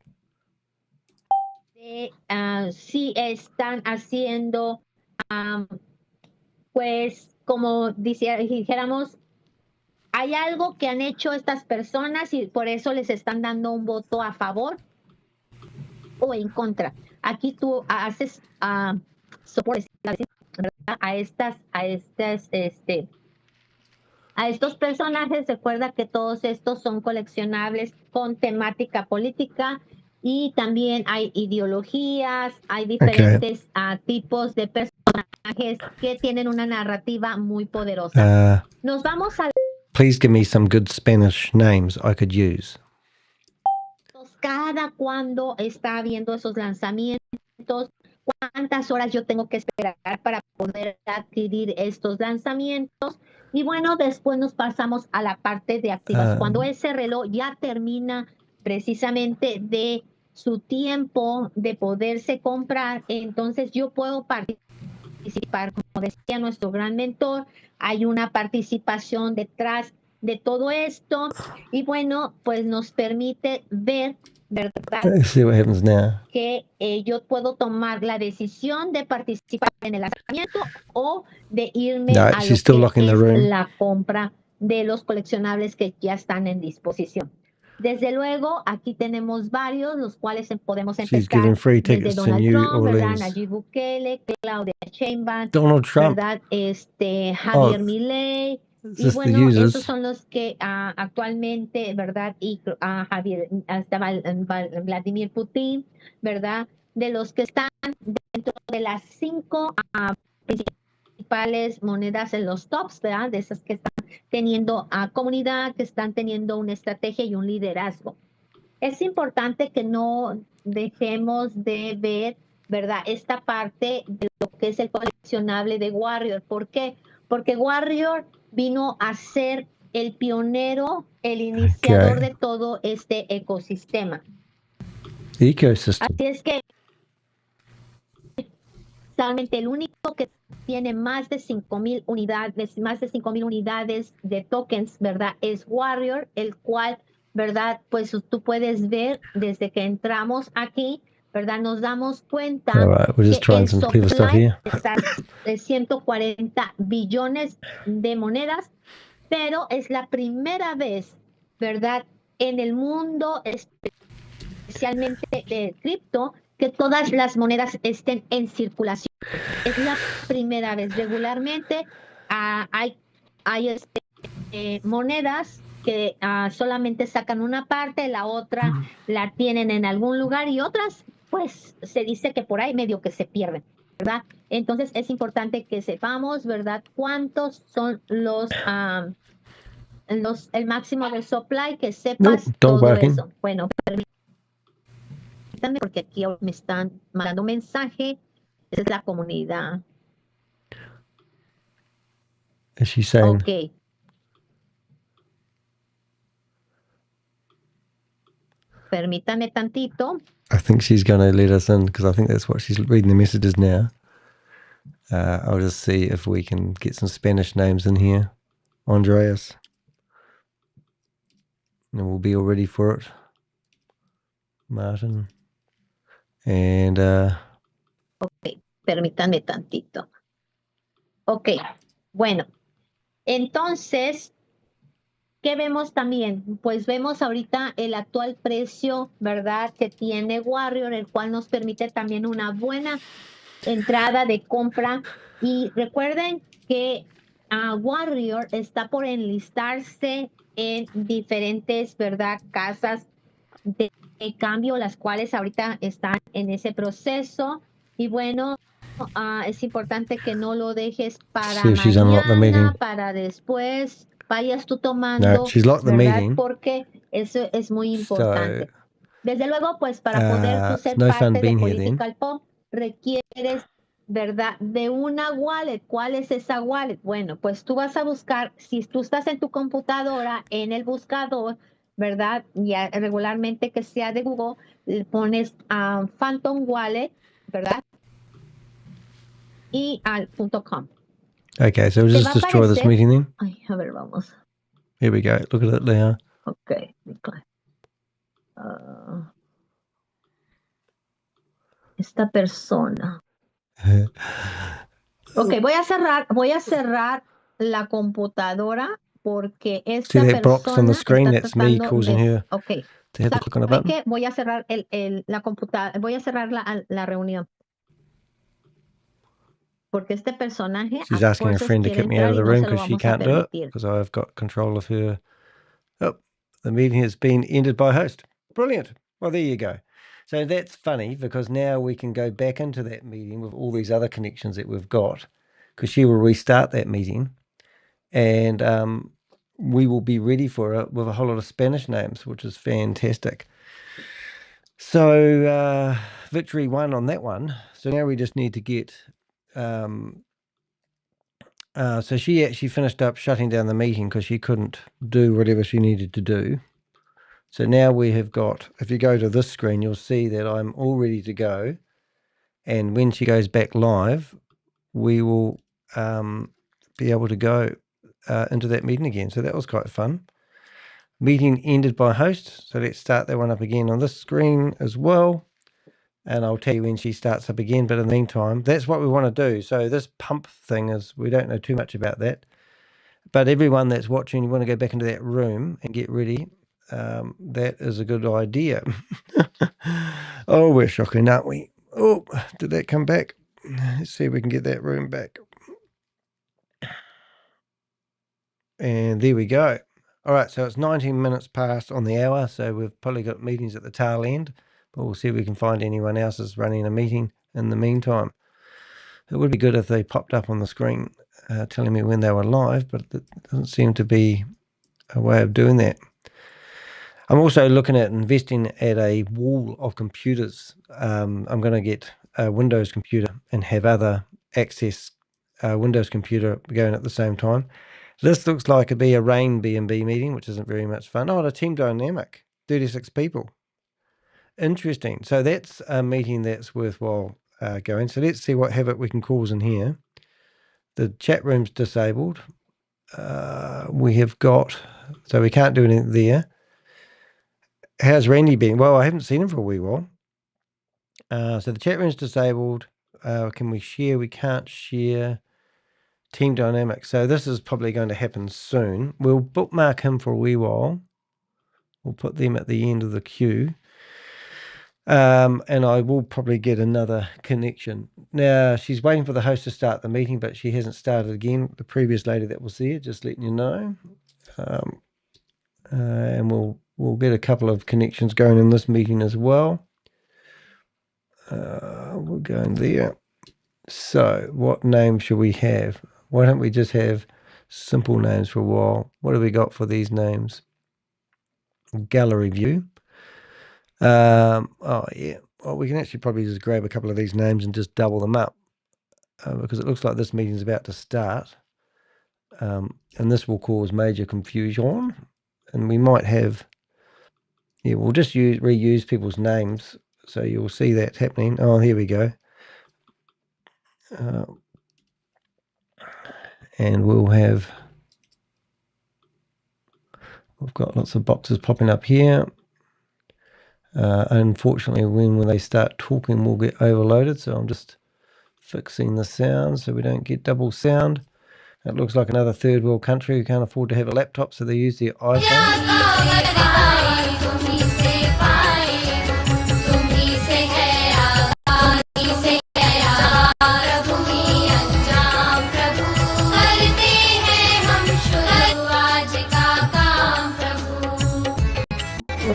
S16: Sí están haciendo, pues, como dijéramos, ¿Hay algo que han hecho estas personas y por eso les están dando un voto a favor o en contra? Aquí tú haces soporte, ¿verdad? A estos personajes. Recuerda que todos estos son coleccionables con temática política y también hay ideologías, hay diferentes tipos de personajes que tienen una narrativa muy poderosa. Nos vamos a...
S1: Please give me some good Spanish names I could use.
S16: Cada cuando está habiendo esos lanzamientos, cuántas horas yo tengo que esperar para poder adquirir estos lanzamientos. Y bueno, después nos pasamos a la parte de activas. Cuando ese reloj ya termina precisamente de su tiempo de poderse comprar, entonces yo puedo participar. Como decía nuestro gran mentor, hay una participación detrás de todo esto y bueno, pues nos permite ver, ¿verdad?
S1: Let's see what happens now.
S16: Que yo puedo tomar la decisión de participar en el lanzamiento o de irme a
S1: she's still
S16: lo
S1: locking
S16: que
S1: the
S16: es
S1: room.
S16: la compra de los coleccionables que ya están en disposición. Desde luego, aquí tenemos varios, los cuales podemos
S1: She's
S16: empezar
S1: giving free
S16: desde
S1: tickets to
S16: Donald
S1: New
S16: Trump, ¿verdad?
S1: Orleans.
S16: Nayib Bukele, Claudia Sheinbaum,
S1: Donald Trump.
S16: ¿verdad? Javier Milei. Y
S1: Just the
S16: bueno,
S1: users.
S16: esos son los que actualmente, ¿verdad? Y Javier, hasta Vladimir Putin, ¿verdad? De los que están dentro de las 5 principales monedas en los tops, ¿verdad? De esas que están teniendo comunidad, que están teniendo una estrategia y un liderazgo. Es importante que no dejemos de ver, ¿verdad? Esta parte de lo que es el coleccionable de Warrior. ¿Por qué? Porque Warrior vino a ser el pionero, el iniciador de todo este ecosistema.
S1: Ecosystem.
S16: Así es que realmente el único que tiene más de 5,000 unidades de tokens, ¿verdad? Es Warrior, el cual, ¿verdad? Pues tú puedes ver desde que entramos aquí, ¿verdad? Nos damos cuenta
S1: we're just
S16: que
S1: trying
S16: el
S1: some clever stuff
S16: supply
S1: here.
S16: está de 140 billones de monedas, pero es la primera vez, ¿verdad? En el mundo, especialmente de cripto, que todas las monedas estén en circulación. Es la primera vez. Regularmente hay monedas que solamente sacan una parte, la otra la tienen en algún lugar y otras, pues se dice que por ahí medio que se pierden, ¿verdad? Entonces es importante que sepamos, ¿verdad? Cuántos son el máximo del supply, que sepas todo eso. Bueno, permítanme porque aquí me están mandando un mensaje. Esa es la comunidad.
S1: Is she saying?
S16: Ok. Permítame tantito.
S1: I think she's going to let us in because I think that's what she's reading the messages now. I'll just see if we can get some Spanish names in here. Andreas. And we'll be all ready for it. Martin. And
S16: Ok, permítanme tantito. Ok, bueno. Entonces, ¿qué vemos también? Pues vemos ahorita el actual precio, ¿verdad? Que tiene Warrior, el cual nos permite también una buena entrada de compra. Y recuerden que Warrior está por enlistarse en diferentes, ¿verdad? Casas de cambio, las cuales ahorita están en ese proceso. Y bueno, es importante que no lo dejes para mañana, para después, vayas tú tomando, ¿verdad? Porque eso es muy importante. Desde luego, pues para poder tú ser parte de Political Pop, requieres, ¿verdad? De una wallet. ¿Cuál es esa wallet? Bueno, pues tú vas a buscar, si tú estás en tu computadora, en el buscador, ¿verdad? Ya regularmente que sea de Google, le pones Phantom Wallet, ¿verdad? Y al .com.
S1: okay, so we'll just destroy this meeting then.
S16: Ay, a ver, vamos.
S1: Here we go. Look at it there.
S16: Ok. Esta persona. Ok, voy a cerrar la computadora porque
S1: See
S16: esta
S1: that box on the
S16: persona
S1: screen?
S16: está
S1: That's me
S16: tratando
S1: causing
S16: de...
S1: her
S16: Ok,
S1: to have to click on a button.
S16: que voy a cerrar la computadora, voy a cerrar la reunión. Porque este personaje
S1: She's
S16: a
S1: asking her
S16: fuerzas
S1: friend to
S16: quiere
S1: kick me out
S16: entrar
S1: of
S16: y
S1: the
S16: no
S1: room
S16: se lo
S1: because she
S16: vamos a
S1: can't do it
S16: permitir.
S1: because I've got control of her. Oh, the meeting has been ended by host. Brilliant. Well, there you go. So that's funny because now we can go back into that meeting with all these other connections that we've got because she will restart that meeting and we will be ready for it with a whole lot of Spanish names, which is fantastic. So victory won on that one. So now we just need to get... so she actually finished up shutting down the meeting because she couldn't do whatever she needed to do. So now we have got, if you go to this screen, you'll see that I'm all ready to go. And when she goes back live, we will be able to go into that meeting again. So that was quite fun. Meeting ended by host. So let's start that one up again on this screen as well. And I'll tell you when she starts up again. But in the meantime, that's what we want to do. So this pump thing is, we don't know too much about that. But everyone that's watching, you want to go back into that room and get ready. That is a good idea. Oh, we're shocking, aren't we? Oh, did that come back? Let's see if we can get that room back. And there we go. All right, so it's 19 minutes past on the hour, so we've probably got meetings at the tail end, but we'll see if we can find anyone else that's running a meeting in the meantime. It would be good if they popped up on the screen telling me when they were live, but it doesn't seem to be a way of doing that. I'm also looking at investing at a wall of computers. I'm going to get a Windows computer and have other access Windows computer going at the same time. This looks like it'd be a Rain B&B meeting, which isn't very much fun. Oh, and a team dynamic, 36 people. Interesting. So that's a meeting that's worthwhile going. So let's see what havoc we can cause in here. The chat room's disabled. We have got, so we can't do anything there. How's Randy been? Well, I haven't seen him for a wee while. So the chat room's disabled. Can we share? We can't share. Team dynamic. So this is probably going to happen soon. We'll bookmark him for a wee while. We'll put them at the end of the queue. And I will probably get another connection. Now, she's waiting for the host to start the meeting, but she hasn't started again. The previous lady that was there, just letting you know. And we'll get a couple of connections going in this meeting as well. We're going there. So what name should we have? Why don't we just have simple names for a while? What have we got for these names? Gallery view. Oh, yeah. Well, we can actually probably just grab a couple of these names and just double them up because it looks like this meeting's about to start. And this will cause major confusion. And we might have... Yeah, we'll just reuse people's names. So you'll see that happening. Oh, here we go. And we'll have... We've got lots of boxes popping up here. Unfortunately, when they start talking, we'll get overloaded. So I'm just fixing the sound so we don't get double sound. It looks like another third world country who can't afford to have a laptop, so they use their iPhone.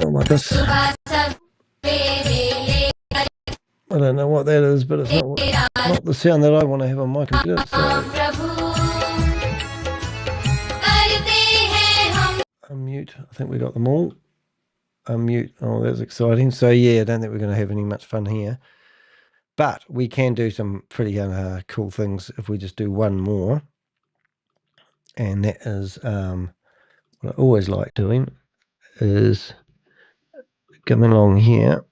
S1: Oh my gosh. I don't know what that is, but it's not the sound that I want to have on my computer. So unmute. I think we got them all. Unmute. Oh, that's exciting. So yeah, I don't think we're going to have any much fun here. But we can do some pretty cool things if we just do one more. And that is what I always like doing is coming along here.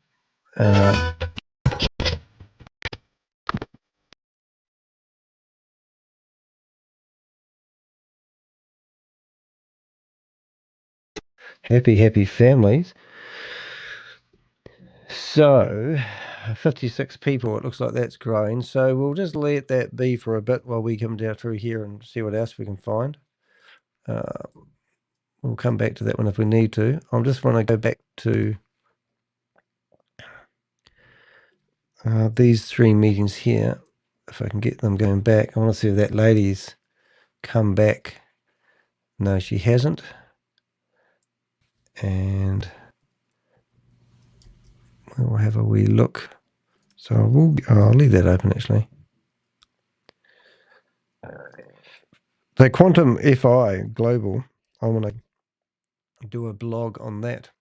S1: Happy families. So 56 people, it looks like that's growing. So we'll just let that be for a bit while we come down through here and see what else we can find. We'll come back to that one if we need to. I just want to go back to these 3 meetings here. If I can get them going back. I want to see if that lady's come back. No, she hasn't. And we'll have a wee look. So I'll leave that open actually. So Quantum FI Global, I want to do a blog on that.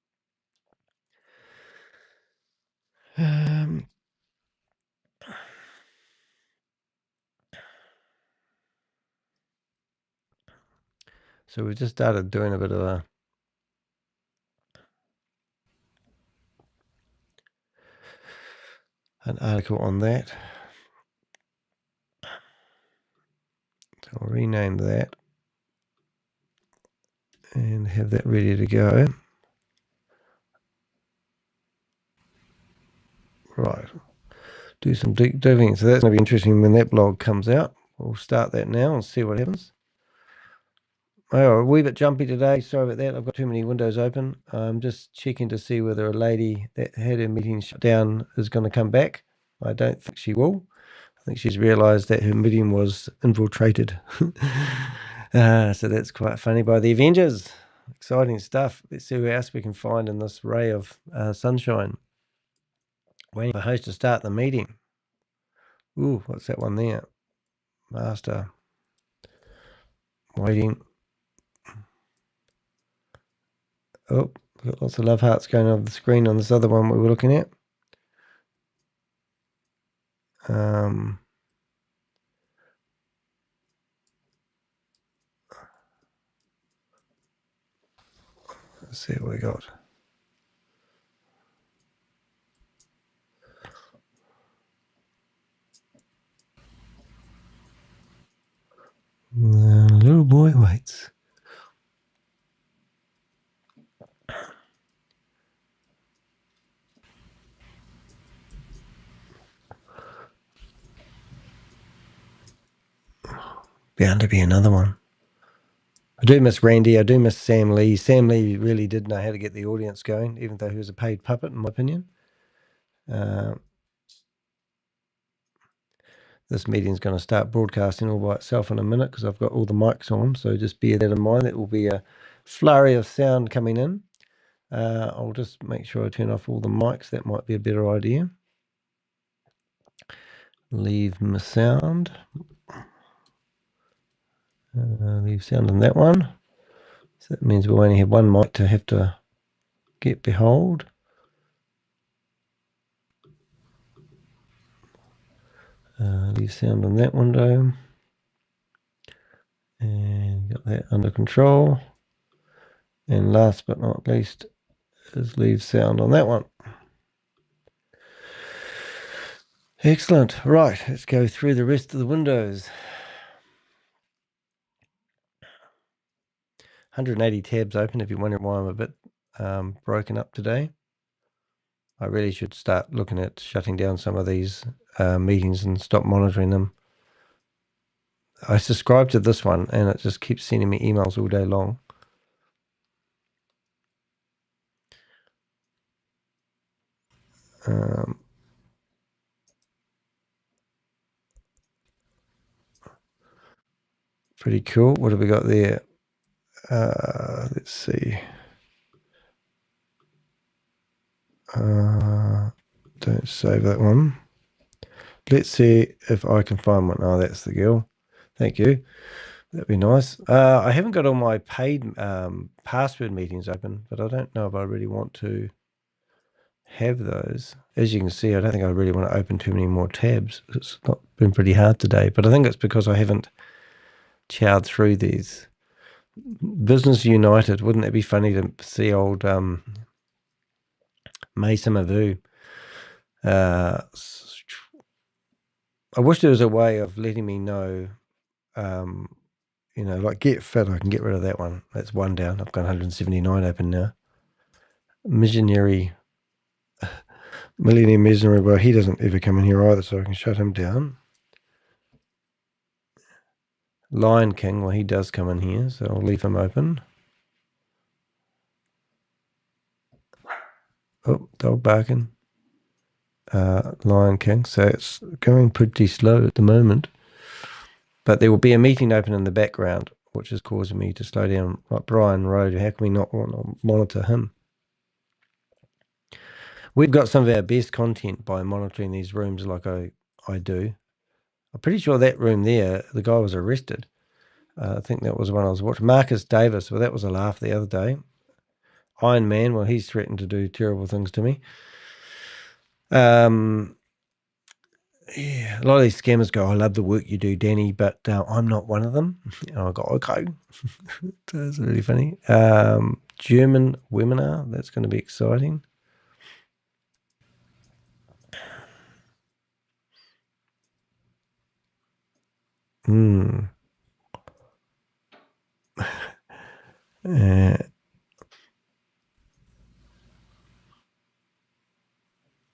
S1: So we've just started doing a bit of an article on that. So I'll rename that and have that ready to go. Right. Do some deep diving. So that's going to be interesting when that blog comes out. We'll start that now and see what happens. Oh, a wee bit jumpy today. Sorry about that. I've got too many windows open. I'm just checking to see whether a lady that had her meeting shut down is going to come back. I don't think she will. I think she's realised that her meeting was infiltrated. So that's quite funny by the Avengers. Exciting stuff. Let's see what else we can find in this ray of sunshine. Waiting for host to start the meeting. Ooh, what's that one there? Master. Waiting. Oh, got lots of love hearts going over the screen on this other one we were looking at. Let's see what we got. Little boy waits. Bound to be another one. I do miss Randy. I do miss Sam Lee. Sam Lee really did know how to get the audience going, even though he was a paid puppet, in my opinion. This meeting's going to start broadcasting all by itself in a minute because I've got all the mics on. So just bear that in mind. That will be a flurry of sound coming in. I'll just make sure I turn off all the mics. That might be a better idea. Leave my sound. Leave sound on that one. So that means we'll only have one mic to have to get behold. Leave sound on that window. And got that under control. And last but not least is leave sound on that one. Excellent. Right, let's go through the rest of the windows. 180 tabs open if you're wondering why I'm a bit broken up today. I really should start looking at shutting down some of these meetings and stop monitoring them. I subscribe to this one and it just keeps sending me emails all day long. Pretty cool. What have we got there? Let's see. Don't save that one. Let's see if I can find one. Oh, that's the girl. Thank you. That'd be nice. I haven't got all my paid password meetings open, but I don't know if I really want to have those. As you can see, I don't think I really want to open too many more tabs. It's not been pretty hard today, but I think it's because I haven't chowed through these. Business United, wouldn't that be funny to see old May Samavu? I wish there was a way of letting me know, you know, like Get Fit, I can get rid of that one. That's one down. I've got 179 open now. Millionaire Missionary, well, he doesn't ever come in here either, so I can shut him down. Lion King, well, he does come in here, so I'll leave him open. Oh, dog barking. Lion King, so it's going pretty slow at the moment. But there will be a meeting open in the background, which is causing me to slow down. Like Brian Road, how can we not want to monitor him? We've got some of our best content by monitoring these rooms like I do. I'm pretty sure that room there, the guy was arrested. I think that was one I was watching. Marcus Davis, well, that was a laugh the other day. Iron Man, well, he's threatened to do terrible things to me. Yeah, a lot of these scammers go, I love the work you do, Danny, but I'm not one of them. And I go, okay. That's really funny. German webinar, that's going to be exciting.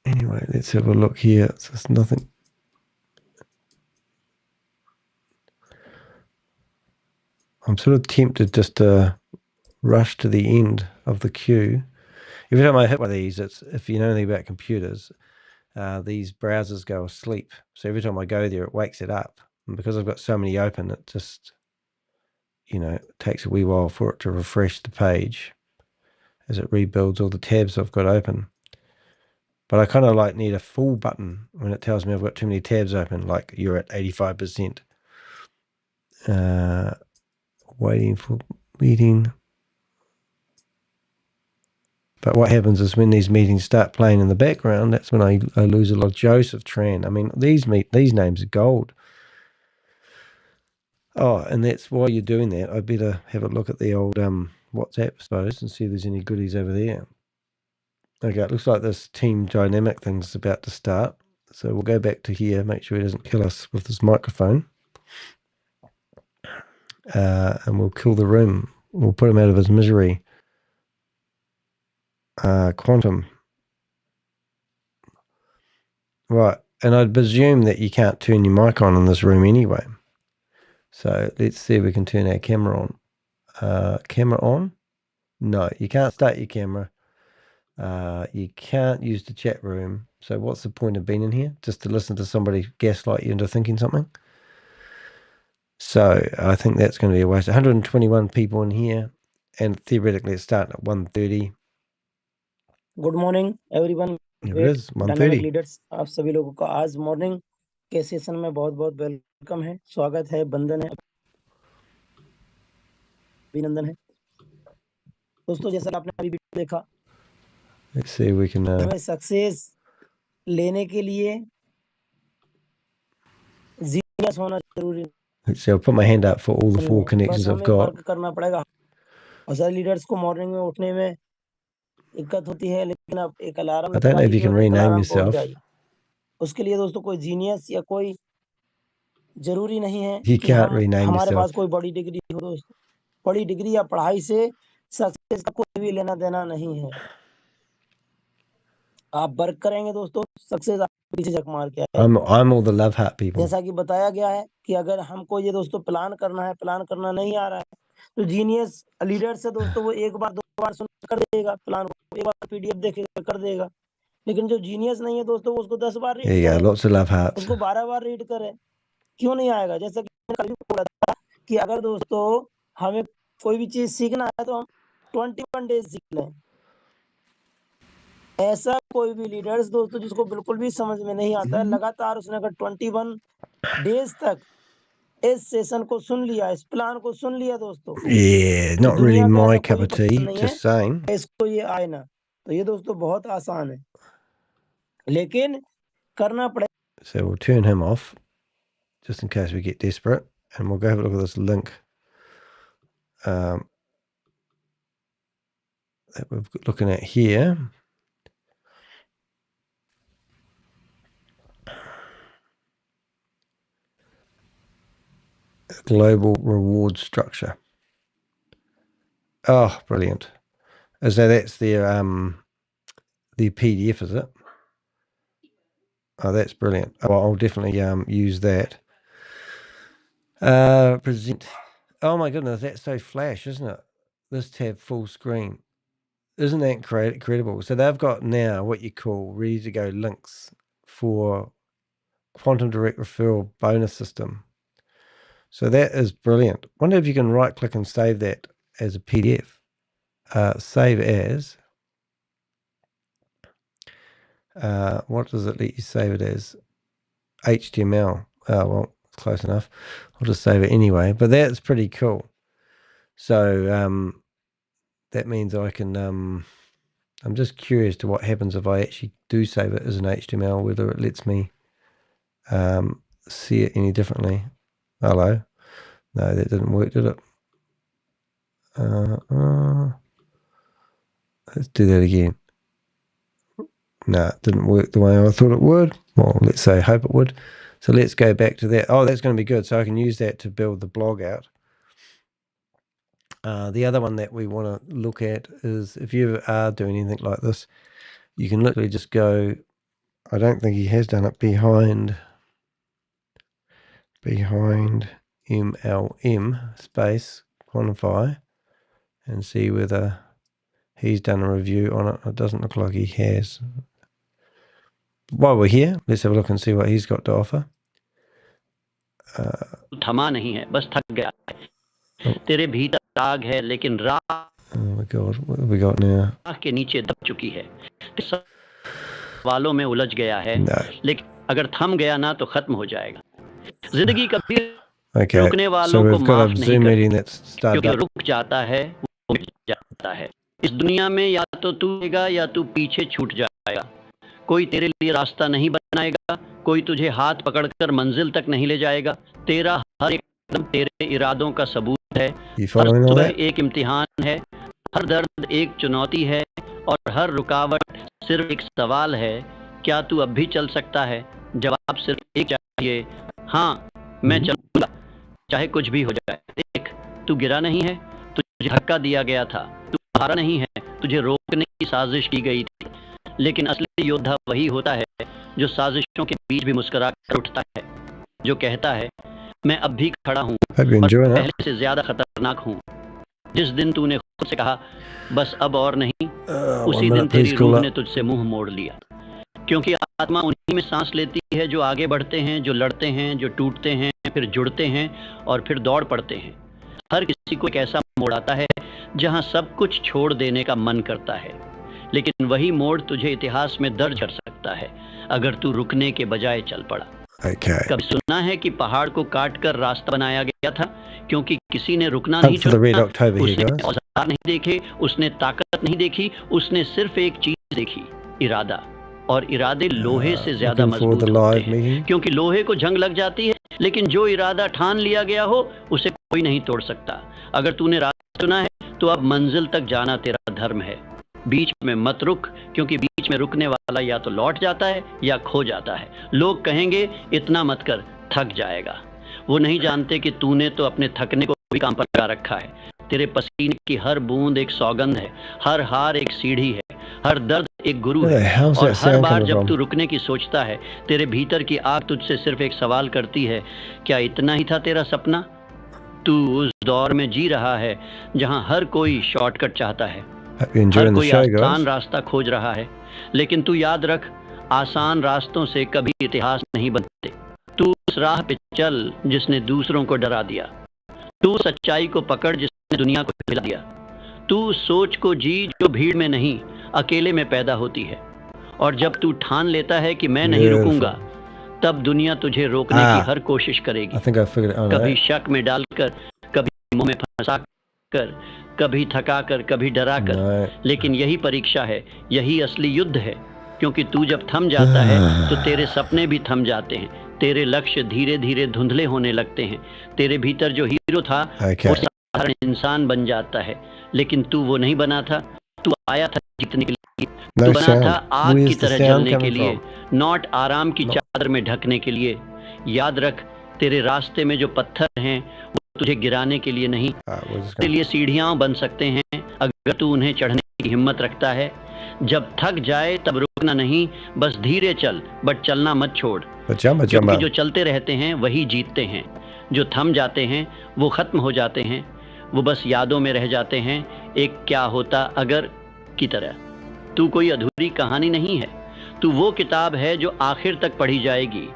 S1: Anyway, let's have a look here. It's just nothing. I'm sort of tempted just to rush to the end of the queue. Every time I hit one of these, it's, if you know anything about computers, these browsers go asleep. So every time I go there, it wakes it up. And because I've got so many open, it just, it takes a wee while for it to refresh the page as it rebuilds all the tabs I've got open. But I kind of need a full button when it tells me I've got too many tabs open, like you're at 85%. Waiting for meeting. But what happens is when these meetings start playing in the background, that's when I lose a lot. Joseph Tran. I mean, these names are gold. Oh, and that's while you're doing that, I better have a look at the old WhatsApp, I suppose, and see if there's any goodies over there. Okay, it looks like this team dynamic thing's about to start. So we'll go back to here, make sure he doesn't kill us with this microphone. And we'll kill the room. We'll put him out of his misery. Quantum. Right, and I'd presume that you can't turn your mic on in this room anyway. So let's see if we can turn our camera on. Camera on? No, you can't start your camera. You can't use the chat room. So what's the point of being in here? Just to listen to somebody gaslight you into thinking something? So I think that's going to be a waste. 121 people in here, and theoretically it's starting at 1:30.
S17: Good morning everyone, dynamic leaders, आप सभी लोगों का आज morning के session में बहुत बहुत welcome है, स्वागत है, बंदन है, अभिनंदन है दोस्तों। जैसा आपने अभी वीडियो देखा,
S1: Let's see if we can
S17: हमें सक्सेस लेने के लिए जीनियस होना जरूरी
S1: let's see, I'll put my hand up for all the 4 connections I've got.
S17: Work करना पड़ेगा। और सारे लीडर्स को मॉर्निंग में उठने में दिक्कत होती है, लेकिन आप एक alarm
S1: I don't know if you can rename yourself.
S17: उसके लिए दोस्तों कोई जीनियस या कोई जरूरी नहीं है
S1: You
S17: कि
S1: can't rename
S17: हमारे पास
S1: yourself.
S17: कोई बड़ी डिग्री हो दोस्तों। बड़ी डिग्री या पढ़ाई से सक्सेस का कोई भी लेना देना नहीं है। आप वर्क करेंगे दोस्तों, सक्सेस आपके पीछे झक मार के आएगी।
S1: I'm all the love heart people.
S17: जैसा कि बताया गया है कि अगर हमको ये दोस्तों प्लान करना है, प्लान करना नहीं आ रहा है, तो जीनियस लीडर से दोस्तों वो एक बार 2 बार सुन कर देगा प्लान को, एक बार पीडीएफ देखेगा कर देगा। लेकिन जो जीनियस नहीं है दोस्तों, उसको 10 बार रीड
S1: करे, lots of love hearts.
S17: उसको 12 बार रीड करे, क्यों नहीं आएगा? जैसा कि मैंने कल बोला था कि अगर दोस्तों हमें कोई भी चीज सीखना है तो हम 21 डेज सीख लें। ऐसा कोई भी लीडर्स दोस्तों जिसको बिल्कुल भी समझ में नहीं आता है, लगातार उसने अगर 21 डेज तक इस सेशन को सुन लिया, इस प्लान को सुन लिया दोस्तों,
S1: Yeah, not really my cup of tea, just saying.
S17: इसको ये आए ना, तो ये दोस्तों बहुत आसान है, लेकिन करना पड़ेगा।
S1: So we'll turn him off just in case we get desperate, and we'll go have a look at this link that we're looking at here. Global reward structure. Oh, brilliant. So that's their PDF, is it? Oh, that's brilliant. Oh, I'll definitely use that. Present. Oh my goodness, that's so flash, isn't it? This tab full screen. Isn't that incredible? So they've got now what you call ready to go links for quantum direct referral bonus system. So that is brilliant. Wonder if you can right click and save that as a PDF. Save as. What does it let you save it as? HTML. Oh, well, close enough. I'll just save it anyway. But that's pretty cool. So that means I can. I'm just curious to what happens if I actually do save it as an HTML, whether it lets me see it any differently. Hello. No, that didn't work, did it? Let's do that again. No, it didn't work the way I thought it would. Well, let's say hope it would. So let's go back to that. Oh, that's going to be good. So I can use that to build the blog out. The other one that we want to look at is if you are doing anything like this, you can literally just go, I don't think he has done it, behind MLM space quantify and see whether he's done a review on it. It doesn't look like he has. While we're here, let's have a look and see what he's got to offer.
S18: थमा नहीं है, बस थक गया है। तेरे भीतर राग है, लेकिन राग
S1: Oh my God, what have we got now?
S18: के नीचे दब चुकी है। सवालों में उलझ गया है, लेकिन अगर थम गया ना तो खत्म हो जाएगा। जिंदगी कभी रुकने वालों को माफ नहीं करती, क्योंकि रुक जाता है वो मिट जाता है। इस दुनिया में या तो तू आएगा या तू पीछे छूट जाएगा। कोई तेरे लिए रास्ता नहीं बनाएगा, कोई तुझे हाथ पकड़कर मंजिल तक नहीं ले जाएगा। तेरा हर एक कदम तेरे इरादों का सबूत है। हर सुबह एक इम्तिहान है, हर दर्द एक चुनौती है, और हर रुकावट सिर्फ एक सवाल है, क्या तू अब भी चल सकता है? जवाब सिर्फ एक चाहिए, हाँ मैं चलूंगा, चाहे कुछ भी हो जाए। देख, तू गिरा नहीं है, तुझे धक्का दिया गया था। तू हारा नहीं है, तुझे रोकने की साजिश की गई थी। लेकिन असली योद्धा वही होता है जो साजिशों के बीच भी मुस्कुरा कर उठता है, जो कहता है मैं अब भी खड़ा हूँ और पहले से ज्यादा खतरनाक हूँ। जिस दिन तूने खुद से कहा बस अब और नहीं, उसी दिन तेरी रूह ने तुझसे मुंह मोड़ लिया। क्योंकि आत्मा उन्हीं में सांस लेती है जो आगे बढ़ते हैं, जो लड़ते हैं, जो टूटते हैं, फिर जुड़ते हैं और फिर दौड़ पड़ते हैं। हर किसी को एक ऐसा मोड़ आता है जहां सब कुछ छोड़ देने का मन करता है, लेकिन वही मोड़ तुझे इतिहास में दर्ज कर सकता है अगर तू रुकने के बजाय चल पड़ा। कभी सुना है कि पहाड़ को काट कर रास्ता बनाया गया था क्योंकि किसी ने रुकना नहीं चाहा? उसने औजार नहीं देखे, उसने ताकत नहीं देखी, उसने सिर्फ एक चीज देखी, इरादा। और इरादे लोहे से ज्यादा मजबूत होते हैं, क्योंकि लोहे को जंग लग जाती है, लेकिन जो इरादा ठान लिया गया हो उसे कोई नहीं तोड़ सकता। अगर तूने रास्ता चुना है तो अब मंजिल तक जाना तेरा धर्म है। बीच में मत रुक, क्योंकि बीच में रुकने वाला या तो लौट जाता है या खो जाता है। लोग कहेंगे इतना मत कर, थक जाएगा। वो नहीं जानते कि तूने तो अपने थकने को भी काम पर लगा रखा है। तेरे पसीने की हर बूंद एक सौगंध है, हर हार एक सीढ़ी है, हर दर्द एक गुरु है। और हर बार जब तू रुकने की सोचता है, तेरे भीतर की आग तुझसे सिर्फ एक सवाल करती है, क्या इतना ही था तेरा सपना? तू उस दौर में जी रहा है जहां हर कोई शॉर्टकट चाहता है, हर कोई आसान रास्ता खोज रहा है। लेकिन तू याद रख, आसान रास्तों से कभी इतिहास नहीं बनते। तू उस राह पे चल जिसने दूसरों को डरा दिया। तू सच्चाई को पकड़ जिसने दुनिया को हिला दिया। तू सोच को जी जो भीड़ में नहीं, अकेले में पैदा होती है। और जब तू ठान लेता है कि मैं नहीं रुकूंगा, तब दुनिया तुझे रोकने की हर कोशिश करेगी। कभी शक में डालकर, कभी मुंह में फंसा कर, कभी थका कर, कभी डरा कर। लेकिन यही परीक्षा है, यही असली युद्ध है। क्योंकि तू जब थम जाता है तो तेरे सपने भी थम जाते हैं, तेरे लक्ष्य धीरे धीरे धुंधले होने लगते हैं। तेरे भीतर जो हीरो था वो साधारण इंसान बन जाता है, लेकिन तू वो नहीं बना था। तू आया था जीतने के लिए, तू बना था आग की तरह जलने के लिए, नॉट आराम की चादर में ढकने के लिए। याद रख, तेरे रास्ते में जो पत्थर हैं वो तुझे गिराने के लिए नहीं, तेरे लिए सीढ़ियां बन सकते हैं अगर तू उन्हें चढ़ने की हिम्मत रखता है। जब थक जाए तब रुकना नहीं, बस धीरे चल, बट चलना मत छोड़। क्योंकि जो चलते रहते हैं वही जीतते हैं। जो थम जाते हैं वो ख़त्म हो जाते हैं, वो बस यादों में रह जाते हैं, एक क्या होता अगर की तरह। तू कोई अधूरी कहानी नहीं है, तू वो किताब है जो आखिर तक पढ़ी जाएगी,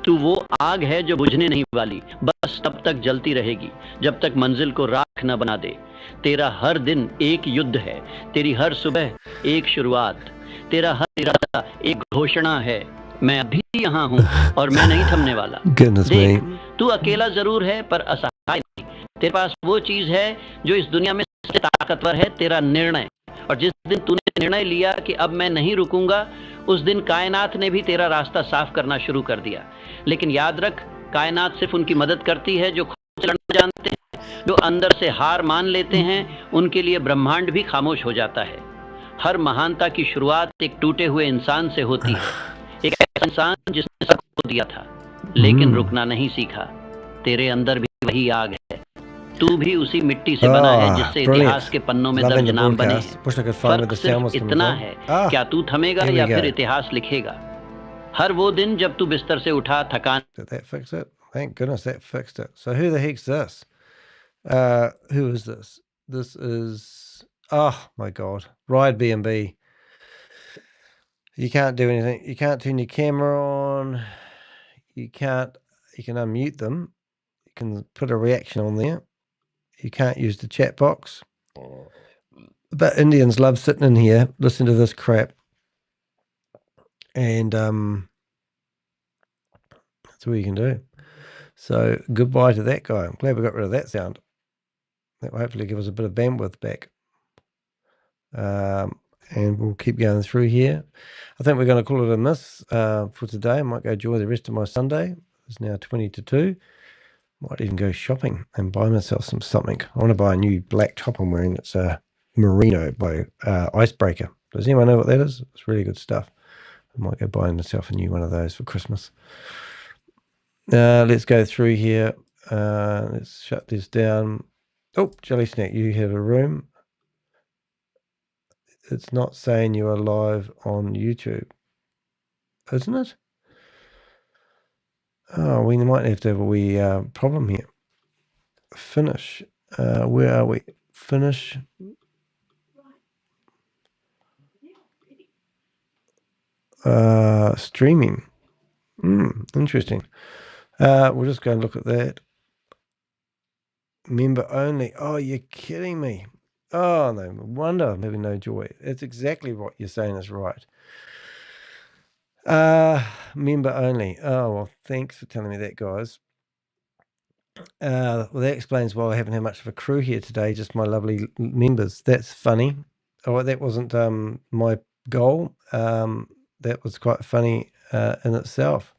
S18: तू वो आग है जो बुझने नहीं वाली, बस तब तक जलती रहेगी जब तक मंजिल को राख न बना दे। तेरा हर दिन एक युद्ध है, तेरी हर सुबह एक शुरुआत, तेरा हर इरादा एक घोषणा है, मैं अभी यहाँ हूँ और मैं नहीं थमने वाला। देख, तू अकेला जरूर है पर असहाय नहीं। तेरे पास वो चीज है जो इस दुनिया में सबसे ताकतवर है, तेरा निर्णय। और जिस दिन तूने निर्णय लिया कि अब मैं नहीं रुकूंगा, उस दिन कायनात ने भी तेरा रास्ता साफ करना शुरू कर दिया। लेकिन याद रख, कायनात सिर्फ उनकी मदद करती है जो खुद से लड़ना जानते हैं। जो अंदर से हार मान लेते हैं, उनके लिए ब्रह्मांड भी खामोश हो जाता है। हर महानता की शुरुआत एक टूटे हुए इंसान से होती है, एक ऐसा इंसान जिसने सब खो दिया था लेकिन रुकना नहीं सीखा। तेरे अंदर भी वही आग है, तू भी उसी मिट्टी से बना है जिससे इतिहास के पन्नों में दर्ज नाम बने हैं। फर्क सिर्फ इतना है, क्या तू थमेगा या फिर इतिहास लिखेगा। हर वो दिन जब तू बिस्तर से उठा थकान।
S1: That fixed it. Thank goodness that fixed it. So who the heck's this? Who is this? This is, oh my God, Ride B&B. You can't do anything. You can't turn your camera on. You can unmute them. You can put a reaction on there. You can't use the chat box. But Indians love sitting in here, listening to this crap. And that's all you can do. So goodbye to that guy. I'm glad we got rid of that sound. That will hopefully give us a bit of bandwidth back. And we'll keep going through here. I think we're going to call it a miss for today. I might go enjoy the rest of my Sunday. It's now 20 to 2. Might even go shopping and buy myself something. I want to buy a new black top I'm wearing. It's a Merino by Icebreaker. Does anyone know what that is? It's really good stuff. I might go buy myself a new one of those for Christmas. Let's go through here. Let's shut this down. Oh, Jelly Snack, you have a room. It's not saying you are live on YouTube, isn't it? Oh, we might have to have a wee problem here. Finish. Where are we? Finish. Streaming. Interesting. We'll just go and look at that. Member only. Oh, you're kidding me. Oh, no wonder I'm having no joy. It's exactly what you're saying is right. Member only. Oh, well, thanks for telling me that, guys. Well, that explains why I haven't had much of a crew here today, just my lovely members. That's funny. Oh, that wasn't my goal. That was quite funny in itself.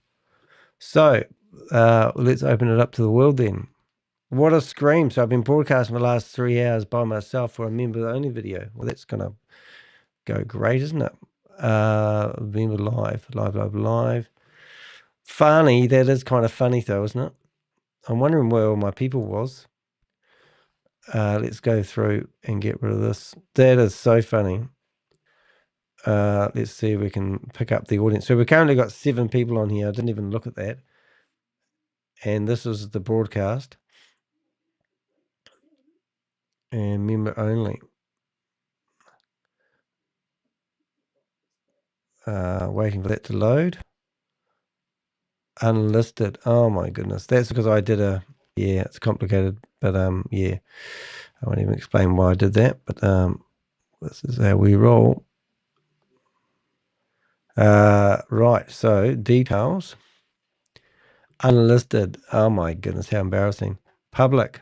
S1: So let's open it up to the world then. What a scream. So I've been broadcasting the last 3 hours by myself for a member-only video. Well, that's going to go great, isn't it? Member live. Funny. That is kind of funny, though, isn't it? I'm wondering where all my people was. Let's go through and get rid of this. That is so funny. Let's see if we can pick up the audience. So we've currently got 7 people on here. I didn't even look at that. And this is the broadcast. And member only. Waiting for that to load. Unlisted. Oh my goodness. That's because I did yeah, it's complicated. But yeah. I won't even explain why I did that. But this is how we roll. Right, so details. Unlisted. Oh my goodness, how embarrassing. Public.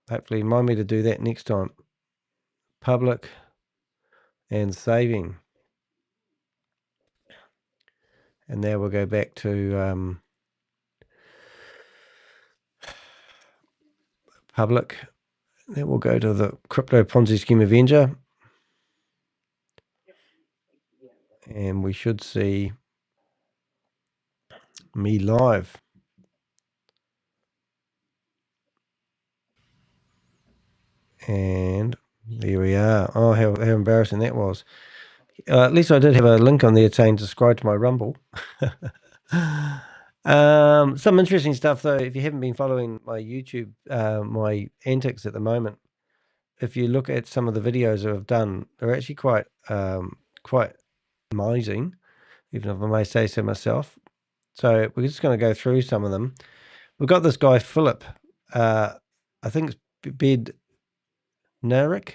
S1: Hopefully remind me to do that next time. Public and saving. And now we'll go back to public. Then we'll go to the Crypto Ponzi Scheme Avenger. And we should see me live. And there we are. Oh, how embarrassing that was. At least I did have a link on there saying subscribe to my Rumble. Some interesting stuff though. If you haven't been following my YouTube, my antics at the moment, if you look at some of the videos that I've done, they're actually quite amazing, even if I may say so myself. So we're just going to go through some of them. We've got this guy Philip. I think it's Bednarik.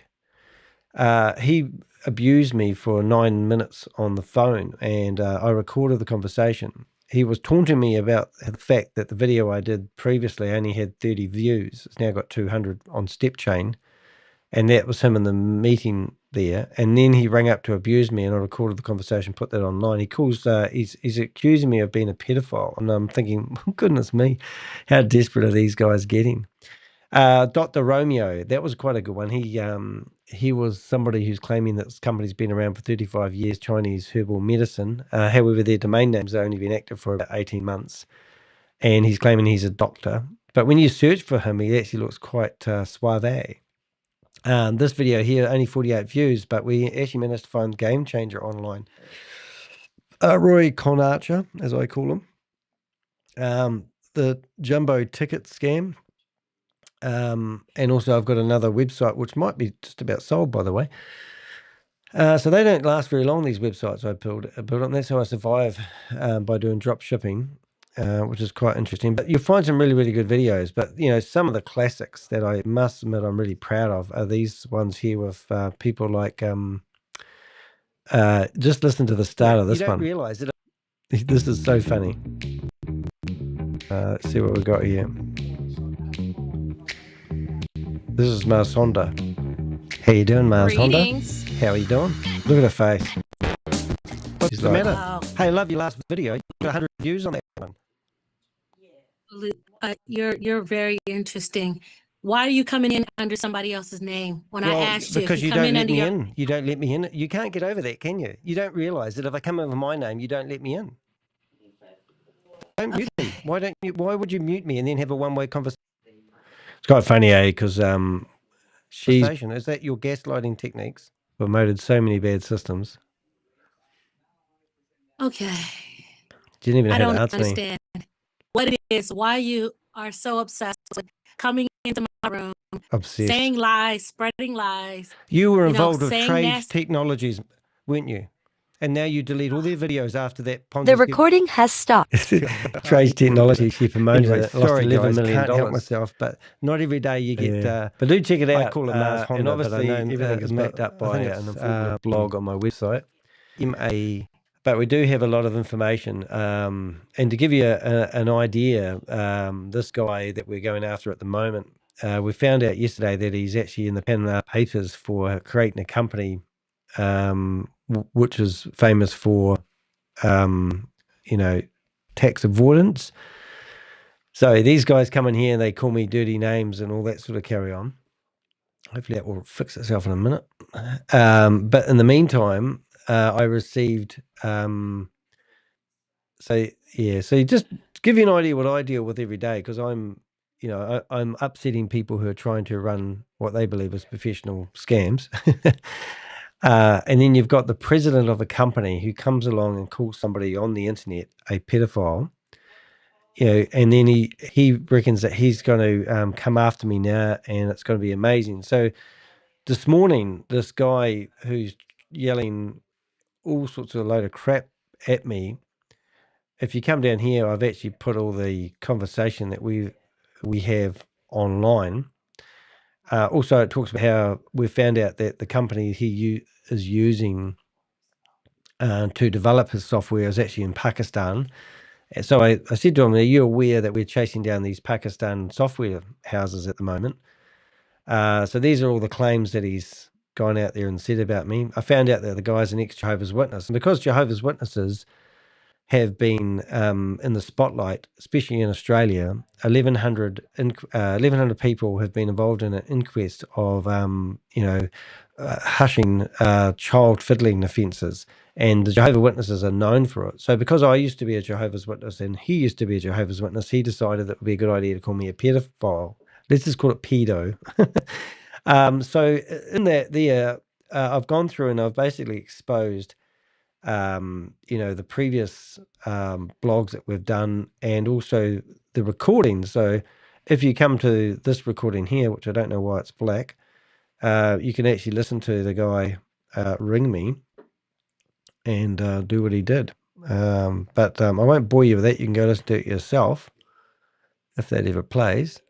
S1: He abused me for 9 minutes on the phone, and I recorded the conversation. He was taunting me about the fact that the video I did previously only had 30 views. It's now got 200 on Step Chain, and that was him in the meeting there. And then he rang up to abuse me, and I recorded the conversation, put that online. He calls, he's accusing me of being a pedophile, and I'm thinking, oh, goodness me, how desperate are these guys getting? Dr. Romeo, that was quite a good one. He was somebody who's claiming that this company's been around for 35 years, Chinese herbal medicine. However, their domain names have only been active for about 18 months. And he's claiming he's a doctor. But when you search for him, he actually looks quite suave. This video here, only 48 views, but we actually managed to find Game Changer online. Roy Conarcher, as I call him. The jumbo ticket scam. And also I've got another website which might be just about sold, by the way. So they don't last very long, these websites I built on. That's how I survive, by doing drop shipping, which is quite interesting. But you'll find some really, really good videos. But, you know, some of the classics that I must admit I'm really proud of are these ones here with people like, just listen to the start of this one. You don't realize it. This is so funny. Let's see what we got here. This is Mars Honda. How you doing, Mars Honda? How are you doing? Look at her face. What's the matter?
S19: Wow.
S1: Hey, I love your last video. You got 100 views on that one.
S19: You're very interesting. Why are you coming in under somebody else's name when I asked you?
S1: Because you don't let me in. You don't let me in. You can't get over that, can you? You don't realize that if I come over my name, you don't let me in. Don't mute me. Why would you mute me and then have a one-way conversation? It's quite funny, because is that your gaslighting techniques? Promoted so many bad systems.
S19: Okay.
S1: Didn't even know
S19: I
S1: how
S19: don't
S1: to answer
S19: understand what it is, why you are so obsessed with coming into my room,
S1: Obsessed.
S19: saying lies, spreading lies.
S1: You were involved with
S19: saying
S1: Trade
S19: nasty-
S1: Technologies, weren't you? And now you delete all their videos after that.
S2: The recording has stopped.
S1: Trade Technology, she promoted
S7: Anyway,
S1: it. Lost
S7: sorry,
S1: $11
S7: guys,
S1: million.
S7: can't help
S1: myself, but not every day you get.
S7: but do check it out.
S1: I call it Mars Honda,
S7: and obviously
S1: but I know
S7: everything is backed up by
S1: an informative blog on my website. But we do have a lot of information. And to give you an idea, this guy that we're going after at the moment, we found out yesterday that he's actually in the Panama Papers for creating a company, which is famous for, tax avoidance. So these guys come in here and they call me dirty names and all that sort of carry on. Hopefully that will fix itself in a minute. But in the meantime, I received, so just to give you an idea what I deal with every day, because I'm upsetting people who are trying to run what they believe is professional scams. And then you've got the president of a company who comes along and calls somebody on the internet a pedophile, and then he reckons that he's going to come after me now and it's going to be amazing. So this morning, this guy who's yelling all sorts of load of crap at me, if you come down here, I've actually put all the conversation that we have online. Also, it talks about how we found out that the company he is using to develop his software is actually in Pakistan. And so I said to him, are you aware that we're chasing down these Pakistan software houses at the moment? So these are all the claims that he's gone out there and said about me. I found out that the guy's an ex-Jehovah's Witness. And because Jehovah's Witnesses have been in the spotlight, especially in Australia, 1,100 people have been involved in an inquest of, hushing child fiddling offences. And the Jehovah's Witnesses are known for it. So because I used to be a Jehovah's Witness and he used to be a Jehovah's Witness, he decided that it would be a good idea to call me a pedophile. Let's just call it pedo. So in that there, I've gone through and I've basically exposed the previous blogs that we've done, and also the recordings. So if you come to this recording here, which I don't know why it's black, you can actually listen to the guy ring me and do what he did. But I won't bore you with that. You can go listen to it yourself if that ever plays.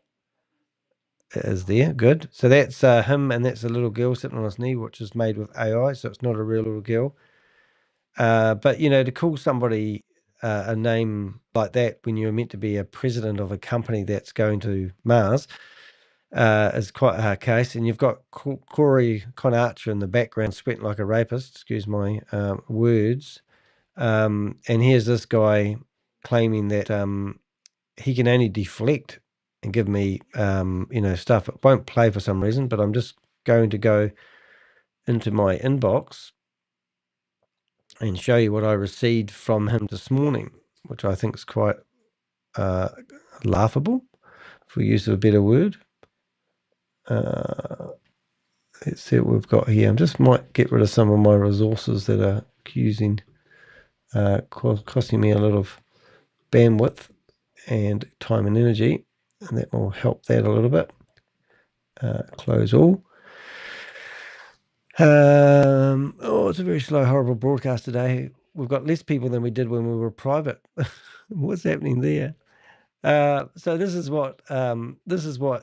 S1: It is there. Good. So that's him, and that's a little girl sitting on his knee, which is made with AI, so it's not a real little girl. But, to call somebody a name like that when you're meant to be a president of a company that's going to Mars is quite a hard case. And you've got Corey Conarcher in the background sweating like a rapist, excuse my words. And here's this guy claiming that he can only deflect and give me, stuff. It won't play for some reason, but I'm just going to go into my inbox and show you what I received from him this morning, which I think is quite laughable, for use of a better word. Let's see what we've got here. I just might get rid of some of my resources that are costing me a lot of bandwidth and time and energy, and that will help that a little bit. Close all. It's a very slow, horrible broadcast today. We've got less people than we did when we were private. What's happening there? So this is what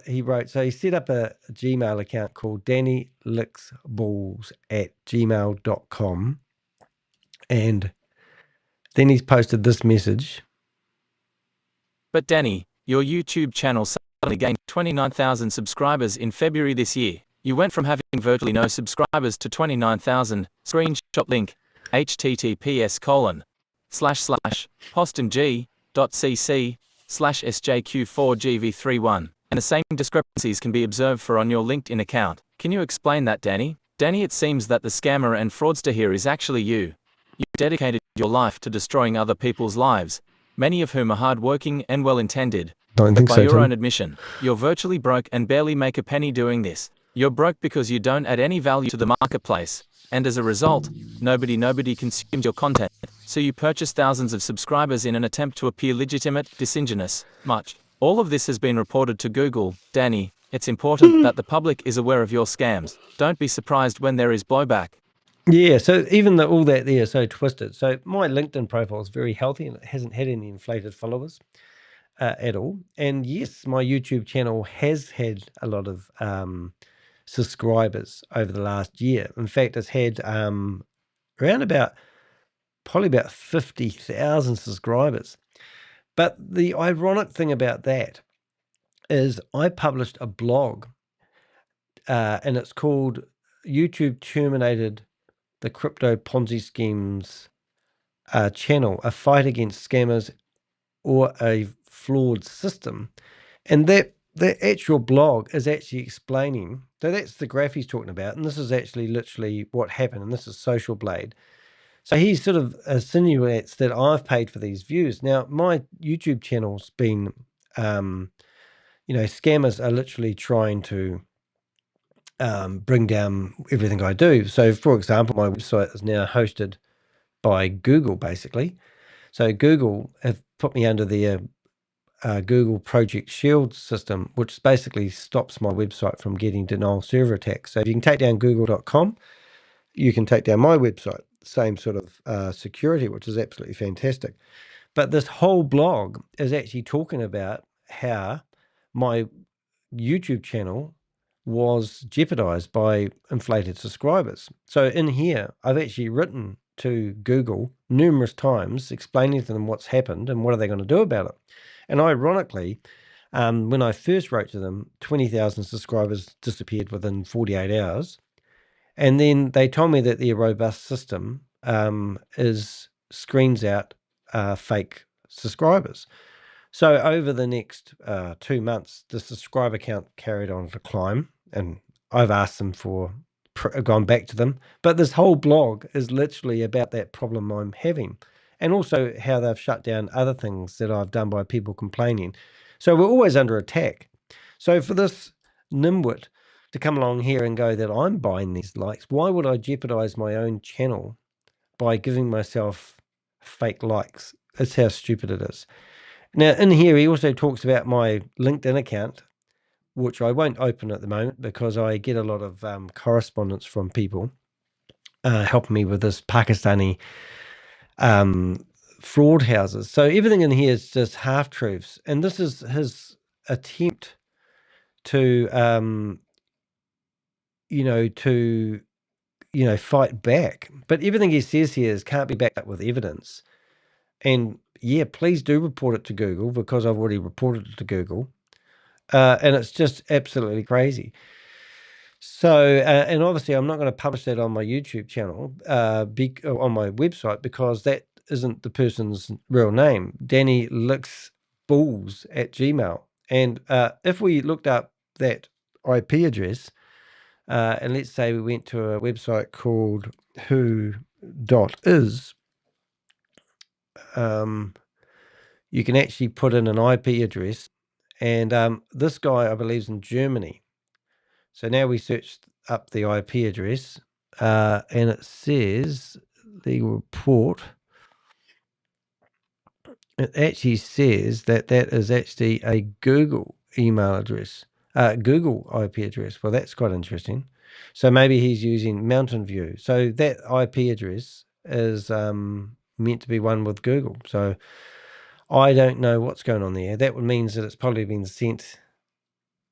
S1: he wrote. So he set up a Gmail account called dannylicksballs@gmail.com, and then he's posted this message.
S20: But Danny, your YouTube channel suddenly gained 29,000 subscribers in February this year. You went from having virtually no subscribers to 29,000. Screenshot link: https://postingg.cc/SJQ4GV31. And the same discrepancies can be observed on your LinkedIn account. Can you explain that, Danny? Danny, it seems that the scammer and fraudster here is actually you. You dedicated your life to destroying other people's lives, many of whom are hard-working and well-intended.
S1: Don't
S20: But
S1: think
S20: by
S1: so,
S20: your
S1: Tim.
S20: own admission, you're virtually broke and barely make a penny doing this. You're broke because you don't add any value to the marketplace, and as a result, nobody consumes your content. So you purchase thousands of subscribers in an attempt to appear legitimate, disingenuous, much. All of this has been reported to Google. Danny, it's important that the public is aware of your scams. Don't be surprised when there is blowback.
S1: Yeah, so even though all that there is so twisted. So my LinkedIn profile is very healthy and it hasn't had any inflated followers at all. And yes, my YouTube channel has had a lot of subscribers over the last year. In fact, it's had probably about 50,000 subscribers. But the ironic thing about that is I published a blog and it's called YouTube Terminated the Crypto Ponzi Schemes Channel, a fight against scammers or a flawed system. And that actual blog is actually explaining, so that's the graph he's talking about, and this is actually literally what happened, and this is Social Blade. So he sort of insinuates that I've paid for these views. Now, my YouTube channel's been, scammers are literally trying to bring down everything I do. So, for example, my website is now hosted by Google, basically. So Google have put me under their Google Project Shield system, which basically stops my website from getting denial server attacks. So if you can take down google.com, you can take down my website. Same sort of security, which is absolutely fantastic. But this whole blog is actually talking about how my YouTube channel was jeopardized by inflated subscribers. So in here, I've actually written to Google numerous times explaining to them what's happened and what are they going to do about it. And ironically, when I first wrote to them, 20,000 subscribers disappeared within 48 hours. And then they told me that their robust system screens out fake subscribers. So over the next 2 months, the subscriber count carried on to climb, and I've asked them gone back to them. But this whole blog is literally about that problem I'm having, and also how they've shut down other things that I've done by people complaining. So we're always under attack. So for this nimwit to come along here and go that I'm buying these likes, why would I jeopardize my own channel by giving myself fake likes. That's how stupid it is. Now, in here, he also talks about my LinkedIn account, which I won't open at the moment because I get a lot of correspondence from people helping me with this Pakistani fraud houses. So everything in here is just half-truths. And this is his attempt to, fight back. But everything he says here can't be backed up with evidence. And yeah, please do report it to Google because I've already reported it to Google. And it's just absolutely crazy. So, and obviously I'm not going to publish that on my YouTube channel, on my website, because that isn't the person's real name. Danny licks balls at Gmail. And if we looked up that IP address, and let's say we went to a website called who.is, you can actually put in an IP address, and this guy, I believe, is in Germany. So now we searched up the IP address, and it says the report. It actually says that is actually a Google email address, Google IP address. Well, that's quite interesting. So maybe he's using Mountain View. So that IP address is meant to be one with Google. So I don't know what's going on there. That means that it's probably been sent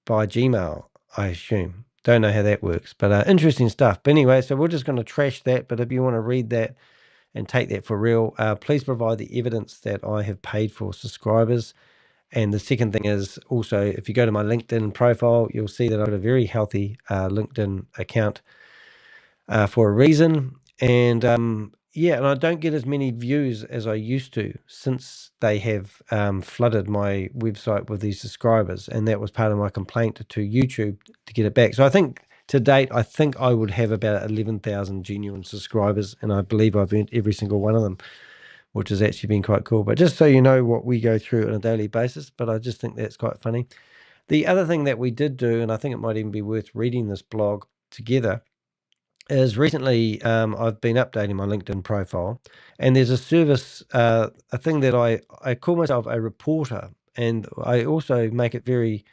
S1: by Gmail, I assume. Don't know how that works, but interesting stuff. But anyway, so we're just going to trash that. But if you want to read that and take that for real, please provide the evidence that I have paid for subscribers. And the second thing is also, if you go to my LinkedIn profile, you'll see that I've got a very healthy LinkedIn account for a reason. And yeah, and I don't get as many views as I used to since they have flooded my website with these subscribers. And that was part of my complaint to YouTube to get it back. So I think to date, I would have about 11,000 genuine subscribers. And I believe I've earned every single one of them, which has actually been quite cool. But just so you know what we go through on a daily basis, but I just think that's quite funny. The other thing that we did do, and I think it might even be worth reading this blog together, is recently I've been updating my LinkedIn profile, and there's a service, a thing that I call myself a reporter, and I also make it very,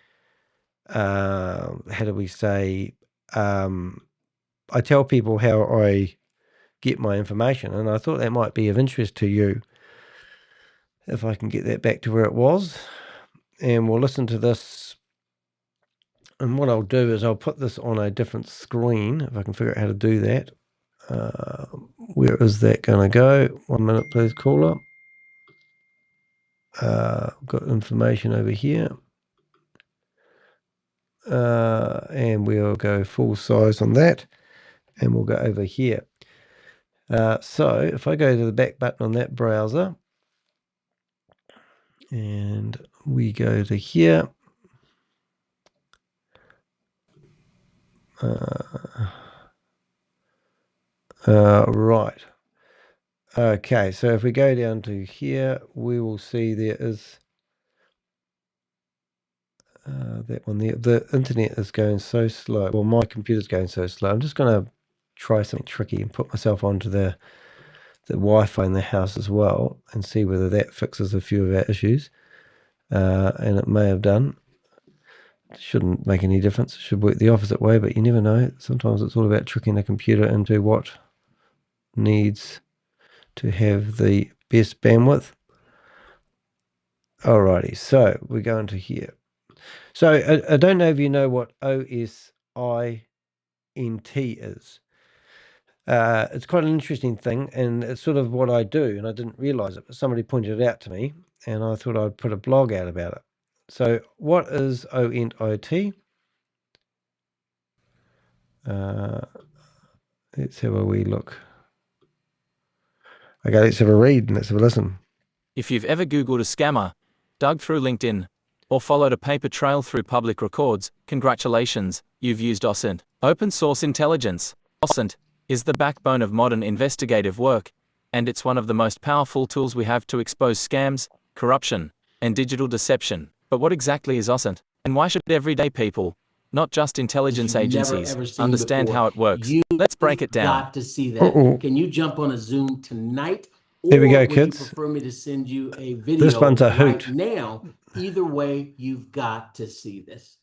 S1: how do we say, I tell people how I get my information, and I thought that might be of interest to you. If I can get that back to where it was, and we'll listen to this. And what I'll do is I'll put this on a different screen, if I can figure out how to do that. Where is that going to go? 1 minute, please, caller. Got information over here. And we'll go full size on that. And we'll go over here. So if I go to the back button on that browser, and we go to here. Right. Okay, so if we go down to here, we will see there is that one there. The internet is going so slow. Well, my computer's going so slow. I'm just going to try something tricky and put myself onto the Wi-Fi in the house as well and see whether that fixes a few of our issues. And it may have done. It shouldn't make any difference. It should work the opposite way, but you never know. Sometimes it's all about tricking the computer into what needs to have the best bandwidth. Alrighty, so we're going to here. So I don't know if you know what OSINT is. It's quite an interesting thing, and it's sort of what I do, and I didn't realize it, but somebody pointed it out to me, and I thought I'd put a blog out about it. So what is OSINT? Let's have a wee look. Okay, let's have a read and let's have a listen.
S20: If you've ever Googled a scammer, dug through LinkedIn, or followed a paper trail through public records, congratulations, you've used OSINT. Open Source Intelligence. OSINT is the backbone of modern investigative work, and it's one of the most powerful tools we have to expose scams, corruption, and digital deception. But what exactly is OSINT? And why should everyday people, not just intelligence agencies, understand how it works? Let's break it down.
S21: Got to see that. Can you jump on a Zoom tonight?
S1: Here we go,
S21: would
S1: kids.
S21: you prefer me to send you a
S1: This
S21: video
S1: one's a
S21: right
S1: hoot.
S21: now? Either way, you've got to see this.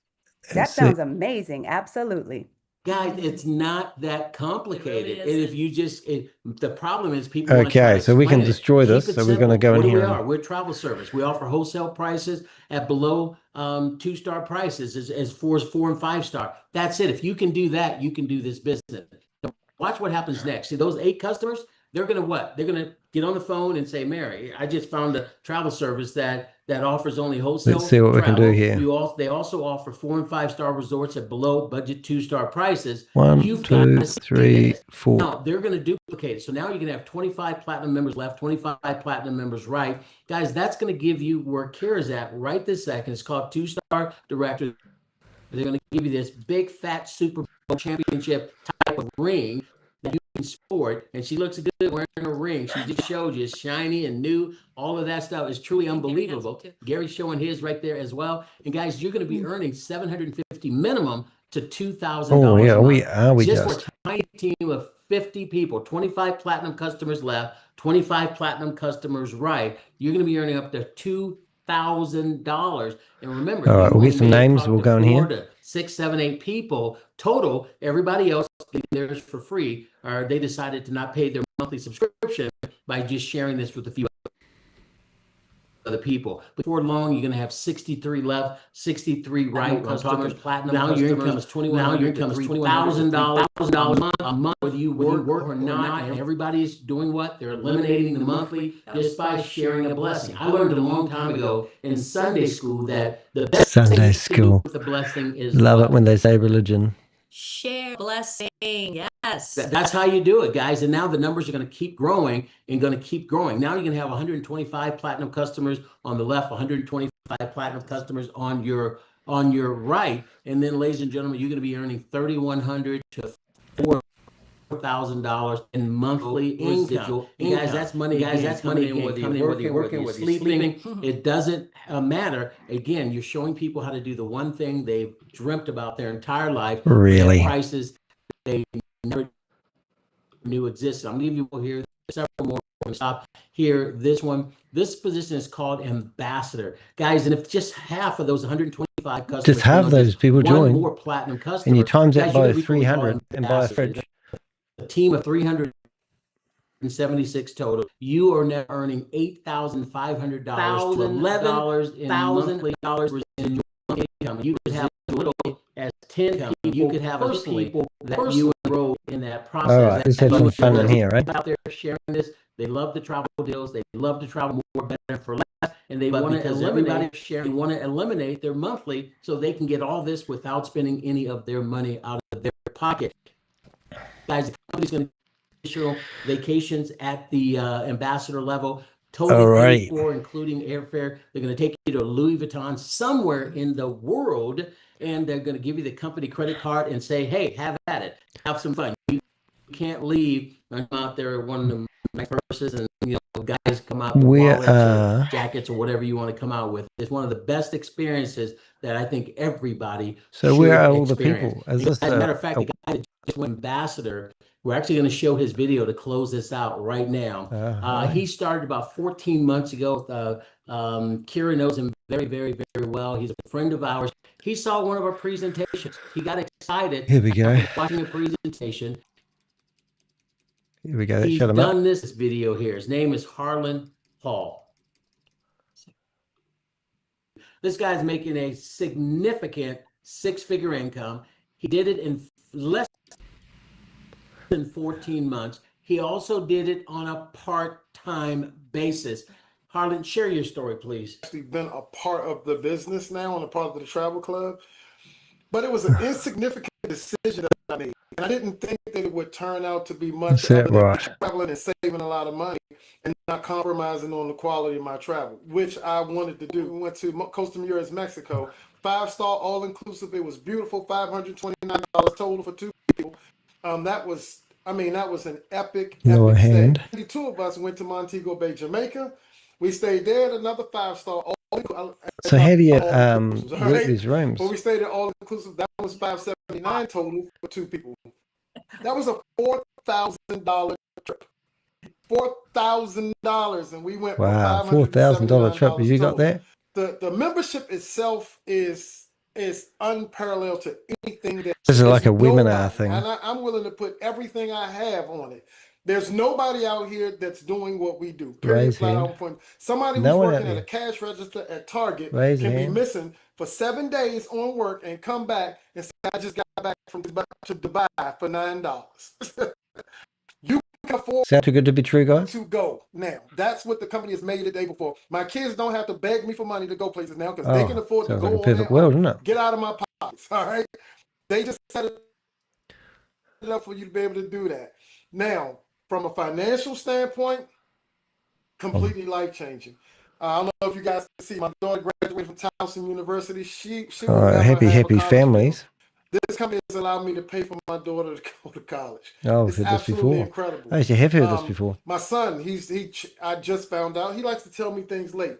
S22: That sounds amazing. Absolutely.
S21: Guys, it's not that complicated. And if you just, the problem is people want to try
S1: Okay,
S21: to
S1: so we can
S21: explain it.
S1: destroy this.
S21: Keep it
S1: So we're going to
S21: simple.
S1: go in
S21: What do
S1: here.
S21: we are? We're a travel service. We offer wholesale prices at below 2-star prices as 4 and 5-star. That's it. If you can do that, you can do this business. Now, watch what happens next. See those 8 customers? They're going to what? They're going to get on the phone and say, Mary, I just found a travel service that offers only wholesale
S1: Let's see what we can do
S21: travel.
S1: here.
S21: They also offer 4 and 5-star resorts at below budget 2-star prices.
S1: 1,
S21: You've got
S1: 2,
S21: to see
S1: 3,
S21: this.
S1: 4.
S21: Now, they're going to duplicate it. So now you're going to have 25 platinum members left, 25 platinum members right. Guys, that's going to give you where Kira's at right this second. It's called 2-star director. They're going to give you this big, fat Super Bowl championship type of ring that you can sport, and she looks good wearing a ring. She just showed you, shiny and new. All of that stuff is truly unbelievable. Gary's showing his right there as well. And guys, you're going to be earning $750 minimum to $2,000.
S1: Oh, yeah,
S21: a month.
S1: we
S21: just
S1: just.
S21: for a tiny team of 50 people, 25 platinum customers left, 25 platinum customers right. You're going to be earning up to $2,000. And remember,
S1: All right,
S21: you
S1: we'll
S21: only
S1: get some
S21: may have
S1: names.
S21: talked
S1: We'll
S21: to
S1: go in
S21: 4
S1: here.
S21: to 6, 7, 8 people total. Everybody else getting theirs for free, or they decided to not pay their monthly subscription by just sharing this with a few other people. Before long, you're going to have 63 left, 63 right customers. Platinum now your income is $2,100. Now your income is $2,000 a month, whether you work or not. And everybody's doing what? They're eliminating the monthly just by sharing a blessing. I learned a long time ago in Sunday school that the best thing
S1: Sunday
S21: you can do
S1: school.
S21: with a blessing is
S1: Love
S21: what?
S1: it when they say religion.
S19: Share blessing. Yes.
S21: That's how you do it, guys. And now the numbers are going to keep growing and going to keep growing. Now you're going to have 125 platinum customers on the left, 125 platinum customers on your right. And then, ladies and gentlemen, you're going to be earning $3,100 to $4,000 in monthly income. And guys, that's money. Guys, that's money. Whether you're working, whether you're sleeping, it doesn't matter. Again, you're showing people how to do the one thing they've dreamt about their entire life.
S1: Really?
S21: At prices they never knew existed. I'm going to give you here several more. Stop here. This position is called ambassador, guys. And if just half of those 125 customers,
S1: Just have those people join,
S21: more platinum customers,
S1: and you times that
S21: guys,
S1: by
S21: you're gonna be
S1: 300 and buy a fridge.
S21: a team of 376 total. You are now earning $8,500 to $11,000 in monthly dollars in your income. You could have as little as 10 people. You could have a people that you enroll in that process.
S1: All right, let's have some fun in here, right?
S21: Out there sharing this, they love the travel deals. They love to travel more, better for less, and they want to eliminate sharing. They want to eliminate their monthly so they can get all this without spending any of their money out of their pocket. Guys, the company's going to issue vacations at the ambassador level. Totally paid for, including airfare. They're going to take you to Louis Vuitton somewhere in the world, and they're going to give you the company credit card and say, "Hey, have at it, have some fun." You can't leave. I'm out there one of the my purses, and guys come out with wallets or jackets or whatever you want to come out with. It's one of the best experiences that I think everybody.
S1: So where are all the people?
S21: As a matter of fact, the guy that just went ambassador. We're actually going to show his video to close this out right now. He started about 14 months ago. Kira knows him very, very, very well. He's a friend of ours. He saw one of our presentations. He got excited.
S1: Here we go.
S21: Watching a presentation.
S1: Here we go.
S21: He's done this video here. His name is Harlan Hall. This guy's making a significant 6-figure income. He did it in less than 14 months. He also did it on a part-time basis. Harlan, share your story, please.
S23: Actually been a part of the business now, and a part of the travel club, but it was an insignificant decision that I made, and I didn't think that it would turn out to be much other than traveling and saving a lot of money and not compromising on the quality of my travel, which I wanted to do. We went to Costa Mujeres, Mexico, 5-star all-inclusive. It was beautiful, $529 total for 2 people. That was an epic stay. 22 of us went to Montego Bay, Jamaica. We stayed there at another 5-star.
S1: So how do you work these rooms?
S23: Well, we stayed at all inclusive. That was $579 total for 2 people. That was a $4,000 trip. $4,000, and we went for
S1: Wow, $4,000 trip. Have you got that?
S23: The membership itself is unparalleled to anything that
S1: This is like a webinar
S23: nobody,
S1: thing.
S23: and I'm willing to put everything I have on it. There's nobody out here that's doing what we do. Period.
S1: Raise
S23: Flat
S1: hand.
S23: out point. Somebody
S1: No
S23: who's
S1: one
S23: working
S1: out
S23: at
S1: there.
S23: a cash register at Target
S1: Raise
S23: can be
S1: hand.
S23: missing for 7 days on work and come back and say, I just got back from Dubai to Dubai for $9. You can afford
S1: Sound too good to be true, guys?
S23: to go now. That's what the company has made it able for. My kids don't have to beg me for money to go places now because they can afford to
S1: sounds
S23: go
S1: like a
S23: on
S1: perfect
S23: their
S1: world,
S23: own.
S1: doesn't it?
S23: Get out of my pockets, all right? They just set it up for you to be able to do that. Now, from a financial standpoint, completely life-changing. I don't know if you guys can see, my daughter graduated from Towson University. She will never
S1: Happy
S23: have a college
S1: families.
S23: bill. This company has allowed me to pay for my daughter to go to college.
S1: Oh, I've
S23: It's
S1: heard this
S23: absolutely
S1: before.
S23: incredible.
S1: Oh, you have heard this before.
S23: My son, I just found out, he likes to tell me things late.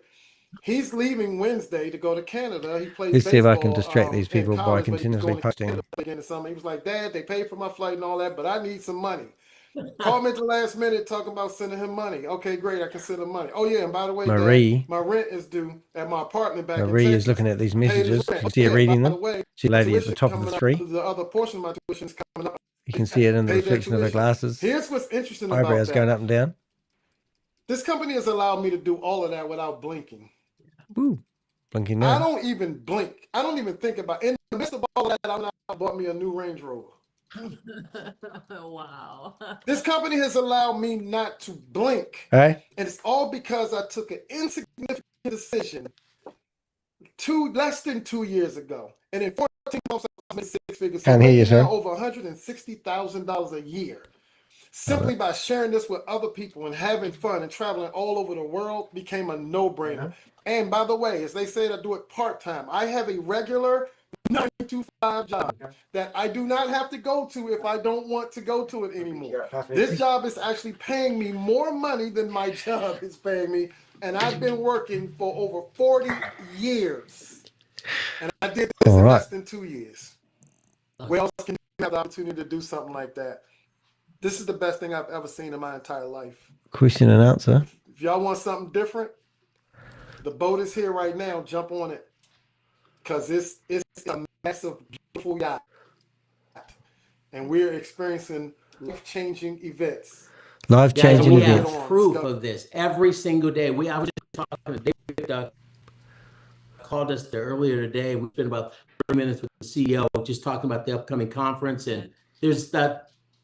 S23: He's leaving Wednesday to go to Canada. He plays
S1: Let's see if
S23: baseball
S1: I can distract these people
S23: in
S1: by
S23: college, but he's
S1: continuously
S23: going to
S1: posting.
S23: Canada again in the summer. He was like, Dad, they paid for my flight and all that, but I need some money. Called me at the last minute talking about sending him money. Okay, great, I can send him money. Oh yeah, and by the way,
S1: Marie.
S23: Dad, my rent is due at my apartment back in
S1: Marie
S23: Texas.
S1: is looking at these
S23: Paid his
S1: messages.
S23: rent.
S1: You see her
S23: Yeah,
S1: reading
S23: by
S1: them?
S23: the way,
S1: See the lady at the
S23: tuition
S1: top of the
S23: coming up,
S1: three?
S23: the other portion of my tuition is coming up.
S1: You can see it in the
S23: Paid that
S1: reflection of her
S23: tuition.
S1: glasses.
S23: Here's what's interesting about
S1: Eyebrows
S23: that.
S1: going up and down.
S23: This company has allowed me to do all of that without blinking.
S1: Woo. Blinking
S23: I
S1: now.
S23: don't even blink. I don't even think about it. In the midst of all that, I bought me a new Range Rover.
S19: Wow.
S23: This company has allowed me not to blink.
S1: Hey?
S23: And it's all because I took an insignificant decision less than 2 years ago. And in 14 months, I made six figures. So
S1: Can't hear you,
S23: making now
S1: sir.
S23: over $160,000 a year. Simply by sharing this with other people and having fun and traveling all over the world became a no-brainer. And by the way, as they say, I do it part-time. I have a regular 9-to-5 job that I do not have to go to if I don't want to go to it anymore. This job is actually paying me more money than my job is paying me, and I've been working for over 40 years. And I did this in less than 2 years. Where else can you have the opportunity to do something like that? This is the best thing I've ever seen in my entire life.
S1: Question and answer.
S23: If y'all want something different, the boat is here right now. Jump on it. Because it's a massive, beautiful yacht. And we're experiencing life-changing events.
S1: Life-changing
S21: we have
S1: events.
S21: proof of this every single day. I was just talking to David, called us there earlier today. We spent about 30 minutes with the CEO just talking about the upcoming conference. And there's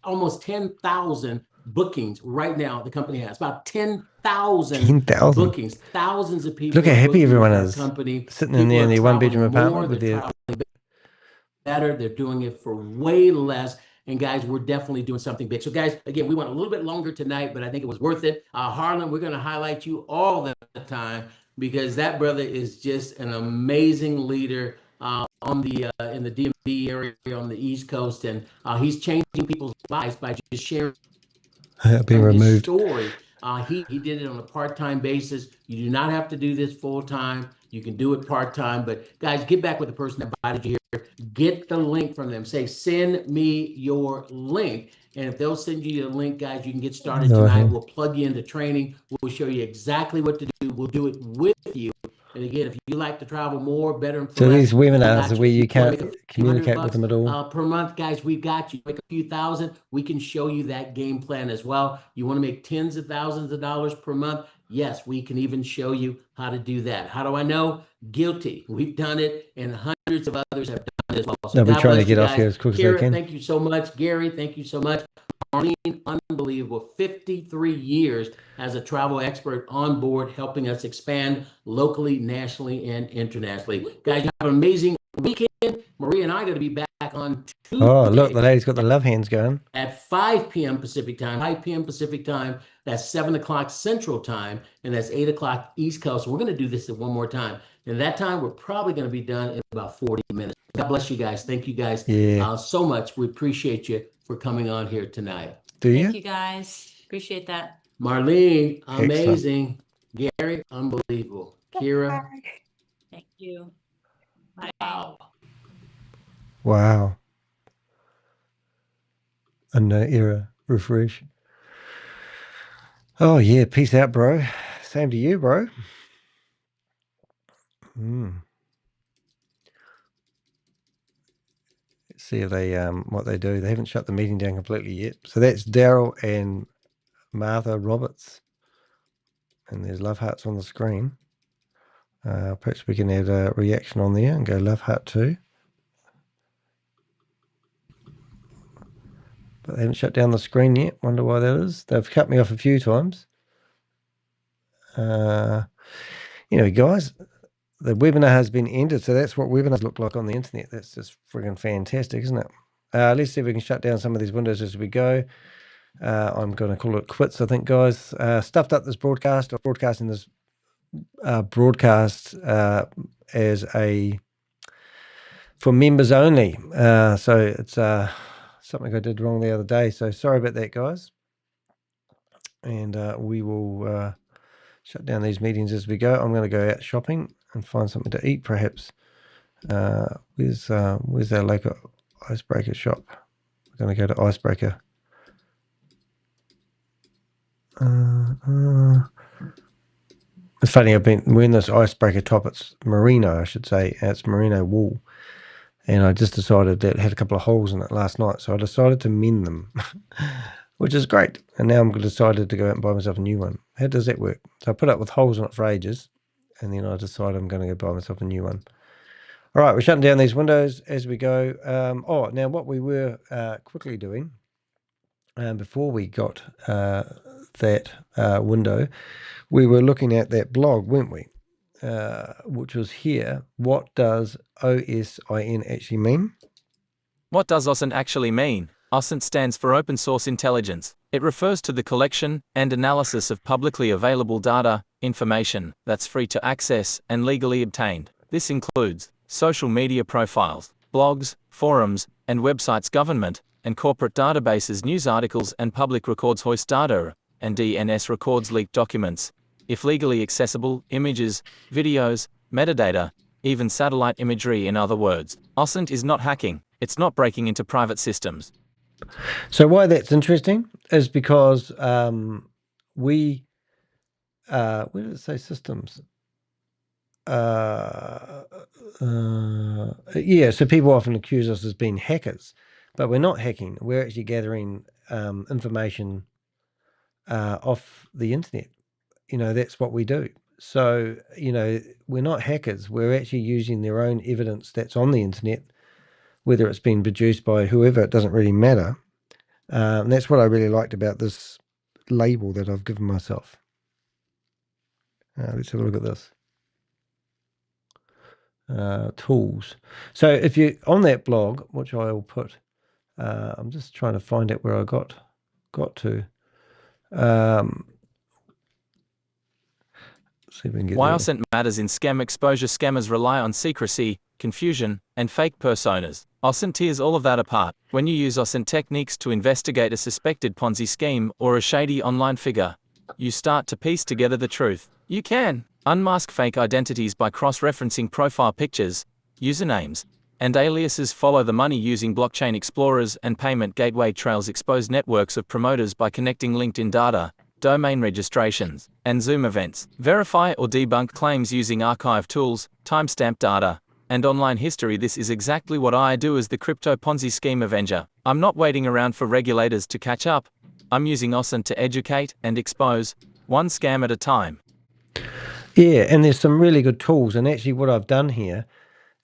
S21: almost 10,000 bookings right now the company has. About 10,000 bookings. Thousands of people.
S1: Look how happy everyone is.
S21: Company.
S1: Sitting in there in their one-bedroom apartment with their...
S21: better. They're doing it for way less. And guys, we're definitely doing something big. So guys, again, we went a little bit longer tonight, but I think it was worth it. Harlan, we're going to highlight you all the time because that brother is just an amazing leader on the in the DMV area on the East Coast, and he's changing people's lives by just sharing
S1: being removed.
S21: Story. He did it on a part-time basis. You do not have to do this full-time. You can do it part-time. But guys, get back with the person that invited you here. Get the link from them. Say, send me your link. And if they'll send you the link, guys, you can get started tonight. We'll plug you into training. We'll show you exactly what to do. We'll do it with you. And again, if you like to travel more, better, and
S1: so these webinars are where you can't communicate with them at all.
S21: Per month, guys, we've got you. Make a few thousand. We can show you that game plan as well. You want to make tens of thousands of dollars per month? Yes, we can even show you how to do that. How do I know? Guilty. We've done it, and hundreds of others have done it as well. So
S1: they'll be trying to get off here as quick as they can.
S21: Thank you so much. Gary, thank you so much. Marlene, unbelievable. 53 years as a travel expert on board, helping us expand locally, nationally, and internationally. Guys, you have an amazing weekend. Maria and I are going to be back on Tuesday.
S1: Oh, look, the lady's got the love hands going.
S21: At 5 p.m. Pacific time, 5 p.m. Pacific time. That's 7 o'clock Central time, and that's 8 o'clock East Coast. We're going to do this one more time. And that time, we're probably going to be done in about 40 minutes. God bless you guys. Thank you guys so much. We appreciate you for coming on here tonight.
S1: Do you?
S19: Thank you, guys. Appreciate that.
S21: Marlene, amazing. Excellent. Gary, unbelievable. Kira.
S19: Thank you.
S21: Wow.
S1: Wow. And error refresh. Oh yeah, peace out, bro. Same to you, bro. Let's see if they what they do. They haven't shut the meeting down completely yet. So that's Daryl and Martha Roberts, and there's love hearts on the screen. Perhaps we can add a reaction on there and go love heart too. But they haven't shut down the screen yet. Wonder why that is. They've cut me off a few times. You know, guys, the webinar has been ended. So that's what webinars look like on the internet. That's just friggin' fantastic, isn't it? Let's see if we can shut down some of these windows as we go. I'm going to call it quits, I think, guys. Stuffed up this broadcast, or broadcasting this broadcast as a for members only. So it's something I did wrong the other day. So sorry about that, guys. And we will shut down these meetings as we go. I'm going to go out shopping and find something to eat, perhaps. Where's our local icebreaker shop? We're going to go to Icebreaker. It's funny, I've been wearing this icebreaker top. It's merino, I should say. It's merino wool. And I just decided that it had a couple of holes in it last night. So I decided to mend them, which is great. And now I'm decided to go out and buy myself a new one. How does that work? So I put up with holes in it for ages. And then I decided I'm going to go buy myself a new one. All right, we're shutting down these windows as we go. Now what we were quickly doing before we got that window, we were looking at that blog, weren't we? Which was here. What does OSIN actually mean?
S20: What does OSINT actually mean? OSINT stands for Open Source Intelligence. It refers to the collection and analysis of publicly available data, information that's free to access and legally obtained. This includes social media profiles, blogs, forums, and websites, government and corporate databases, news articles, and public records, hoist data, and DNS records, leaked documents, if legally accessible, images, videos, metadata, even satellite imagery. In other words, OSINT is not hacking. It's not breaking into private systems.
S1: So why that's interesting is because where did it say systems? Yeah, so people often accuse us as being hackers, but we're not hacking. We're actually gathering information off the internet. You know, that's what we do. So, you know, we're not hackers. We're actually using their own evidence that's on the internet, whether it's been produced by whoever, it doesn't really matter. And that's what I really liked about this label that I've given myself. Let's have a look at this. Tools. So if you on that blog, which I will put, I'm just trying to find out where I got to. See if we can get
S20: Why
S1: there.
S20: OSINT matters in scam exposure. Scammers rely on secrecy, confusion, and fake personas. OSINT tears all of that apart. When you use OSINT techniques to investigate a suspected Ponzi scheme or a shady online figure, you start to piece together the truth. You can unmask fake identities by cross-referencing profile pictures, usernames, and aliases. Follow the money using blockchain explorers and payment gateway trails. Expose networks of promoters by connecting LinkedIn data, domain registrations, and Zoom events. Verify or debunk claims using archive tools, timestamp data, and online history. This is exactly what I do as the Crypto Ponzi Scheme Avenger. I'm not waiting around for regulators to catch up. I'm using OSINT to educate and expose, one scam at a time.
S1: Yeah, and there's some really good tools. And actually what I've done here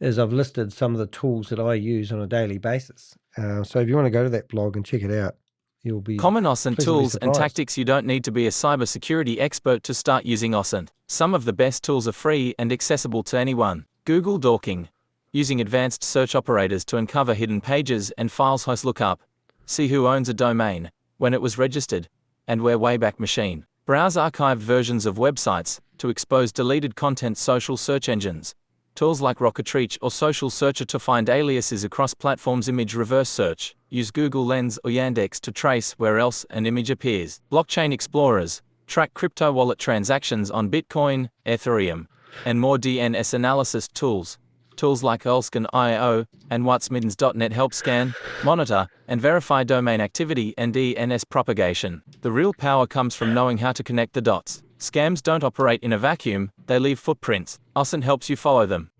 S1: is I've listed some of the tools that I use on a daily basis. So if you want to go to that blog and check it out, you'll be
S20: common OSINT tools and
S1: surprised.
S20: tactics. You don't need to be a cybersecurity expert to start using OSINT. Some of the best tools are free and accessible to anyone. Google Dorking. Using advanced search operators to uncover hidden pages and files. Host lookup. See who owns a domain, when it was registered, and where. Wayback Machine. Browse archived versions of websites to expose deleted content. Social search engines. Tools like Rocketreach or Social Searcher to find aliases across platforms. Image reverse search. Use Google Lens or Yandex to trace where else an image appears. Blockchain explorers. Track crypto wallet transactions on Bitcoin, Ethereum, and more. DNS analysis tools. Tools like Ulscan.io and Whatsmiddens.net help scan, monitor, and verify domain activity and DNS propagation. The real power comes from knowing how to connect the dots. Scams don't operate in a vacuum, they leave footprints. Austin helps you follow them.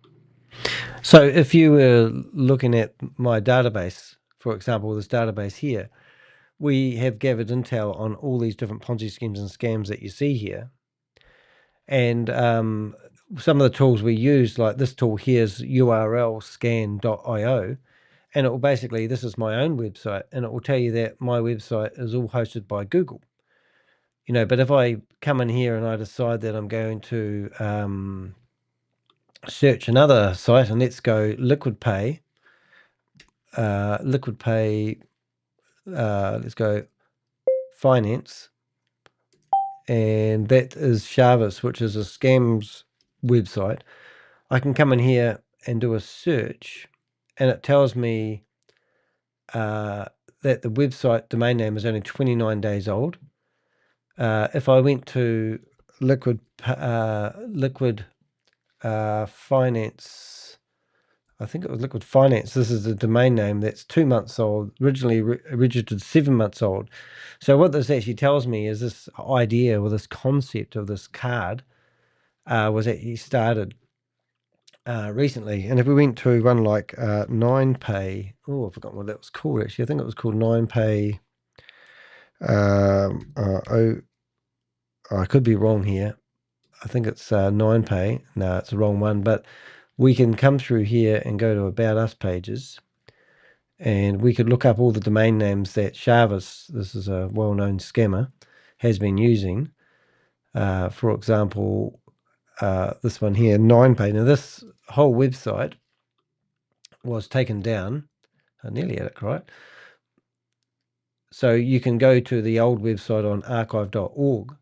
S1: So if you were looking at my database, for example, this database here, we have gathered intel on all these different Ponzi schemes and scams that you see here. And some of the tools we use, like this tool here is urlscan.io, and it will basically, this is my own website, and it will tell you that my website is all hosted by Google. You know, but if I come in here and I decide that I'm going to search another site, and let's go Liquid Pay, let's go Finance, and that is Chavis, which is a scams website. I can come in here and do a search, and it tells me that the website domain name is only 29 days old. If I went to Liquid Finance, I think it was Liquid Finance. This is the domain name that's 2 months old, originally registered 7 months old. So what this actually tells me is this idea or this concept of this card was actually started recently. And if we went to one like 9Pay, oh, I've forgotten what that was called actually. I think it was called 9Pay. I could be wrong here. I think it's 9Pay. No, it's the wrong one. But we can come through here and go to About Us pages, and we could look up all the domain names that Chavis, this is a well-known scammer, has been using. For example, this one here, 9Pay. Now, this whole website was taken down. I nearly had it right. So you can go to the old website on archive.org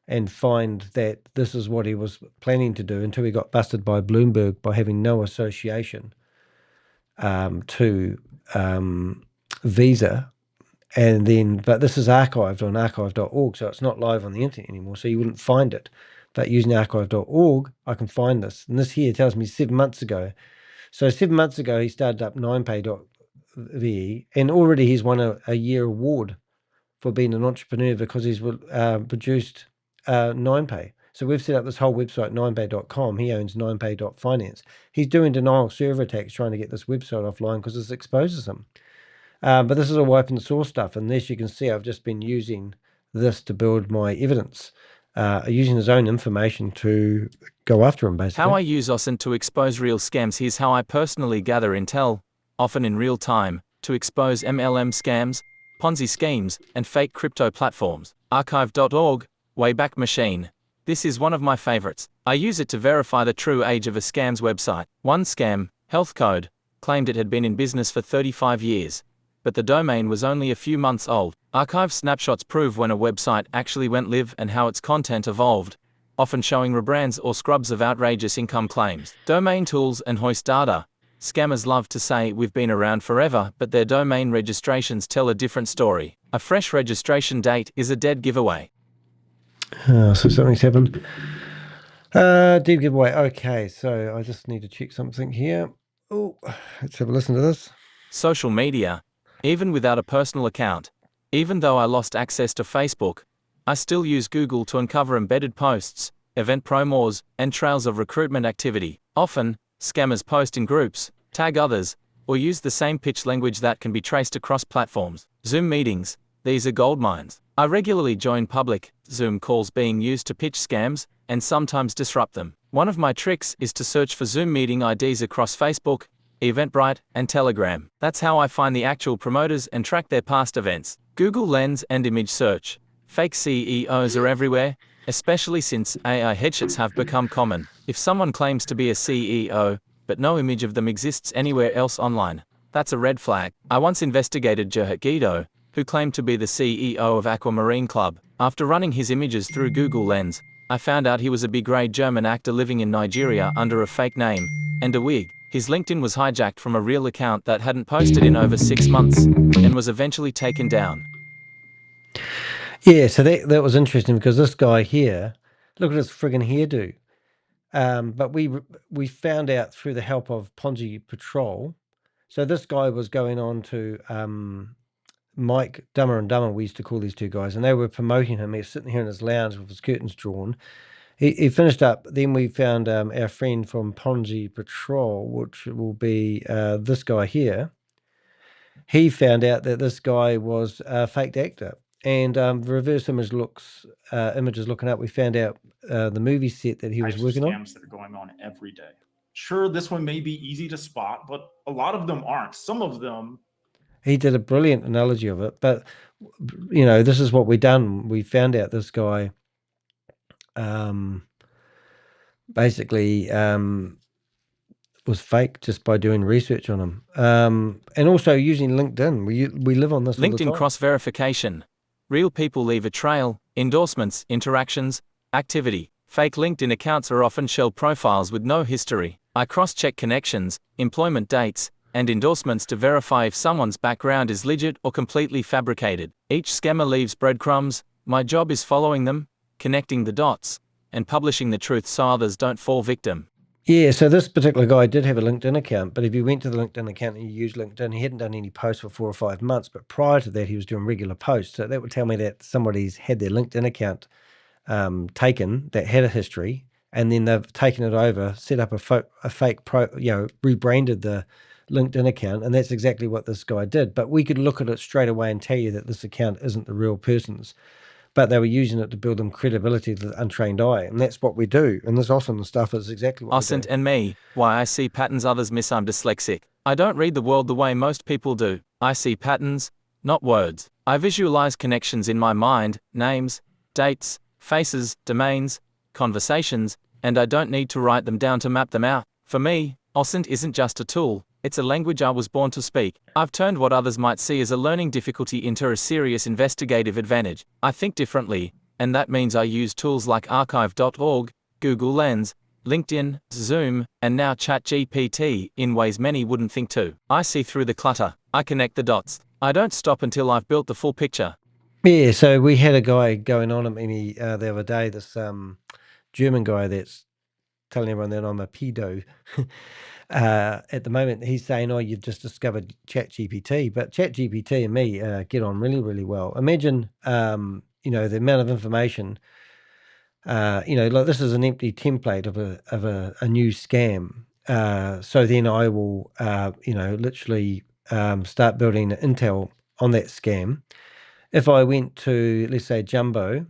S1: and find that this is what he was planning to do until he got busted by Bloomberg by having no association to Visa. And then, but this is archived on archive.org, so it's not live on the internet anymore, so you wouldn't find it. But using archive.org, I can find this. And this here tells me 7 months ago. So 7 months ago, he started up 9pay.ve, and already he's won a year award for being an entrepreneur because he's produced 9Pay. So we've set up this whole website, 9pay.com. He owns 9pay.finance. He's doing denial server attacks trying to get this website offline because this exposes him. But this is all open source stuff. And as you can see, I've just been using this to build my evidence, using his own information to go after him, basically.
S20: How I use OSINT to expose real scams. Here's how I personally gather intel, often in real time, to expose MLM scams, Ponzi schemes, and fake crypto platforms. Archive.org, Wayback Machine. This is one of my favorites. I use it to verify the true age of a scam's website. One scam, Health Code, claimed it had been in business for 35 years, but the domain was only a few months old. Archive snapshots prove when a website actually went live and how its content evolved, often showing rebrands or scrubs of outrageous income claims. Domain tools and hoist data. Scammers love to say we've been around forever, but their domain registrations tell a different story. A fresh registration date is a dead giveaway.
S1: So something's happened. Dead giveaway. Okay, so I just need to check something here. Oh, let's have a listen to this.
S20: Social media. Even without a personal account, even though I lost access to Facebook, I still use Google to uncover embedded posts, event promos, and trails of recruitment activity. Often, scammers post in groups, tag others, or use the same pitch language that can be traced across platforms. Zoom meetings. These are gold mines. I regularly join public Zoom calls being used to pitch scams and sometimes disrupt them. One of my tricks is to search for Zoom meeting IDs across Facebook, Eventbrite, and Telegram. That's how I find the actual promoters and track their past events. Google Lens and image search. Fake CEOs are everywhere, especially since AI headshots have become common. If someone claims to be a CEO, but no image of them exists anywhere else online, that's a red flag. I once investigated Guido, who claimed to be the CEO of Aquamarine Club. After running his images through Google Lens, I found out he was a B-grade German actor living in Nigeria under a fake name and a wig. His LinkedIn was hijacked from a real account that hadn't posted in over 6 months and was eventually taken down.
S1: Yeah, so that was interesting because this guy here, look at his friggin' hairdo. But we found out through the help of Ponzi Patrol. So this guy was going on to Mike Dummer and Dummer, we used to call these two guys, and they were promoting him. He was sitting here in his lounge with his curtains drawn. He finished up. Then we found our friend from Ponzi Patrol, which will be this guy here. He found out that this guy was a faked actor. And reverse images looking up, we found out the movie set that he was working on.
S3: Scams that are going on every day. Sure, this one may be easy to spot, but a lot of them aren't. Some of them.
S1: He did a brilliant analogy of it, but this is what we done. We found out this guy basically was fake just by doing research on him, and also using LinkedIn. We live on this.
S20: LinkedIn cross-verification. Real people leave a trail, endorsements, interactions, activity. Fake LinkedIn accounts are often shell profiles with no history. I cross-check connections, employment dates, and endorsements to verify if someone's background is legit or completely fabricated. Each scammer leaves breadcrumbs. My job is following them, connecting the dots, and publishing the truth so others don't fall victim.
S1: Yeah, so this particular guy did have a LinkedIn account, but if you went to the LinkedIn account and you used LinkedIn, he hadn't done any posts for 4 or 5 months, but prior to that, he was doing regular posts. So that would tell me that somebody's had their LinkedIn account taken that had a history, and then they've taken it over, set up a fake rebranded the LinkedIn account, and that's exactly what this guy did. But we could look at it straight away and tell you that this account isn't the real person's, but they were using it to build them credibility to the untrained eye, and that's what we do. And this awesome stuff is exactly what we do.
S20: And me, why I see patterns others miss. I'm dyslexic. I don't read the world the way most people do. I see patterns, not words. I visualize connections in my mind, names, dates, faces, domains, conversations, and I don't need to write them down to map them out. For me, OSINT isn't just a tool, it's a language I was born to speak. I've turned what others might see as a learning difficulty into a serious investigative advantage. I think differently, and that means I use tools like archive.org, Google Lens, LinkedIn, Zoom, and now ChatGPT in ways many wouldn't think to. I see through the clutter. I connect the dots. I don't stop until I've built the full picture.
S1: Yeah, so we had a guy going on at me the other day, this German guy that's telling everyone that I'm a pedo. At the moment, he's saying, "Oh, you've just discovered ChatGPT," but ChatGPT and me get on really, really well. Imagine, the amount of information. Like this is an empty template of a new scam. So then I will, literally start building intel on that scam. If I went to, let's say, Jumbo,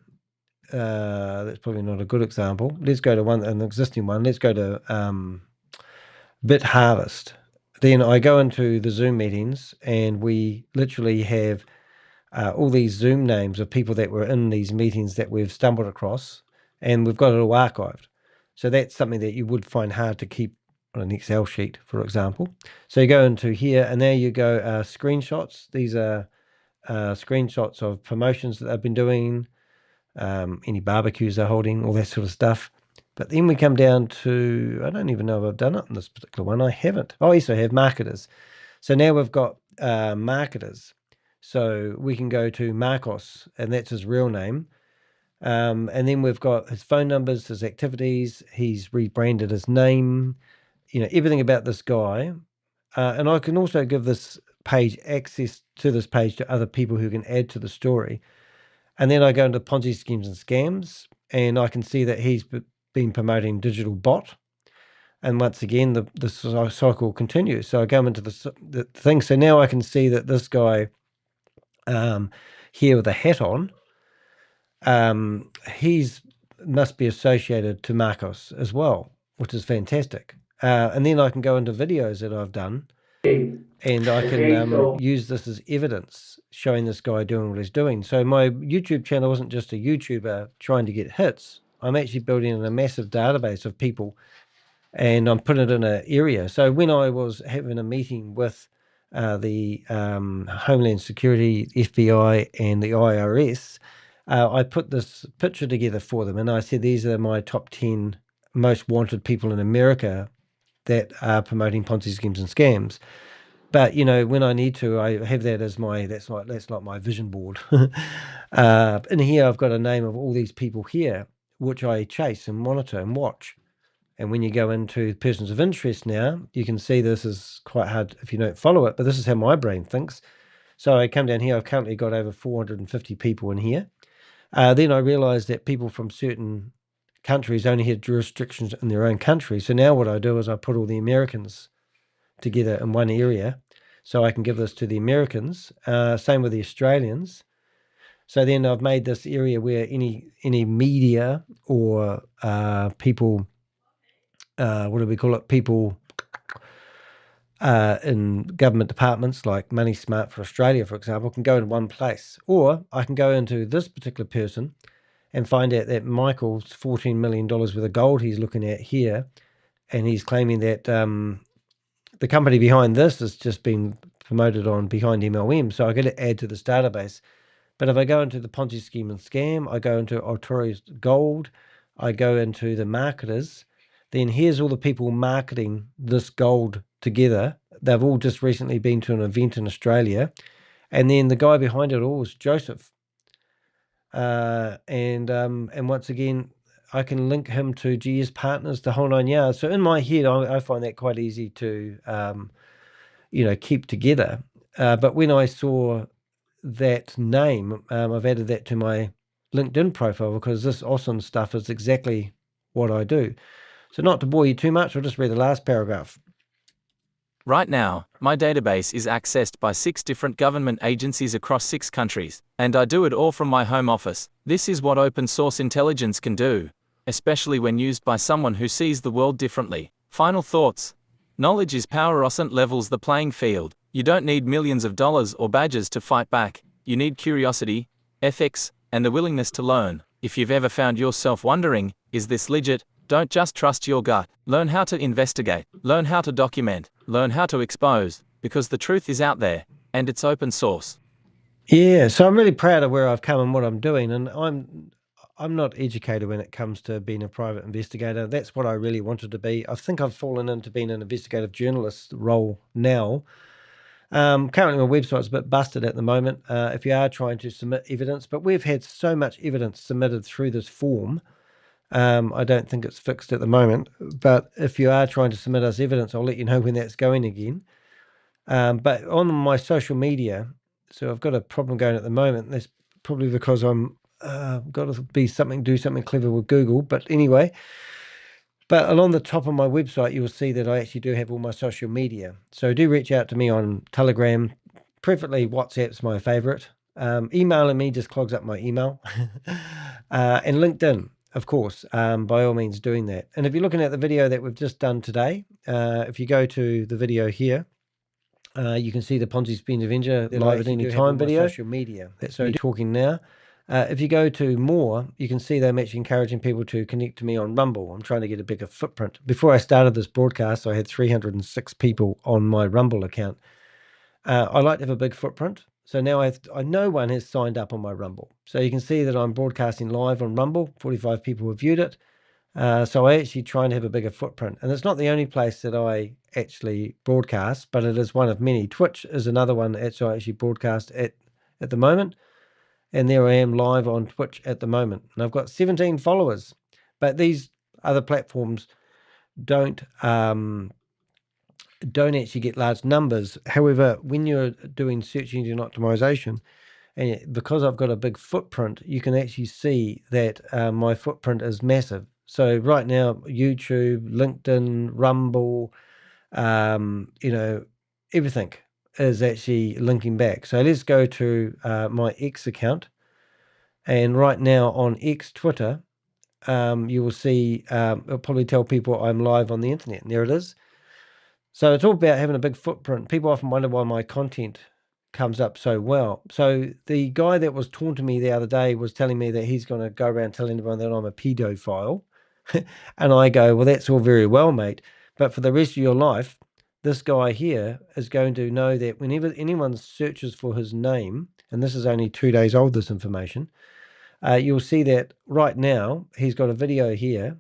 S1: that's probably not a good example. Let's go to an existing one. Let's go to Bit Harvest. Then I go into the Zoom meetings, and we literally have all these Zoom names of people that were in these meetings that we've stumbled across, and we've got it all archived. So that's something that you would find hard to keep on an Excel sheet, for example. So you go into here, and there you go, screenshots. These are screenshots of promotions that they've been doing, any barbecues they're holding, all that sort of stuff. But then we come down to, I don't even know if I've done it in this particular one. I haven't. Oh, yes, I have marketers. So now we've got marketers. So we can go to Marcos, and that's his real name. And then we've got his phone numbers, his activities. He's rebranded his name, everything about this guy. And I can also give this page access to this page to other people who can add to the story. And then I go into Ponzi schemes and scams, and I can see that he's been promoting digital bot. And once again, the cycle continues. So I go into the thing. So now I can see that this guy here with a hat on, he's must be associated to Marcos as well, which is fantastic. And then I can go into videos that I've done, and I can use this as evidence showing this guy doing what he's doing. So my YouTube channel isn't just a YouTuber trying to get hits. I'm actually building a massive database of people, and I'm putting it in an area. So when I was having a meeting with the Homeland Security, FBI, and the IRS, I put this picture together for them, and I said, these are my top 10 most wanted people in America that are promoting Ponzi schemes and scams. But when I need to, I have that as that's like my vision board. In here, I've got a name of all these people here, which I chase and monitor and watch. And when you go into persons of interest now, you can see this is quite hard if you don't follow it, but this is how my brain thinks. So I come down here, I've currently got over 450 people in here. Then I realized that people from certain countries only had jurisdictions in their own country. So now what I do is I put all the Americans together in one area, so I can give this to the Americans. Same with the Australians. So then I've made this area where any media or people, what do we call it? People in government departments like Money Smart for Australia, for example, can go in one place. Or I can go into this particular person and find out that Michael's $14 million worth of gold he's looking at here, and he's claiming that the company behind this has just been promoted on behind MLM. So I got to add to this database. But if I go into the Ponzi scheme and scam, I go into Artori's gold, I go into the marketers, then here's all the people marketing this gold together. They've all just recently been to an event in Australia. And then the guy behind it all is Joseph. And once again, I can link him to GS Partners, the whole 9 yards. So in my head, I find that quite easy to, keep together. But when I saw that name, I've added that to my LinkedIn profile because this awesome stuff is exactly what I do. So not to bore you too much, I'll just read the last paragraph.
S20: Right now, my database is accessed by 6 different government agencies across 6 countries, and I do it all from my home office. This is what open source intelligence can do, especially when used by someone who sees the world differently. Final thoughts. Knowledge is power. OSINT levels the playing field. You don't need millions of dollars or badges to fight back. You need curiosity, ethics, and the willingness to learn. If you've ever found yourself wondering, is this legit? Don't just trust your gut. Learn how to investigate, learn how to document, learn how to expose, because the truth is out there, and it's open source.
S1: Yeah, so I'm really proud of where I've come and what I'm doing, and I'm not educated when it comes to being a private investigator. That's what I really wanted to be. I think I've fallen into being an investigative journalist role now. Currently my website's a bit busted at the moment if you are trying to submit evidence, but we've had so much evidence submitted through this form. I don't think it's fixed at the moment, but if you are trying to submit us evidence, I'll let you know when that's going again. But on my social media, so I've got a problem going at the moment. That's probably because I'm got to do something clever with Google. But anyway, but along the top of my website, you'll see that I actually do have all my social media. So do reach out to me on Telegram, preferably WhatsApp's my favorite. Emailing me just clogs up my email. And LinkedIn, of course, by all means doing that. And if you're looking at the video that we've just done today, if you go to the video here, you can see the Ponzi Scheme Avenger live at any time video. Social media. That's me talking now. If you go to more, you can see them actually encouraging people to connect to me on Rumble. I'm trying to get a bigger footprint. Before I started this broadcast, I had 306 people on my Rumble account. I like to have a big footprint. So now I know one has signed up on my Rumble. So you can see that I'm broadcasting live on Rumble. 45 people have viewed it. So I actually try and have a bigger footprint. And it's not the only place that I actually broadcast, but it is one of many. Twitch is another one that I actually broadcast at the moment. And there I am live on Twitch at the moment. And I've got 17 followers. But these other platforms don't actually get large numbers. However, when you're doing search engine optimization, and because I've got a big footprint, you can actually see that my footprint is massive. So right now, YouTube, LinkedIn, Rumble, everything is actually linking back. So let's go to my X account. And right now on X, Twitter, you will see, it'll probably tell people I'm live on the internet. And there it is. So it's all about having a big footprint. People often wonder why my content comes up so well. So the guy that was taunting me the other day was telling me that he's going to go around telling everyone that I'm a pedophile. And I go, well, that's all very well, mate. But for the rest of your life, this guy here is going to know that whenever anyone searches for his name, and this is only 2 days old, this information, you'll see that right now he's got a video here,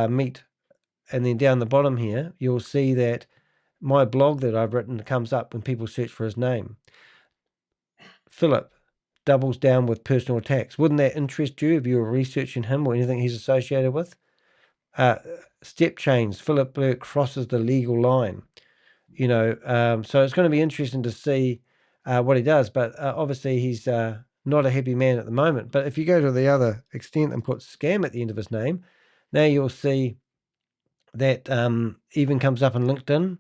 S1: meet. And then down the bottom here, you'll see that my blog that I've written comes up when people search for his name. Philip doubles down with personal attacks. Wouldn't that interest you if you were researching him or anything he's associated with? step change. Philip Blurt crosses the legal line. You know, so it's going to be interesting to see what he does. But obviously, he's not a happy man at the moment. But if you go to the other extent and put scam at the end of his name, now you'll see that even comes up on LinkedIn,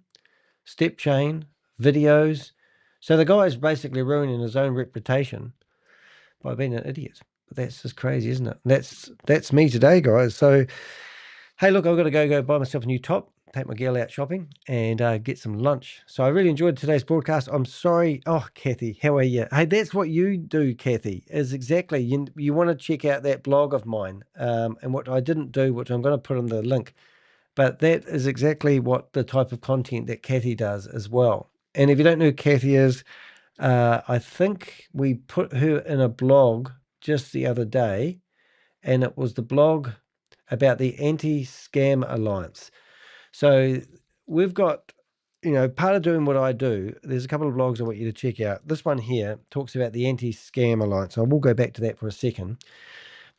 S1: step chain, videos. So the guy's basically ruining his own reputation by being an idiot. But that's just crazy, isn't it? That's me today, guys. So, hey, look, I've got to go buy myself a new top, take my girl out shopping, and get some lunch. So I really enjoyed today's broadcast. I'm sorry. Oh, Kathy, how are you? Hey, that's what you do, Kathy, is exactly, you want to check out that blog of mine. And what I didn't do, which I'm going to put in the link, but that is exactly what the type of content that Kathy does as well. And if you don't know who Kathy is, I think we put her in a blog just the other day, and it was the blog about the Anti-Scam Alliance. So we've got, part of doing what I do, there's a couple of blogs I want you to check out. This one here talks about the Anti-Scam Alliance. I will go back to that for a second.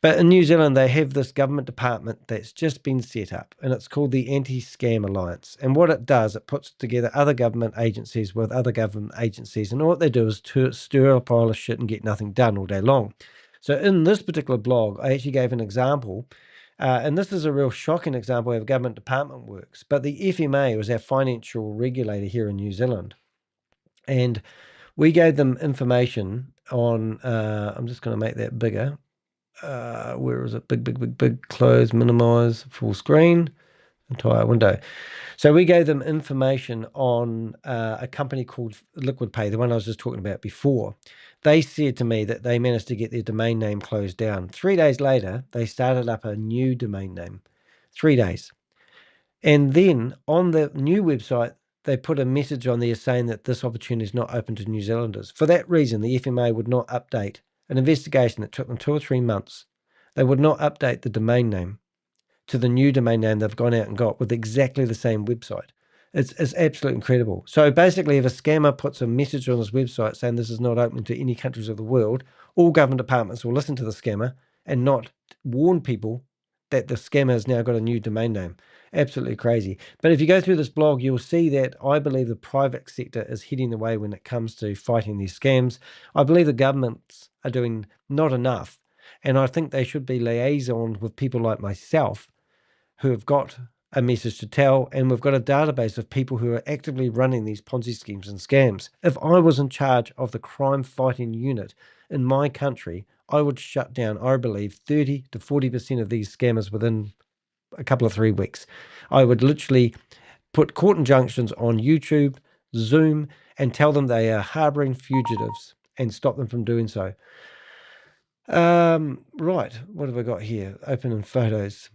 S1: But in New Zealand, they have this government department that's just been set up, and it's called the Anti-Scam Alliance. And what it does, it puts together other government agencies with other government agencies, and all what they do is stir a pile of shit and get nothing done all day long. So in this particular blog, I actually gave an example, and this is a real shocking example of how a government department works. But the FMA was our financial regulator here in New Zealand, and we gave them information on, I'm just going to make that bigger. Where is it? Big, close, minimize, full screen, entire window. So we gave them information on a company called Liquid Pay, the one I was just talking about before. They said to me that they managed to get their domain name closed down. 3 days later, they started up a new domain name. 3 days. And then on the new website, they put a message on there saying that this opportunity is not open to New Zealanders. For that reason, the FMA would not update an investigation that took them 2 or 3 months. They would not update the domain name to the new domain name they've gone out and got with exactly the same website. It's absolutely incredible. So basically, if a scammer puts a message on his website saying this is not open to any countries of the world, all government departments will listen to the scammer and not warn people that the scammer has now got a new domain name. Absolutely crazy. But if you go through this blog, you'll see that I believe the private sector is heading the way when it comes to fighting these scams. I believe the governments are doing not enough. And I think they should be liaisons with people like myself who have got a message to tell, and we've got a database of people who are actively running these Ponzi schemes and scams. If I was in charge of the crime fighting unit in my country, I would shut down, I believe, 30 to 40% of these scammers within a couple of 3 weeks. I would literally put court injunctions on YouTube, Zoom, and tell them they are harboring fugitives and stop them from doing so. Right, what have I got here? Opening photos.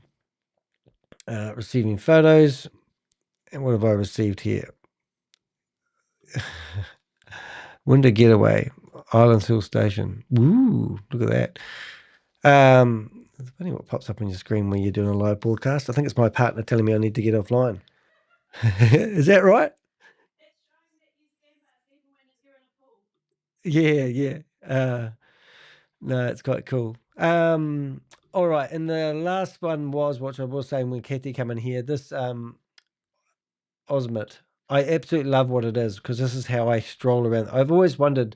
S1: Receiving photos. And what have I received here? Winter Getaway, Islands Hill Station. Woo, look at that. It's funny what pops up on your screen when you're doing a live broadcast. I think it's my partner telling me I need to get offline. Is that right? Yeah. No, it's quite cool. All right, and the last one was what I was saying when Kathy came in here. This Osmit. I absolutely love what it is because this is how I stroll around. I've always wondered,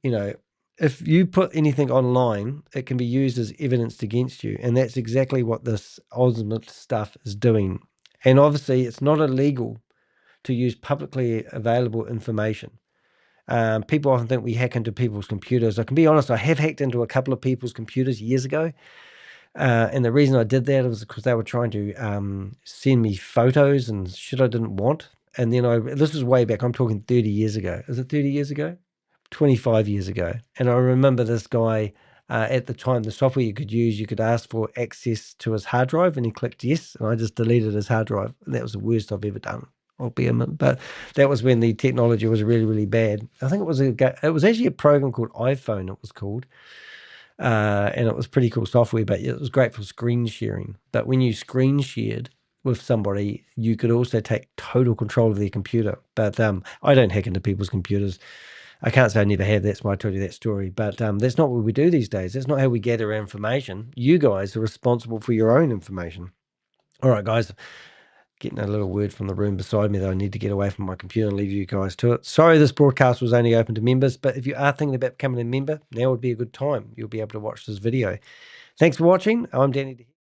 S1: if you put anything online, it can be used as evidence against you. And that's exactly what this Osmit stuff is doing. And obviously, it's not illegal to use publicly available information. People often think we hack into people's computers. I can be honest, I have hacked into a couple of people's computers years ago. And the reason I did that was because they were trying to send me photos and shit I didn't want. And then this was way back, I'm talking 30 years ago. Is it 30 years ago? 25 years ago. And I remember this guy, at the time, the software you could ask for access to his hard drive, and he clicked yes, and I just deleted his hard drive. And that was the worst I've ever done. I'll be a minute. But that was when the technology was really, really bad. I think it was actually a program called iPhone, it was called. And it was pretty cool software, but it was great for screen sharing. But when you screen shared with somebody, you could also take total control of their computer. But I don't hack into people's computers. I can't say I never have. That's why I told you that story. But that's not what we do these days. That's not how we gather our information. You guys are responsible for your own information. All right, guys. Getting a little word from the room beside me that I need to get away from my computer and leave you guys to it. Sorry this broadcast was only open to members, but if you are thinking about becoming a member, now would be a good time. You'll be able to watch this video. Thanks for watching. I'm Danny de Hek.